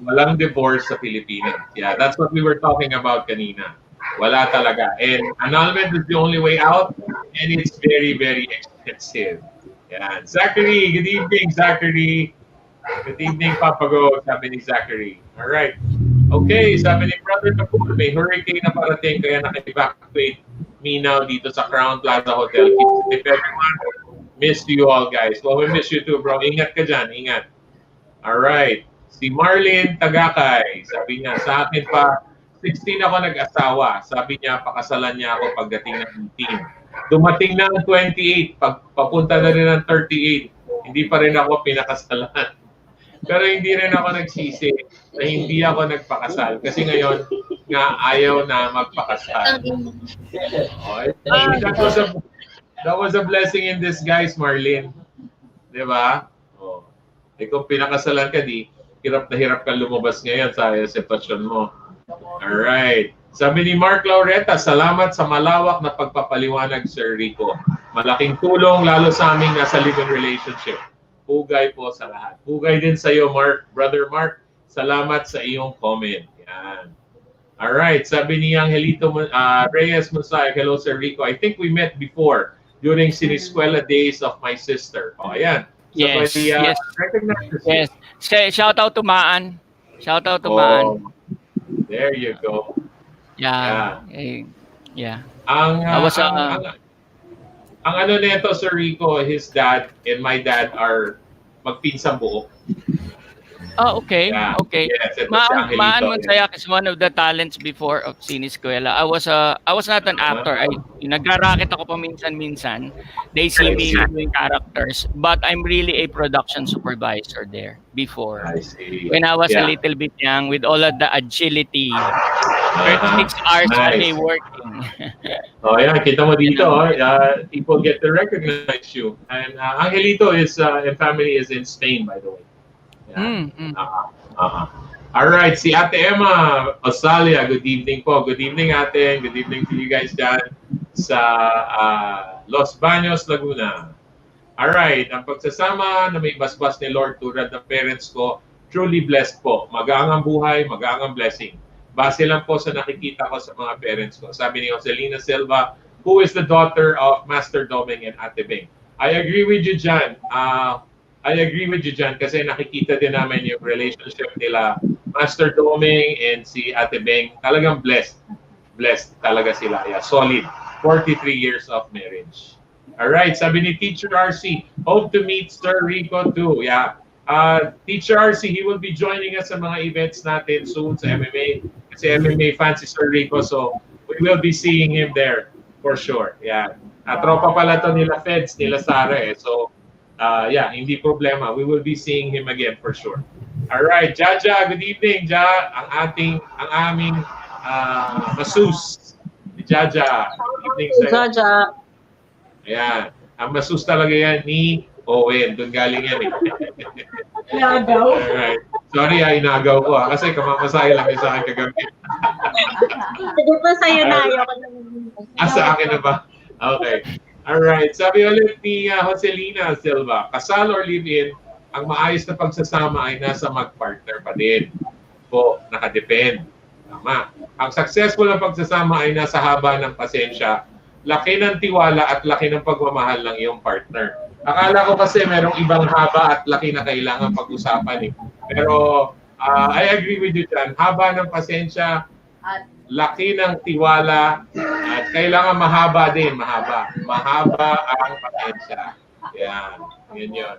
Walang divorce sa Pilipinas. Yeah, that's what we were talking about kanina. Wala talaga. And annulment is the only way out, and it's very, very expensive. Yeah. Zachary, good evening, Zachary. Good evening, Papago, sabi ni Zachary. All right. Okay, sabi ni Brother Kapul, may hurricane na parating kaya naka-evacuate Minaw dito sa Crown Plaza Hotel. Keep everyone. Miss you all, guys. Well, we miss you too, bro. Ingat ka dyan, ingat. All right. Si Marlene Tagakay, sabi niya, sa akin pa, 16 ako nag-asawa. Sabi niya, pakasalan niya ako pagdating ng 18. Dumating na ang 28, papunta na rin ng 38. Hindi pa rin ako pinakasalan. Pero hindi rin ako nagsisi na hindi ako nagpakasal. Kasi ngayon, nga ayaw na magpakasal. Okay. That was a blessing in disguise, Marlene. Diba? Oh. Eh kung pinakasalan ka, hirap na hirap kang lumabas ngayon sa sitwasyon mo. Alright. Sabi ni Mark Laureta, salamat sa malawak na pagpapaliwanag, Sir Rico. Malaking tulong lalo sa aming nasa live-in relationship. Hugay po sa lahat. Hugay din sa iyo, Mark. Brother Mark, salamat sa iyong comment. Yan. Alright. Sabi ni Angelito Reyes Mosaic, hello, Sir Rico. I think we met before during Siniskwela days of my sister. O, ayan. Somebody Yes. recognizes you. Yes. Shout out to Maan. Shout out to Oh, Maan. there you go. Yeah. Yeah. Yeah. Ang, I ah, was ang ano nito, Sir Rico, his dad and my dad are magpinsang buo. okay. Yeah. Okay. Yes, ito si Maan Angelito. Monsayak is one of the talents before of Siniskwela. I was not an actor. Nagra-racket ako paminsan-minsan. They see I me see. doing characters, but I'm really a production supervisor there before. I see. When I was a Yeah. little bit young with all of the agility, 36 Uh-huh. hours a Nice. day working. Oh, yeah, kita mo dito, You people get to recognize you. And Angelito is and family is in Spain, by the way. Yeah. All right, si Ate Emma Osalia, good evening po. Good evening, Ate. Good evening to you guys dyan sa Los Baños, Laguna. All right, ang pagsasama na may basbas ni Lord tulad ng parents ko, truly blessed po. Magaang buhay, magaang blessing. Base lang po sa nakikita ko sa mga parents ko. Sabi ni Joselina Silva, who is the daughter of Master Doming and Ate Bing. I agree with you, Jan. Kasi nakikita din namin yung relationship nila Master Doming and si Ate Beng. Talagang blessed. Blessed talaga sila. Yeah, solid. 43 years of marriage. Alright, sabi ni Teacher RC, hope to meet Sir Rico too. Yeah. Teacher RC, he will be joining us sa mga events natin soon sa MMA. Kasi MMA fan si Sir Rico, so we will be seeing him there for sure. Yeah. Tropa pala to nila Feds, nila Sara eh. So, yeah, hindi problema. We will be seeing him again for sure. All right, Jaja, good evening, Ja. Ang aming masus. Jaja, good evening sa'yo. Jaja. Ayan, ang masus talaga yan ni Owen. Doon galing yan eh. Nagaw. Alright. Sorry, inagaw ko kasi kamamasaya lang yung sa akin kagabi. Sige po sa'yo na. Alright. Ayoko na. Sa akin na ba? Okay. Alright. Sabi ulit ni Joselina Silva, kasal or live-in, ang maayos na pagsasama ay nasa mag-partner pa din. Po, nakadepend. Tama. Ang successful na pagsasama ay nasa haba ng pasensya, laki ng tiwala at laki ng pagmamahal ng iyong partner. Akala ko kasi merong ibang haba at laki na kailangan pag-usapan eh. Pero I agree with you dyan. Haba ng pasensya, laki ng tiwala, at kailangan mahaba din. Mahaba ang pasensya. Yan. Yan yun.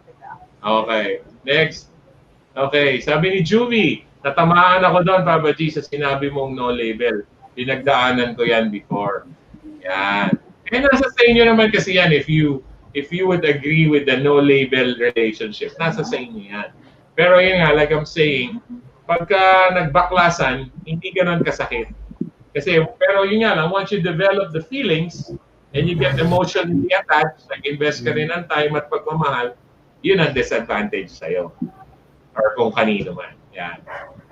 Okay. Next. Okay. Sabi ni Juvie, natamaan ako doon, Papa G, sa sinabi mong no label. Pinagdaanan ko yan before. Yan. Eh, nasa sa inyo naman kasi yan if you would agree with the no label relationship. Nasa sa inyo yan. Pero yun nga, like I'm saying, pagka nagbaklasan, hindi ganun kasakit. Kasi, pero yun nga lang, once you develop the feelings and you get emotionally attached, nag-invest ka rin ng time at pagmamahal, yun ang disadvantage sa'yo. Or kung kanino man. Yan.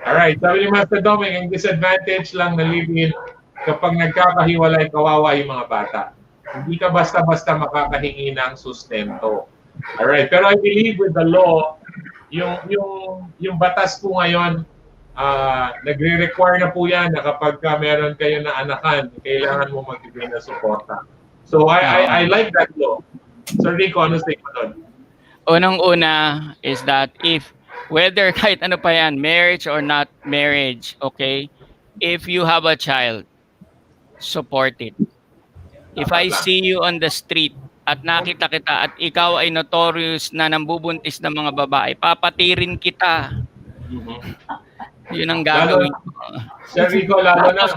Alright, sabi ni Master Doming, ang disadvantage lang na live-in kapag nagkakahiwalay, kawawa yung mga bata. Hindi ka basta-basta makakahingi ng sustento. Alright, pero I believe with the law, yung batas po ngayon, nagre-require na po yan na kapag meron kayo na anakan, kailangan mo magbigay na suporta. So I like that law. Sir Rico, ano say ko doon? Unang-una is that if whether kahit ano pa yan, marriage or not marriage, okay? If you have a child, support it. If I see you on the street at nakita kita at ikaw ay notorious na nambubuntis ng mga babae, papatirin kita. Yun ang gagawin ko. Sir Rico, lalo na.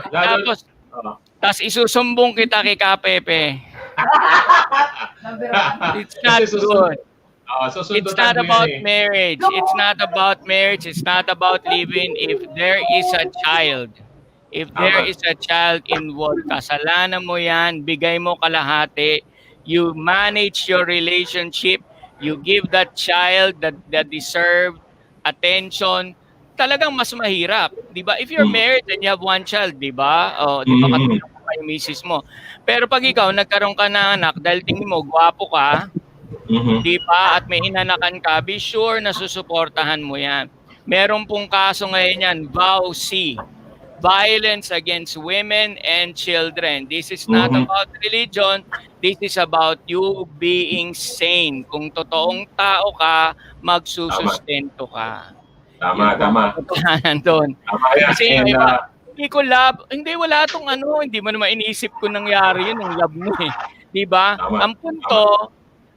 Tapos isusumbong kita kay Kapepe. It's not good. It's not about marriage. It's not about marriage. It's not about living. If there is a child, involved, kasalanan mo yan, bigay mo kalahati, you manage your relationship, you give that child the deserved attention, talagang mas mahirap. Di ba? If you're married and you have one child, di ba? Di ba katulong mo kay misis mo. Pero pag ikaw, nagkaroon ka ng anak, dahil tingin mo, gwapo ka, di ba? At may inanakan ka, be sure na susuportahan mo yan. Meron pong kaso ngayon yan, VAUC. violence against women and children. This is not Mhm. about religion. This is about you being sane. Kung totoong tao ka, Tama. magsusustento ka. Yun Tama, po ang tama. katotohanan doon. Tama yan. Kasi yung And iba, hindi ko love, hindi wala tong ano, hindi mo naman iniisip ko nangyari yun, ang love mo eh. 'Di ba? tama. Ang punto,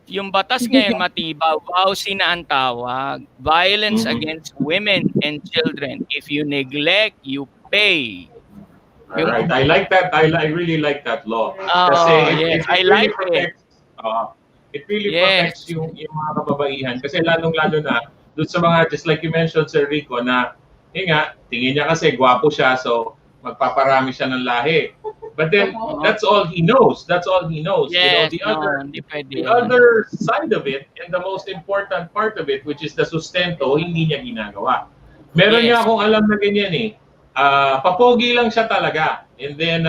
yung batas ngayon matiba, vowsy na ang tawag. Violence Mhm. against women and children. If you neglect, you pay. Yung, Alright, I like that. I really like that law. Kasi oh, yes, I really like it. protects, it really Yes. protects yung mga kababaihan. Kasi lalong-lalo na, doon sa mga, just like you mentioned, Sir Rico, na, nga, tingin niya kasi gwapo siya, so magpaparami siya ng lahi. But then, that's all he knows. That's all he knows. Yes, The no, other, hindi pwede the yun. other side of it, and the most important part of it, which is the sustento, hindi niya ginagawa. Meron Yes. niya akong alam na ganyan eh. Papogi lang siya talaga. And then,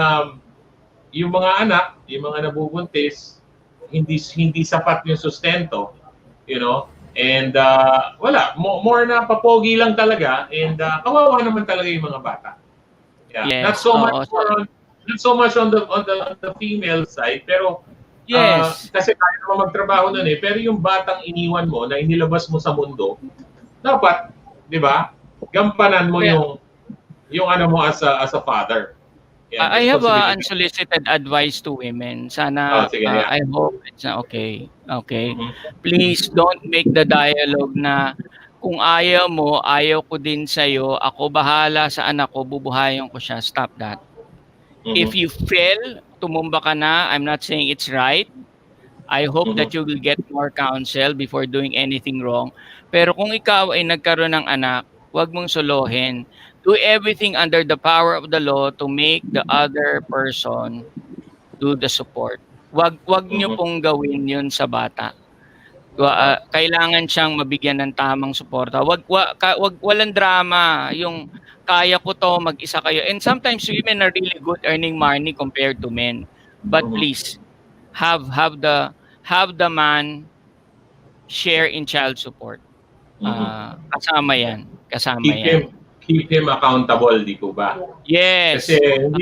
yung mga anak, yung mga nabubuntis, hindi sapat yung sustento. And wala, more na papogi lang talaga. And kawawa naman talaga yung mga bata. Yeah. Yes, Not so much oo. not so much on the female side, pero Yes. kasi kaya naman magtrabaho nun eh. Pero yung batang iniwan mo, na inilabas mo sa mundo, dapat, di ba, gampanan mo Yeah. yung ano mo as a father. Yeah, I have responsibility. unsolicited advice to women. Sana, Sige, yeah. I hope it's okay. Okay. Mhm. Please don't make the dialogue na kung ayaw mo, ayaw ko din sa'yo, ako bahala sa anak ko, bubuhayin ko siya. Stop that. Mhm. If you fail, tumumba ka na. I'm not saying it's right. I hope that you will get more counsel before doing anything wrong. Pero kung ikaw ay nagkaroon ng anak, huwag mong solohin. Do everything under the power of the law to make the other person do the support. Wag niyo pong gawin 'yun sa bata. Kailangan siyang mabigyan ng tamang suporta. Walang drama. Yung kaya ko to, mag-isa kayo. And sometimes women are really good earning money compared to men. But please have the man share in child support. Kasama 'yan. Keep him accountable, di ko ba? Yes. Kasi hindi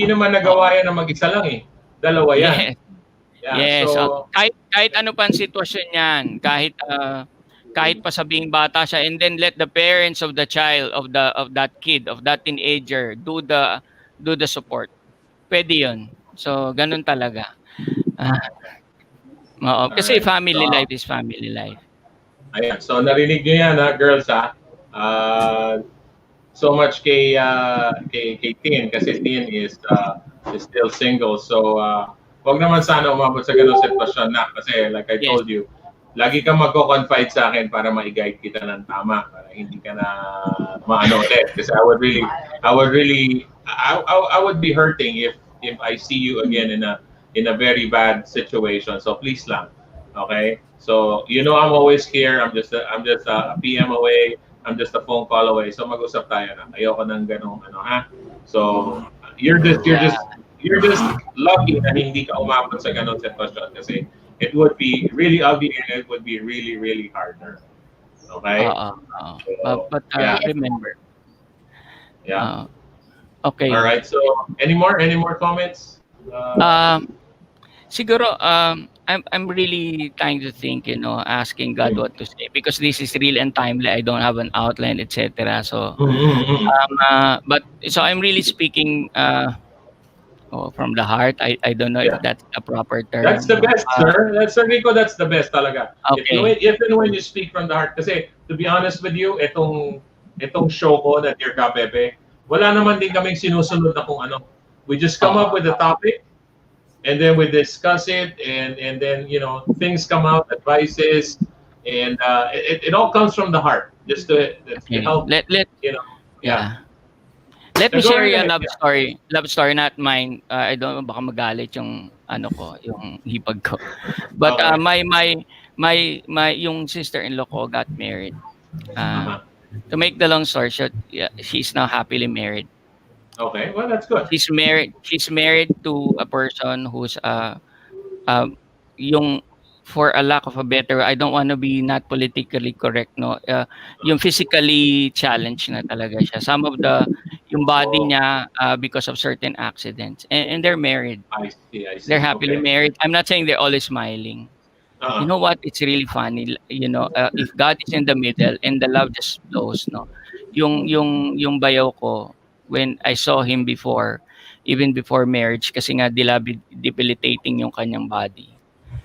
naman nagawa yan na mag-isa lang eh. Dalawa yan. Yes. Yes. So, kahit ano pa ang sitwasyon niyan, kahit pa sabing bata siya, and then let the parents of the child, of that kid, of that teenager do the support. Pwede 'yun. So ganun talaga. Kasi family life is family life. Ayan. So narinig niyo yan girls ha. So much kay Tin, kasi Tin is still single. So wag naman sana umabot sa ganung sitwasyon na, kasi like I told you, lagi kang magko-confide sa akin para ma-guide kita ng tama, para hindi ka na maano ulit. Kasi I would be hurting if I see you again in a very bad situation. So please lang. Okay? So, I'm always here. I'm just a PM away. I'm just a phone call away. So mag-usap tayo na. Ayoko nang ganung ha. So, you're just lucky na hindi ka umabot sa ganung sitwasyon, kasi it would be really ugly and it would be really, really harder. Okay? But remember. Yeah. Okay. All right. So, any more comments? Siguro I'm really trying to think, asking God what to say, because this is real and timely. I don't have an outline, etc. So, but so I'm really speaking from the heart. I don't know if that's a proper term. That's the best, sir. That's Rico. That's the best talaga. Okay. If and when you speak from the heart, kasi to be honest with you, itong show ko na Dear Kapepe, wala naman din kaming sinusunod na kung ano. We just come up with a topic, and then we discuss it, and then things come out, advices, and it all comes from the heart, just to help. Let me share you a love story, not mine. I don't know, baka magalit yung yung hipag ko. But my yung sister-in-law ko got married. To make the long story short, she's now happily married. Okay, well, that's good. She's married to a person who's yung for a lack of a better, I don't want to be not politically correct, no. Yung physically challenged na talaga siya. Some of the yung body Oh, niya because of certain accidents, and they're married. I see, I They're see. happily Okay. married. I'm not saying they're always smiling. You Uh-huh. know what? It's really funny. If God is in the middle and the love just flows, no. Yung bayaw ko, when I saw him before, even before marriage, kasi nga debilitating yung kanyang body.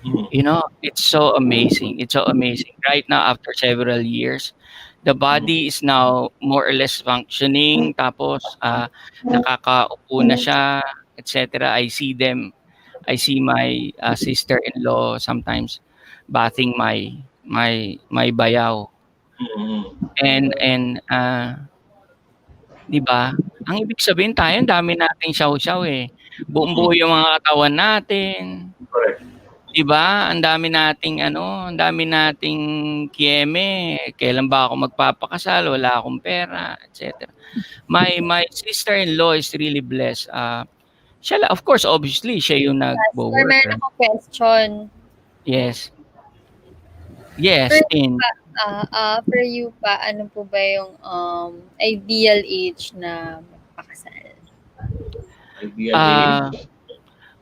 Mhm. It's so amazing. It's so amazing. Right now, after several years, the Mhm. body is now more or less functioning. Tapos, nakakaupo na siya, etc. I see my sister-in-law sometimes bathing my bayaw. Mhm. And 'di ba? Ang ibig sabihin tayo, ang dami nating saw-saw eh. Buong-buo Mhm. yung mga katawan natin. Correct. 'Di ba? Ang dami nating ang dami nating kieme. Kailan ba ako magpapakasal? Wala akong pera, etc. My sister-in-law is really blessed. Of course, obviously, siya yung Pastor, nagwo-work, meron right? akong question. Yes. For Yes, you Tin. pa, for you pa, ano po ba yung ideal age na magpakasal? Ideal Ah, age.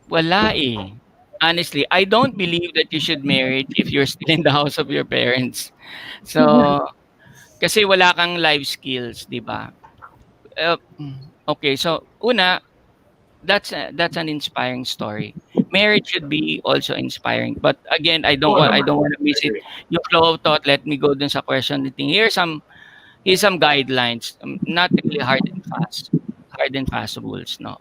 wala eh. Honestly, I don't believe that you should marry if you're still in the house of your parents. So, kasi wala kang life skills, 'di ba? Uh, okay, so una, that's an inspiring story. Marriage should be also inspiring. But again, Oo I naman. don't want to I miss it. agree. Yung flow of thought, let me go dun sa question thing. Here's some guidelines, not really hard and fast rules, no.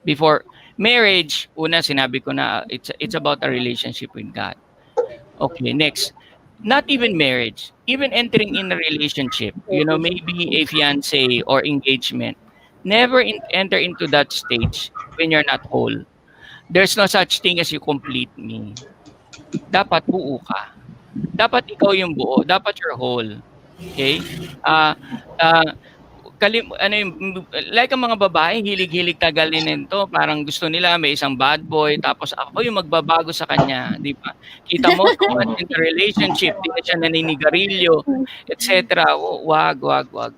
Before marriage, una sinabi ko na it's about a relationship with God. Okay, next. Not even marriage, even entering in a relationship, maybe a fiance or engagement. Never enter into that stage when you're not whole. There's no such thing as you complete me. Dapat buo ka. Dapat ikaw yung buo. Dapat you're whole. Okay? Ah, ah, ano yung like ang mga babae hilig-hilig tagalin nito, parang gusto nila may isang bad boy tapos ako yung magbabago sa kanya, 'di ba? Kita mo 2 months into relationship, 'di na siya naninigarilyo, etc. Wag.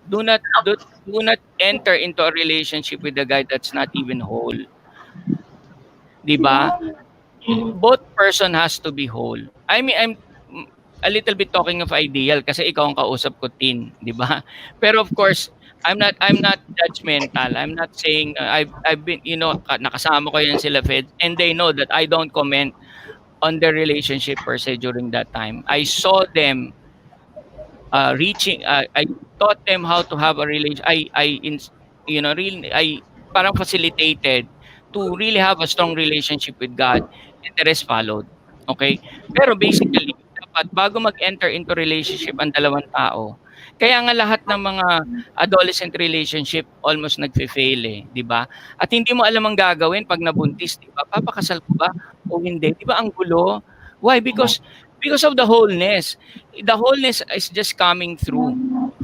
Do not enter into a relationship with a guy that's not even whole, 'di ba? Mhm. Both person has to be whole. I mean, I'm a little bit talking of ideal kasi ikaw ang kausap ko, Tin, 'di ba? Pero of course, I'm not judgmental. I'm not saying I've been, nakasama ko yan sila Fed, and they know that I don't comment on their relationship per se during that time. I saw them I taught them how to have a relation really I parang facilitated to really have a strong relationship with God, and the rest followed. Okay? Pero basically, dapat bago mag-enter into relationship ang dalawang tao, kaya nga lahat ng mga adolescent relationship almost nagfe-fail eh, 'di ba? At hindi mo alam ang gagawin pag nabuntis, 'di ba? Papakasal ko ba o hindi? 'Di ba ang gulo? Why? Because of the wholeness. The wholeness is just coming through,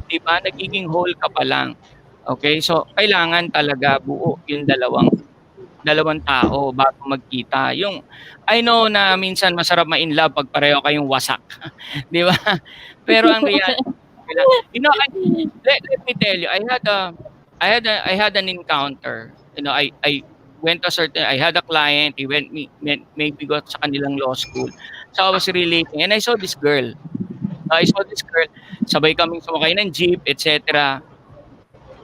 'di ba? Nagiging whole ka pa lang. Okay? So, kailangan talaga buo yung dalawang tao bago magkita. I know na minsan masarap ma-inlove pag pareho kayong wasak, 'di ba? Pero ang reality, let me tell you, I had an encounter. I had a client, he maybe got sa kanilang law school. So I was relating and I saw this girl. Sabay kaming sumakay ng jeep, etc.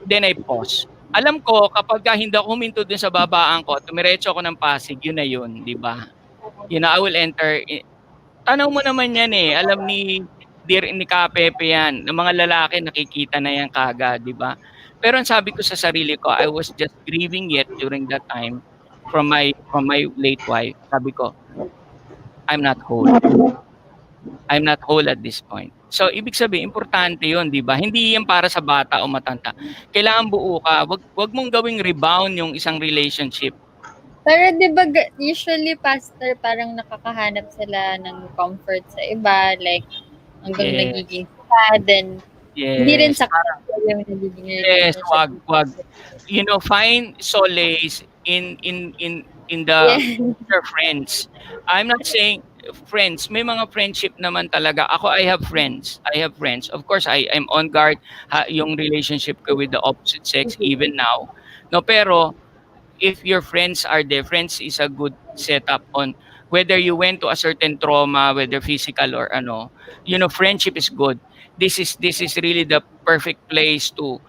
Then I pause. Alam ko kapagka hindi ako huminto dun sa babaan ko, tumiretso ako ng Pasig, yun na yun, 'di ba? I will enter. Tanaw mo naman yan eh. Alam ni Kapepe yan. Ng mga lalaki nakikita na yan kaagad, 'di ba? Pero ang sabi ko sa sarili ko, I was just grieving yet during that time from my late wife. Sabi ko, I'm not whole. I'm not whole at this point. So, ibig sabihin, importante yun, di ba? Hindi yan para sa bata o matanda. Kailangan buo ka. Wag mong gawing rebound yung isang relationship. Pero 'di ba usually pastor parang nakakahanap sila ng comfort sa iba, like hanggang Yes. nagiging sad, then hindi rin Yes. successful yung nagiging Yes, relationship. wag. Find solace in the Yes. your friends. I'm not saying friends, may mga friendship naman talaga. Ako, I have friends. I have friends. Of course, I'm on guard yung relationship ko with the opposite sex even now. No, pero if your friends are there, friends is a good setup on whether you went to a certain trauma, whether physical or ano, friendship is good. This is really the perfect place to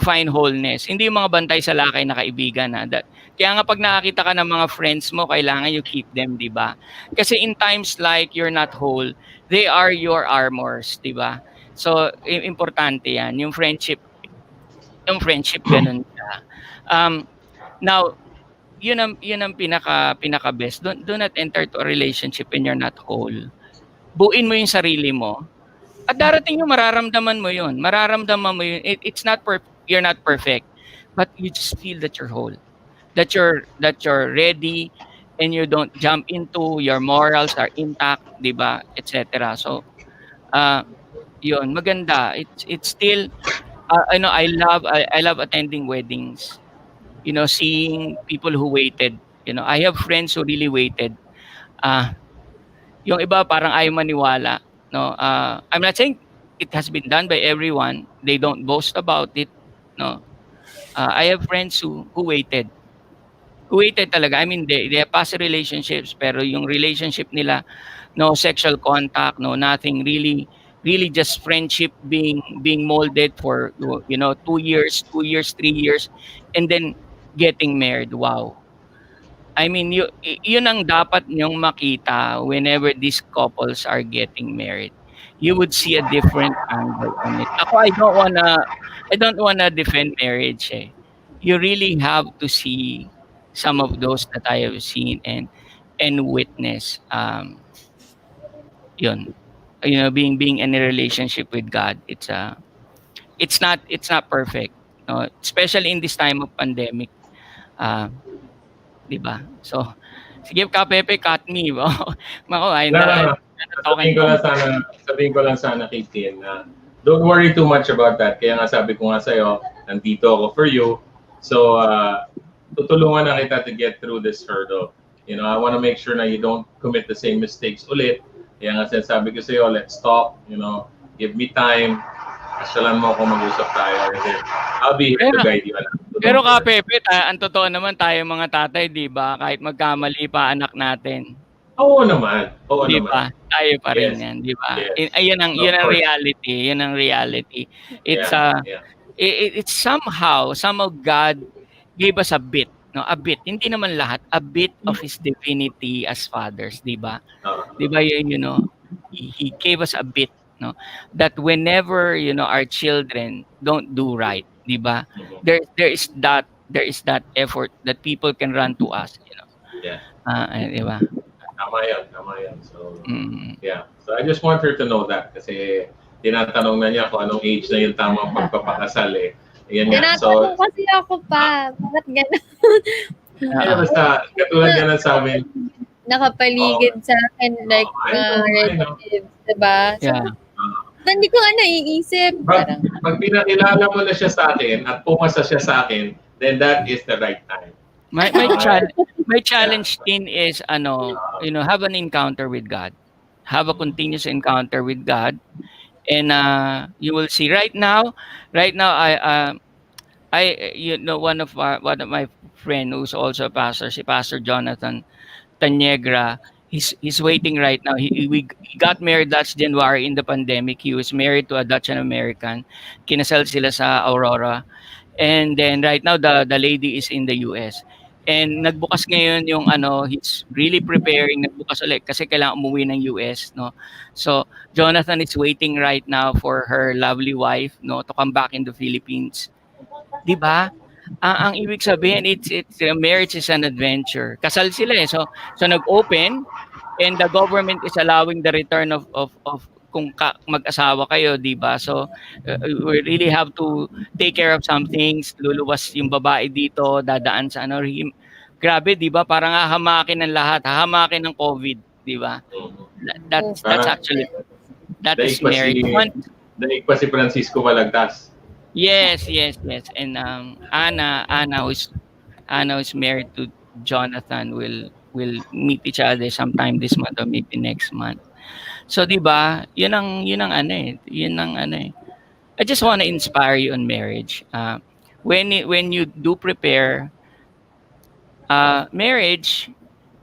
find wholeness. Hindi yung mga bantay sa lakay na kaibigan na. Kaya nga pag nakakita ka ng mga friends mo, kailangan you keep them, di ba? Kasi in times like you're not whole, they are your armors, di ba? So, importante yan. Yung friendship, ganun siya. Now, yun ang pinaka best. Do not enter to a relationship when you're not whole. Buuin mo yung sarili mo. At darating yung mararamdaman mo yun. It's not you're not perfect, but you just feel that you're whole. That you're ready and you don't jump into your morals are intact, 'di ba? Etc. So, yun maganda. It's still I love attending weddings. Seeing people who waited. I have friends who really waited. Yung iba parang ayaw maniwala, no? I'm not saying it has been done by everyone. They don't boast about it, no? I have friends who waited. Who waited talaga. I mean, they have past relationships, pero yung relationship nila, no sexual contact, no nothing, really just friendship being molded for 2 years, 3 years, and then getting married. Wow. I mean, yun ang dapat niyong makita whenever these couples are getting married. You would see a different angle on it. Ako, I don't wanna defend marriage. You really have to see some of those that I have seen and witness. Yun. Being in a relationship with God. It's not perfect. No? Especially in this time of pandemic. 'Di ba? So, sige Kapepe, cut me. Mako, Sabihin ko lang sana kay Tin na don't worry too much about that. Kaya nga sabi ko nga sa'yo, nandito ako for you. So, tutulungan na kita to get through this hurdle. I want to make sure na you don't commit the same mistakes ulit. Kaya nga sinasabi ko sa'yo, let's talk. Give me time. Asyalan mo ako, mag-usap tayo. And then, I'll be here to guide you. Pero Kapepe, ang totoo naman tayo mga tatay, 'di ba? Kahit magkamali pa anak natin. Oo naman. 'Di ba? Tayo pa rin Yes. 'yan, 'di ba? Yes. Yun ang Of course. reality, yun ang reality. It's Yeah. it's somehow God gave us a bit, no? A bit, hindi naman lahat, a bit of his divinity as fathers, 'di ba? 'Di ba he gave us a bit, no? That whenever, our children don't do right, 'di ba? There is that effort that people can run to us, Yeah. 'di ba? Tama yan. So, Mm. yeah. So, I just want her to know that kasi tinatanong na niya kung anong age na yung tamang pagpapakasal eh. Ayan nga. Tinatanong So, kasi ako pa. Bakit gano'n? basta katulad ka na sa amin. Nakapaligid sa akin like I know. relatives, diba? So, Yeah. hindi ko naiisip. Parang, Pag pinakilala mo na siya sa akin at pumasa siya sa akin, then that is the right time. My challenge din is have an encounter with God. Have a continuous encounter with God, and you will see right now one of my friend who's also a pastor, si Pastor Jonathan Tanyegra, he's waiting right now. We got married last January in the pandemic. He was married to a Dutch and American. Kinasal sila sa Aurora. And then right now the lady is in the US. And nagbukas ngayon yung he's really preparing nagbukas ulit kasi kailangan umuwi ng US, no. So Jonathan is waiting right now for her lovely wife, no, to come back in the Philippines. 'Di ba? Ang ibig sabihin it's marriage is an adventure. Kasal sila eh. So nag-open and the government is allowing the return of kung mag-asawa kayo, 'di ba? So we really have to take care of some things. Luluwas yung babae dito, dadaan sa grabe, 'di ba? Parang hahamakin ng lahat, hahamakin ng COVID, 'di ba? That's actually that is marriage. Daig pa si Francisco Balagtas. Yes. And Anna who's married to Jonathan will We'll meet each other sometime this month or maybe next month. So 'di ba? Yun ang ano eh. Yun ang ano eh. I just want to inspire you on marriage. When you do prepare, marriage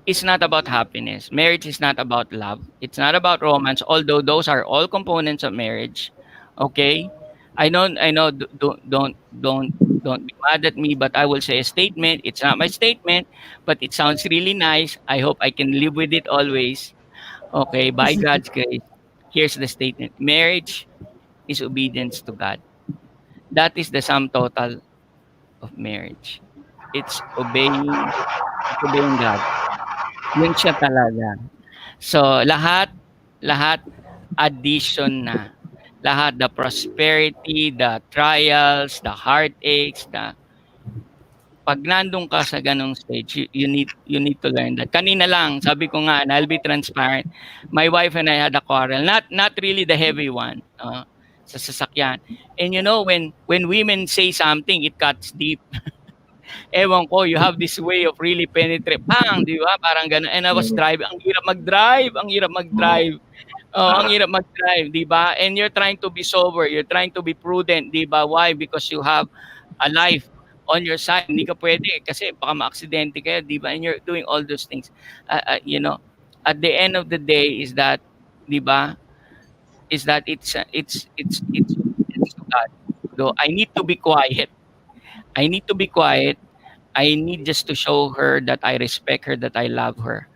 is not about happiness. Marriage is not about love. It's not about romance, although those are all components of marriage. Okay? I know don't be mad at me, but I will say a statement. It's not my statement, but it sounds really nice. I hope I can live with it always. Okay, by God's grace. Here's the statement. Marriage is obedience to God. That is the sum total of marriage. It's obeying God. Yun siya talaga. So, lahat addition na. Lahat, the prosperity, the trials, the heartaches, pag nandun ka sa ganong stage, you need to learn that. Kanina lang, sabi ko nga, and I'll be transparent, my wife and I had a quarrel, not really the heavy one, sa sasakyan. And you know, when women say something, it cuts deep. Ewan ko, you have this way of really penetrate, bang, di ba? Parang gano'n. And I was driving, ang hirap mag-drive. Oh, ang hirap mag-drive, di ba? And you're trying to be sober, you're trying to be prudent, di ba? Why? Because you have a life on your side. Hindi ka pwede kasi baka ma-aksidente kayo, di ba? And you're doing all those things. You know, at the end of the day is that, di ba? Is that it's obedience to God. So I need to be quiet. I need to be quiet. I need just to show her that I respect her, that I love her.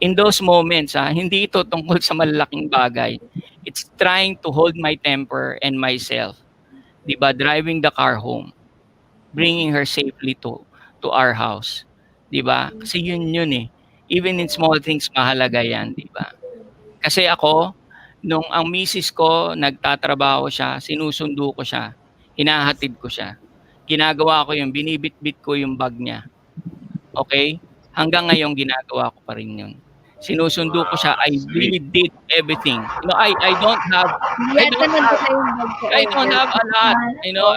In those moments, hindi ito tungkol sa malalaking bagay. It's trying to hold my temper and myself. Diba? Driving the car home. Bringing her safely to our house. Diba? Kasi yun eh. Even in small things, mahalaga yan. Diba? Kasi ako, nung ang misis ko, nagtatrabaho siya, sinusundo ko siya, hinahatid ko siya. Ginagawa ko yung binibitbit ko yung bag niya. Okay? Hanggang ngayon, ginagawa ko pa rin yun. Sinusundo ko siya. I really did everything. You know, I don't have a lot. You know,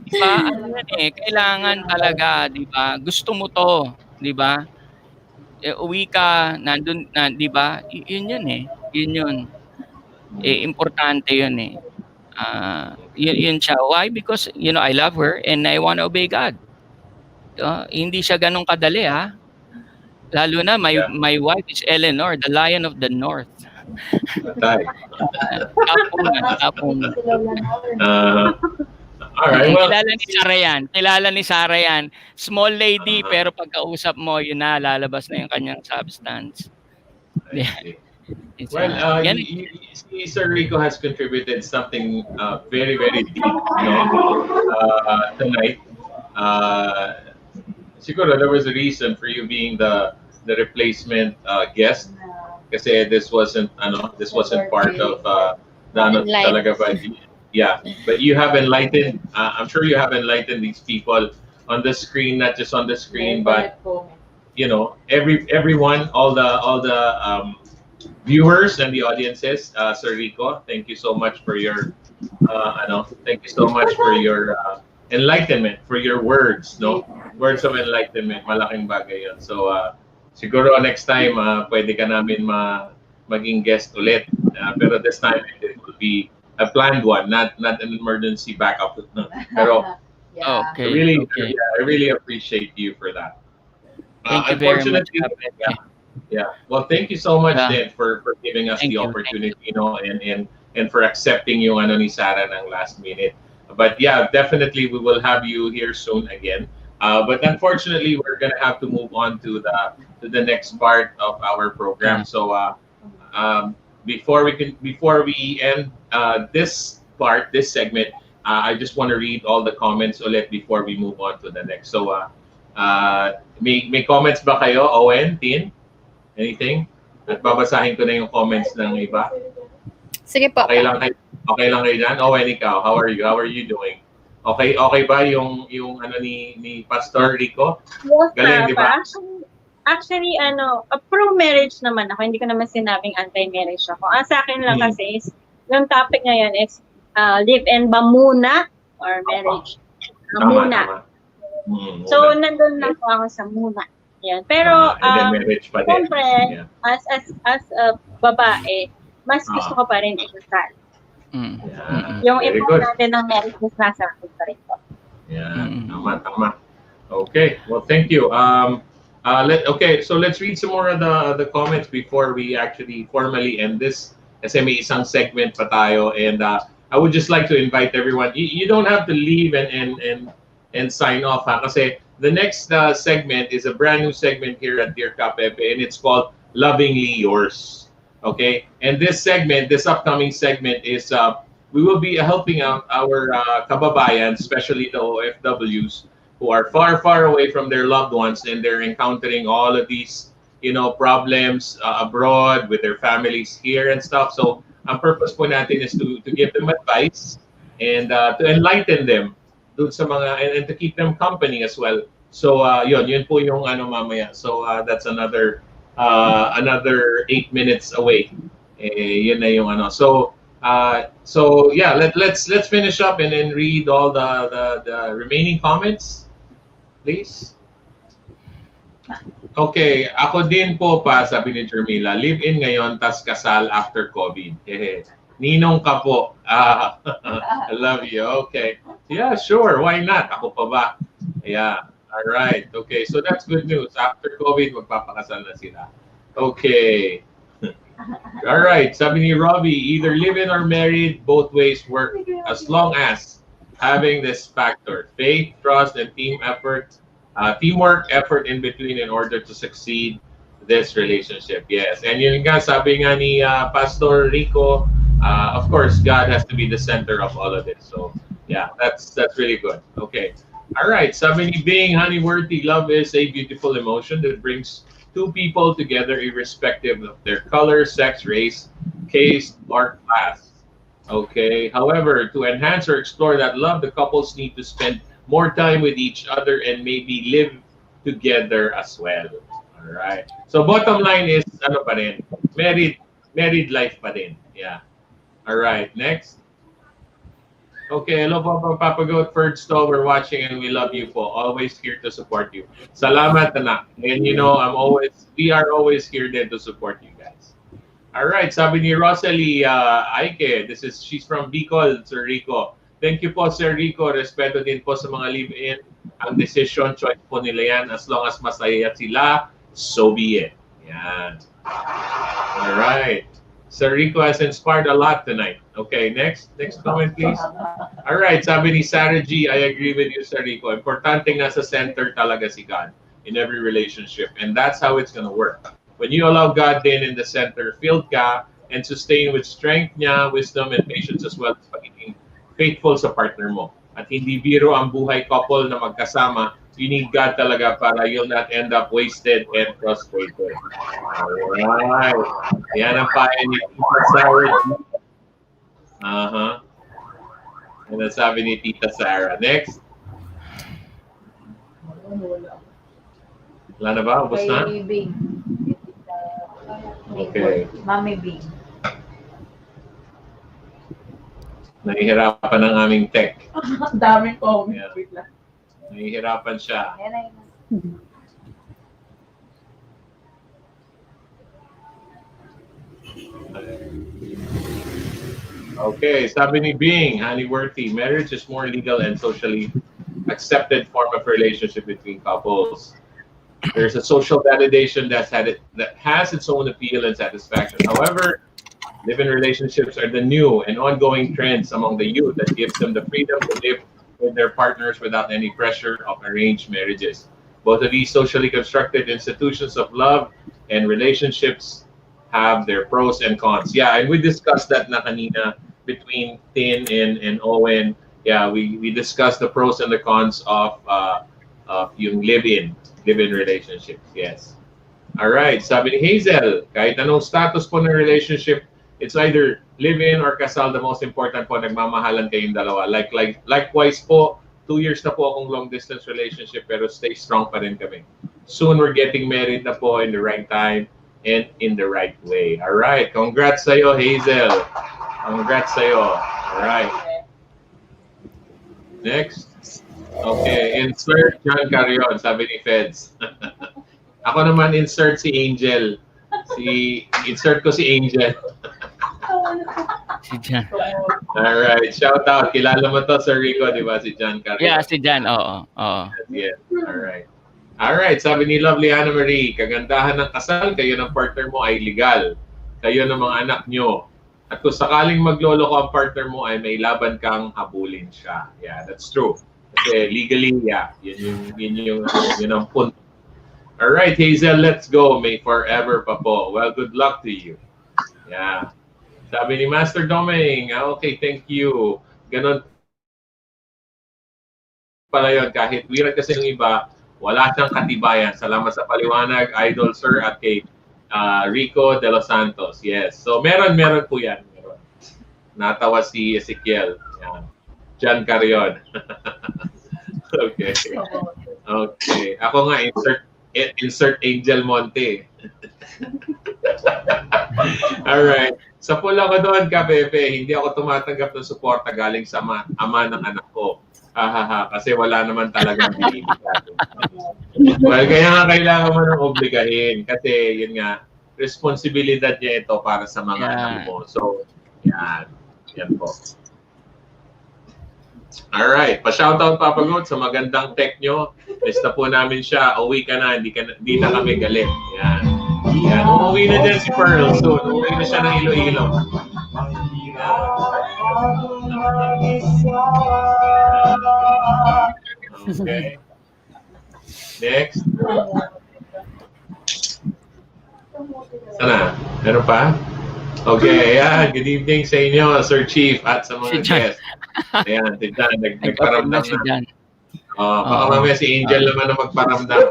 diba? Ano yan eh, kailangan talaga, diba? Gusto mo to, diba? Uwi ka, nandun, diba? Yun eh. Yun. Importante yun eh. Yun siya. Why? Because, you know, I love her and I want to obey God. Hindi siya ganun kadali ha. Lalo na, my wife is Eleanor, the Lion of the North. Tapungan. Alright, well, Kilala ni Sarah yan. Small lady, pero pagkausap mo, yun na, lalabas na yung kanyang substance. Well, Sir Rico has contributed something very, very deep, you know, tonight. Siguro there was a reason for you being the replacement guest, kasi this wasn't part of talaga ba? Yeah, but you have enlightened. I'm sure you have enlightened these people on the screen, not just on the screen, but you know, everyone, all the viewers and the audiences. Sir Rico, thank you so much for your thank you so much for your enlightenment, for your words, no? Words of enlightenment, malaking bagay yun. So siguro next time pwede ka namin maging guest ulit. Pero this time it will be a planned one, not an emergency backup. No. Pero okay. I really appreciate you for that. Thank you very much. Yeah. Well, thank you so much then for giving us the opportunity, you know, and for accepting yung ni Sarah ng last minute. But yeah, definitely we will have you here soon again. But unfortunately, we're gonna have to move on to the next part of our program. So before we end this segment, I just want to read all the comments ulit before we move on to the next. So may comments ba kayo, Owen, Tin? Anything? At babasahin ko na yung comments ng iba. Sige po. Okay lang kayo dyan? Owen, ikaw, how are you doing? Okay ba yung ni Pastor Rico? Yes, Galing, di ba? Actually, pro-marriage naman ako. Hindi ko naman sinabing anti-marriage ako. Sa akin lang kasi is, yung topic ngayon is live-in ba muna or marriage? Muna. So, nandun lang po ako sa muna. Yan. Pero, And then marriage pa din. siyempre, Yeah. as a babae, mas gusto ko pa rin ikasal. Yeah. Yung Very good. importante ng marriage is nasa akin pa rin po. Yeah, tama. Okay, well, thank you. So let's read some more of the comments before we actually formally end this. Kasi may isang segment pa tayo, and I would just like to invite everyone. You don't have to leave and sign off, ha? Kasi the next segment is a brand new segment here at Dear Kapepe, and it's called Lovingly Yours. Okay, and this upcoming segment is we will be helping out our kababayan, especially the OFWs who are far, far away from their loved ones, and they're encountering all of these, problems abroad with their families here and stuff. So, ang purpose po natin is to give them advice and to enlighten them dun sa mga, and to keep them company as well. So, yun po yung mamaya. So, that's another 8 minutes away. Yun na yung So yeah, let's finish up and then read all the remaining comments, please. Okay, ako din po pa, sabi ni Jermila, live-in ngayon, tas kasal after COVID. Ninong ka po. I love you. Okay. Yeah, sure. Why not? Ako pa ba? Yeah. All right. Okay. So that's good news. After COVID, magpapakasal na sila. Okay. All right. Sabi ni Robbie, either live-in or married, both ways work as long as having this factor, faith, trust, and teamwork, effort in between in order to succeed this relationship. Yes. And yun nga, sabi nga ni Pastor Rico, of course, God has to be the center of all of this. So, yeah, that's really good. Okay. All right. Sabi ni Bing, Honeyworthy, love is a beautiful emotion that brings two people together irrespective of their color, sex, race, caste, or class. Okay. However, to enhance or explore that love, the couples need to spend more time with each other and maybe live together as well. All right. So bottom line is ano pa rin? Married life pa rin. Yeah. All right. Next. Okay, hello po, Papa Goat, First Stall, we're watching and we love you po. Always here to support you. Salamat, anak. And we are always here then to support you guys. All right, sabi ni Rosalie Aike, she's from Bicol, Sir Rico. Thank you po, Sir Rico. Respeto din po sa mga live-in. Ang decision, choice po nila yan. As long as masaya sila, so be it. Yan. All right. Sir Rico has inspired a lot tonight. Okay, next comment, please. All right, sabi ni Sarah G, I agree with you, Sir Rico. Importante nasa center talaga si God in every relationship. And that's how it's gonna work. When you allow God din in the center, filled ka, and sustain with strength niya, wisdom, and patience as well as pagiging faithful sa partner mo. At hindi biro ang buhay couple na magkasama. You need God talaga para you'll not end up wasted and frustrated. Alright. Yan ang payo ni Tita Sarah. Yan ang sabi ni Tita Sarah. Next. Wala na ba? Ubus na? Bing. Okay. Mami Bing. Nahihirapan ang aming tech. Daming comment. Yeah. Wait lang. Nahihirapan siya. Okay, sabi ni Bing, Honeyworthy, marriage is more legal and socially accepted form of relationship between couples. There's a social validation that has its own appeal and satisfaction. However, live-in relationships are the new and ongoing trends among the youth that gives them the freedom to live with their partners without any pressure of arranged marriages. Both of these socially constructed institutions of love and relationships have their pros and cons. Yeah, and we discussed that na kanina between Tin and Owen. Yeah, we discussed the pros and the cons of yung live-in relationships. Yes. All right, sabi ni Hazel, kahit anong status po ng relationship, it's either live-in or kasal. The most important po, nagmamahalan kayong dalawa. Likewise po, 2 years na po akong long-distance relationship pero stay strong pa rin kami. Soon, we're getting married na po in the right time and in the right way. All right, congrats sa'yo, Hazel. Congrats sa'yo. All right. Next. Okay, insert John Carrion, sabi ni Feds. Ako naman insert si Angel. Insert ko si Angel. Si Jan. Alright, shout out. Kilala mo to, Sir Rico, di ba? Si John Carrion. Yeah, si Jan. Oo. Yes. Alright, sabi ni Lovely Anna Marie, kagandahan ng kasal, kayo ng partner mo ay legal. Kayo ng mga anak nyo. At kung sakaling maglolo ko ang partner mo ay may laban kang habulin siya. Yeah, that's true. Kasi legally, yeah, yun ang punto. Alright, Hazel, let's go. May forever pa po. Well, good luck to you. Yeah. Sabi ni Master Doming, okay, thank you. Ganon pala yun. Kahit weird kasi yung iba, wala siyang katibayan. Salamat sa paliwanag, Idol Sir, at kay Rico de los Santos. Yes. So, meron po yan. Meron. Natawa si Ezekiel. Yan. John Carrion. Okay. Ako nga, insert Angel Monte. Alright. Sa pula ko doon, Kapepe, hindi ako tumatanggap ng suporta galing sa ama ng anak ko. Kasi wala naman talagang binibig natin. Well, kaya nga kailangan mo nang obligahin. Kasi yun nga, responsibilidad niya ito para sa mga anak mo. So, yan. Yan po. Alright. Pa-shoutout, Papa God, sa magandang tech nyo. Lista po namin siya. Uwi ka na. Hindi na kami galit. Yan. Yan. Umuwi na dyan si Pearl soon. Umuwi na siya ng Iloilo. Okay. Next. Sana? Meron pa? Okay, ayan. Good evening sa inyo, Sir Chief, at sa mga guests. Ayan, si Jan, nagparamdam si Jan. Baka mamaya si Angel naman na magparamdam.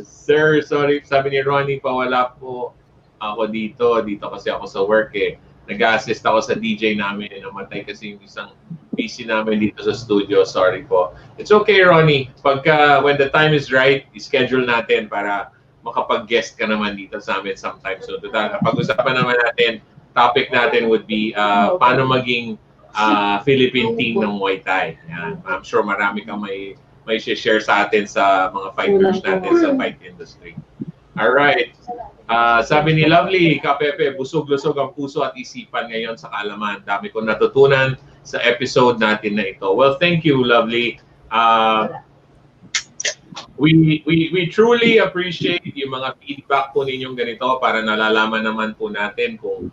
Sir, sorry, sabi ni Ronnie, pawala po ako dito. Dito kasi ako sa work eh. Nag-assist ako sa DJ namin. Namatay kasi yung isang PC namin dito sa studio. Sorry po. It's okay, Ronnie. When the time is right, schedule natin para makapag-guest ka naman dito sa amin sometime soon. Pag-usapan naman natin, topic natin would be paano maging Philippine team ng Muay Thai. Yan. I'm sure marami kang may share sa atin sa mga fighters natin sa fight industry. Alright. Sabi ni Lovely, Kapepe, busog-lusog ang puso at isipan ngayon sa kaalaman. Dami kong natutunan sa episode natin na ito. Well, thank you, Lovely. We truly appreciate yung mga feedback po ninyong ganito para nalalaman naman po natin kung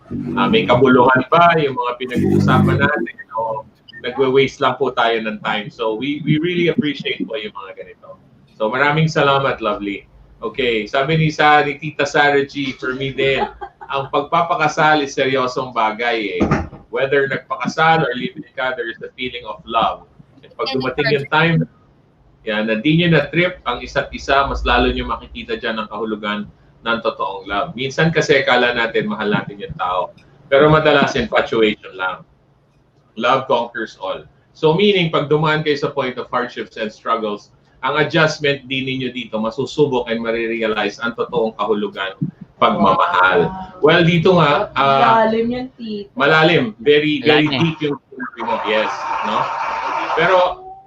may kabuluhan ba yung mga pinag-uusapan natin o nagwe-waste lang po tayo ng time. So we really appreciate po yung mga ganito. So maraming salamat, Lovely. Okay, sabi ni Tita Sarah G, for me din, ang pagpapakasal is seryosong bagay eh. Whether nagpakasal or live-in ka, there is the feeling of love. At pag dumating yung time, yan, na di nyo na-trip ang isa't isa, mas lalo nyo makikita dyan ang kahulugan ng totoong love. Minsan kasi kala natin, mahal natin yung tao. Pero madalas, infatuation lang. Love conquers all. So meaning, pag dumaan kayo sa point of hardships and struggles, ang adjustment din ninyo dito, masusubok and marirealize ang totoong kahulugan pagmamahal. Well, dito nga, malalim yan, Tito. Malalim. Very deep yung sinabi mo. Yes. No? Pero,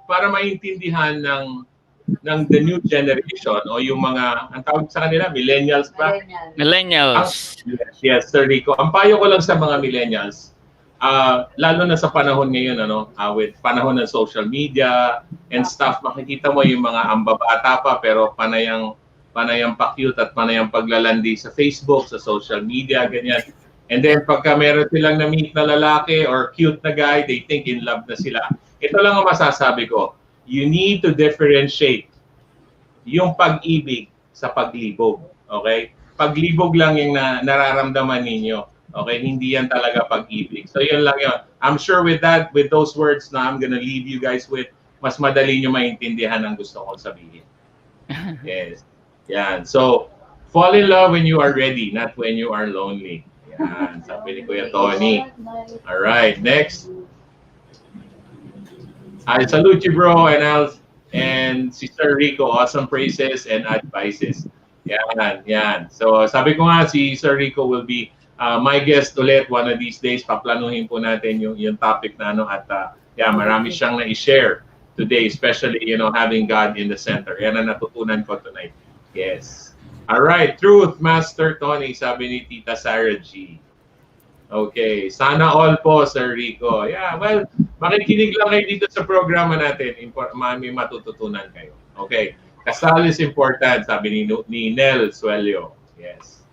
para maintindihan ng the new generation o yung mga, ang tawag sa kanila, millennials ba? Millennials. Yes, Sir Rico. Ang payo ko lang sa mga millennials, lalo na sa panahon ngayon, with panahon ng social media and stuff, makikita mo yung mga ambabata pa pero panayang pa-cute at panayang paglalandi sa Facebook, sa social media, ganyan. And then pagka meron silang na-meet na lalaki or cute na guy, they think in love na sila. Ito lang ang masasabi ko. You need to differentiate yung pag-ibig sa paglibog. Okay? Paglibog lang yung nararamdaman ninyo. Okay? Hindi yan talaga pag-ibig. So yun lang yun. I'm sure with those words na I'm gonna leave you guys with, mas madali nyo maintindihan ang gusto kong sabihin. Yes. Yan. So, fall in love when you are ready, not when you are lonely. Yan. Sabi ni Kuya Tony. Alright, next. I salute you, bro, and si Sir Rico, awesome praises and advices. Yan. So, sabi ko nga, si Sir Rico will be my guest ulit one of these days. Paplanuhin po natin yung topic na at marami siyang na-share today, especially, having God in the center. Yan ang natutunan ko tonight. Yes. All right, truth, Master Tony, sabi ni Tita Sarah G. Okay, sana all po, Sir Rico. Yeah, well, makikinig lang kayo dito sa programa natin. May matututunan kayo. Okay, kasal is important, sabi ni Nel Suelio. Yes.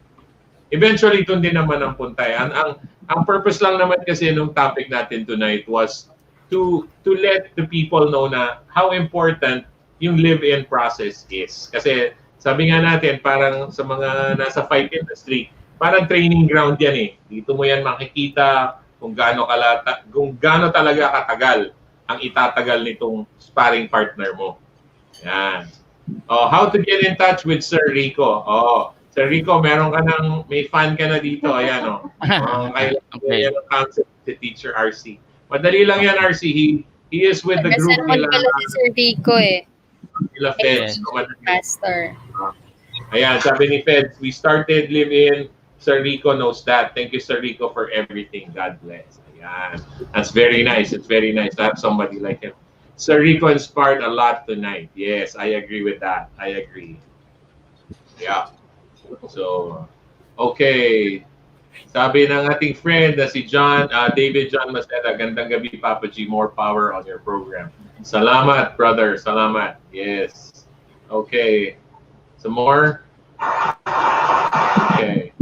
Eventually, ito din naman ang puntay. Ang purpose lang naman kasi nung topic natin tonight was to let the people know na how important yung live-in process is. Kasi sabi nga natin, parang sa mga nasa fight industry, parang training ground yan eh. Dito mo yan makikita kung gaano talaga katagal ang itatagal nitong sparring partner mo. Yan. Oh, how to get in touch with Sir Rico? Oh, Sir Rico, may fan ka na dito. Ayan, oh. Kailangan yung concept si Teacher RC. Madali lang yan, RC. He is with the group nila. Pala si Sir Rico eh. Nila Feds. So, Pastor. Ayan, sabi ni Feds, we started live-in. Sir Rico knows that. Thank you, Sir Rico, for everything. God bless. Ayan. That's very nice. It's very nice to have somebody like him. Sir Rico inspired a lot tonight. Yes, I agree with that. I agree. Yeah. So, okay. Sabi ng ating friend na si David John Maceda, gandang gabi, Papa G. More power on your program. Salamat, brother. Salamat. Yes. Okay. Some more? Okay.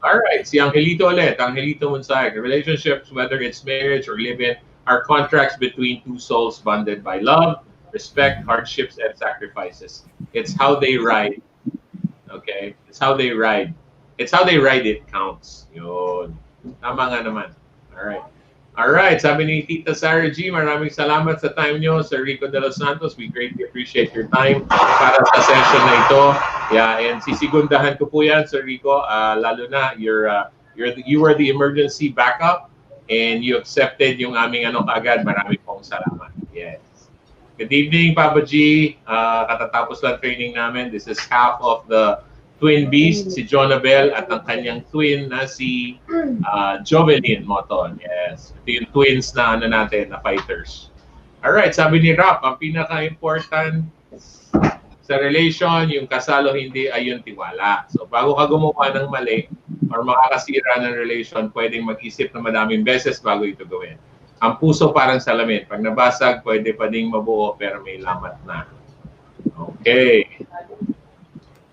All right, si Angelito ulit. Angelito Munsag. Relationships, whether it's marriage or live-in, are contracts between two souls bonded by love, respect, hardships, and sacrifices. It's how they ride. Okay? It's how they ride. It's how they ride it counts. Yun. Tama nga naman. All right. All right, sabi ni Tita Sarah G, maraming salamat sa time nyo, Sir Rico de los Santos. We greatly appreciate your time para sa session na ito. Yeah, and sisigundahan ko po yan, Sir Rico. Lalo na, you were the emergency backup and you accepted yung aming agad. Maraming pong salamat. Yes. Good evening, Papa G. Katatapos lang training namin. This is half of the twin beast, si Jonabel, at ang kanyang twin na si Jovelyn Moton. Yes. Ito yung twins na natin, na fighters. Alright, sabi ni Rap, ang pinaka-important sa relation, yung kasal o hindi, ay yung tiwala. So, bago ka gumawa ng mali or makakasira ng relation, pwedeng mag-isip na madaming beses bago ito gawin. Ang puso parang salamin. Pag nabasag, pwede pa ding mabuo pero may lamat na. Okay.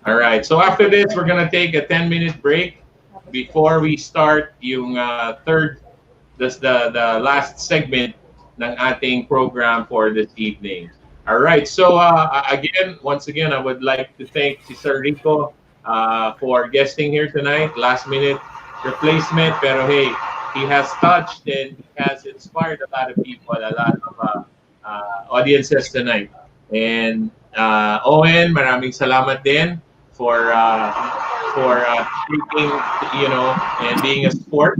All right. So after this, we're gonna take a 10-minute break before we start yung the last segment ng ating program for this evening. All right. So once again, I would like to thank si Sir Rico for guesting here tonight. Last minute replacement, pero hey, he has touched and he has inspired a lot of people, a lot of audiences tonight. And Owen, maraming salamat din for treating, and being a sport.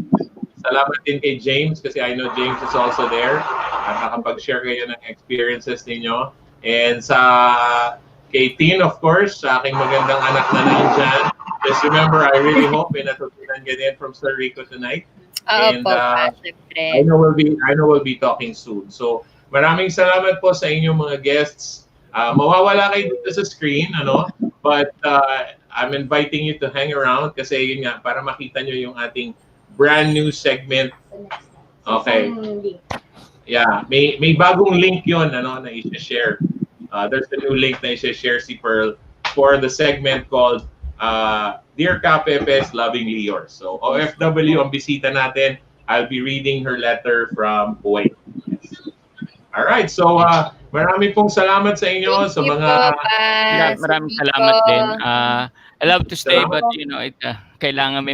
Salamat din kay James kasi I know James is also there at nakapag-share kayo ng experiences ninyo. And kay Tin, of course, sa aking magandang anak na nandiyan. Just remember, I really hope na natutunan ka din from Sir Rico tonight. And I know we'll be talking soon. So maraming salamat po sa inyong mga guests. Mawawala kayo dito sa screen, but I'm inviting you to hang around kasi yun nga, para makita nyo yung ating brand new segment. Okay. Yeah, may bagong link yun, na i-share. There's a new link na i-share si Pearl for the segment called Dear Kapepe's Lovingly Yours. So, OFW ang bisita natin. I'll be reading her letter from Kuwait. All right, so marami pong salamat sa inyo sa mga maraming salamat din. I love to stay but may mga kailangan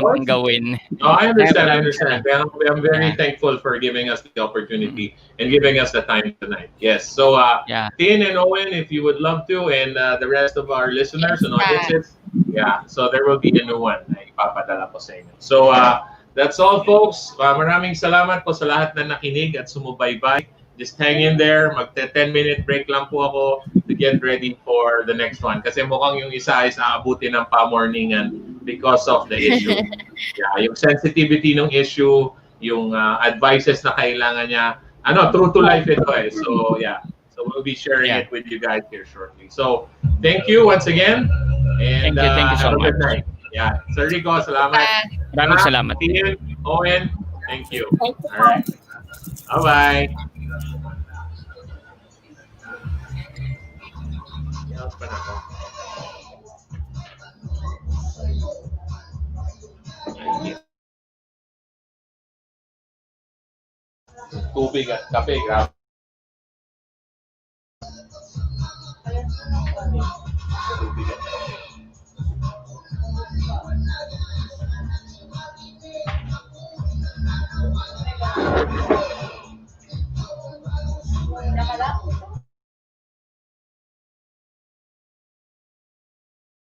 pang gawin. Oh, I understand. I'm very thankful for giving us the opportunity and giving us the time tonight. Yes. So Tin and Owen, if you would love to, and the rest of our listeners and audiences, so there will be a new one na ipapadala ko sa inyo. So that's all, folks. Maraming salamat po sa lahat na nakinig at sumubaybay. Just hang in there. Magte-10-minute break lang po ako to get ready for the next one. Kasi mukhang yung isa ay aabutin ng pa-morningan because of the issue. Yung sensitivity ng issue, yung advices na kailangan niya. True to life ito eh. So, we'll be sharing Yeah. it with you guys here shortly. So, thank you once again. And Thank you so have a good much. night. Yeah. Sir Rico, salamat. Maraming salamat. Ian, Owen, thank you. Thank you, All right. Bye-bye. Yaos pa na ako. Tubig at kape, grabe. Tubig at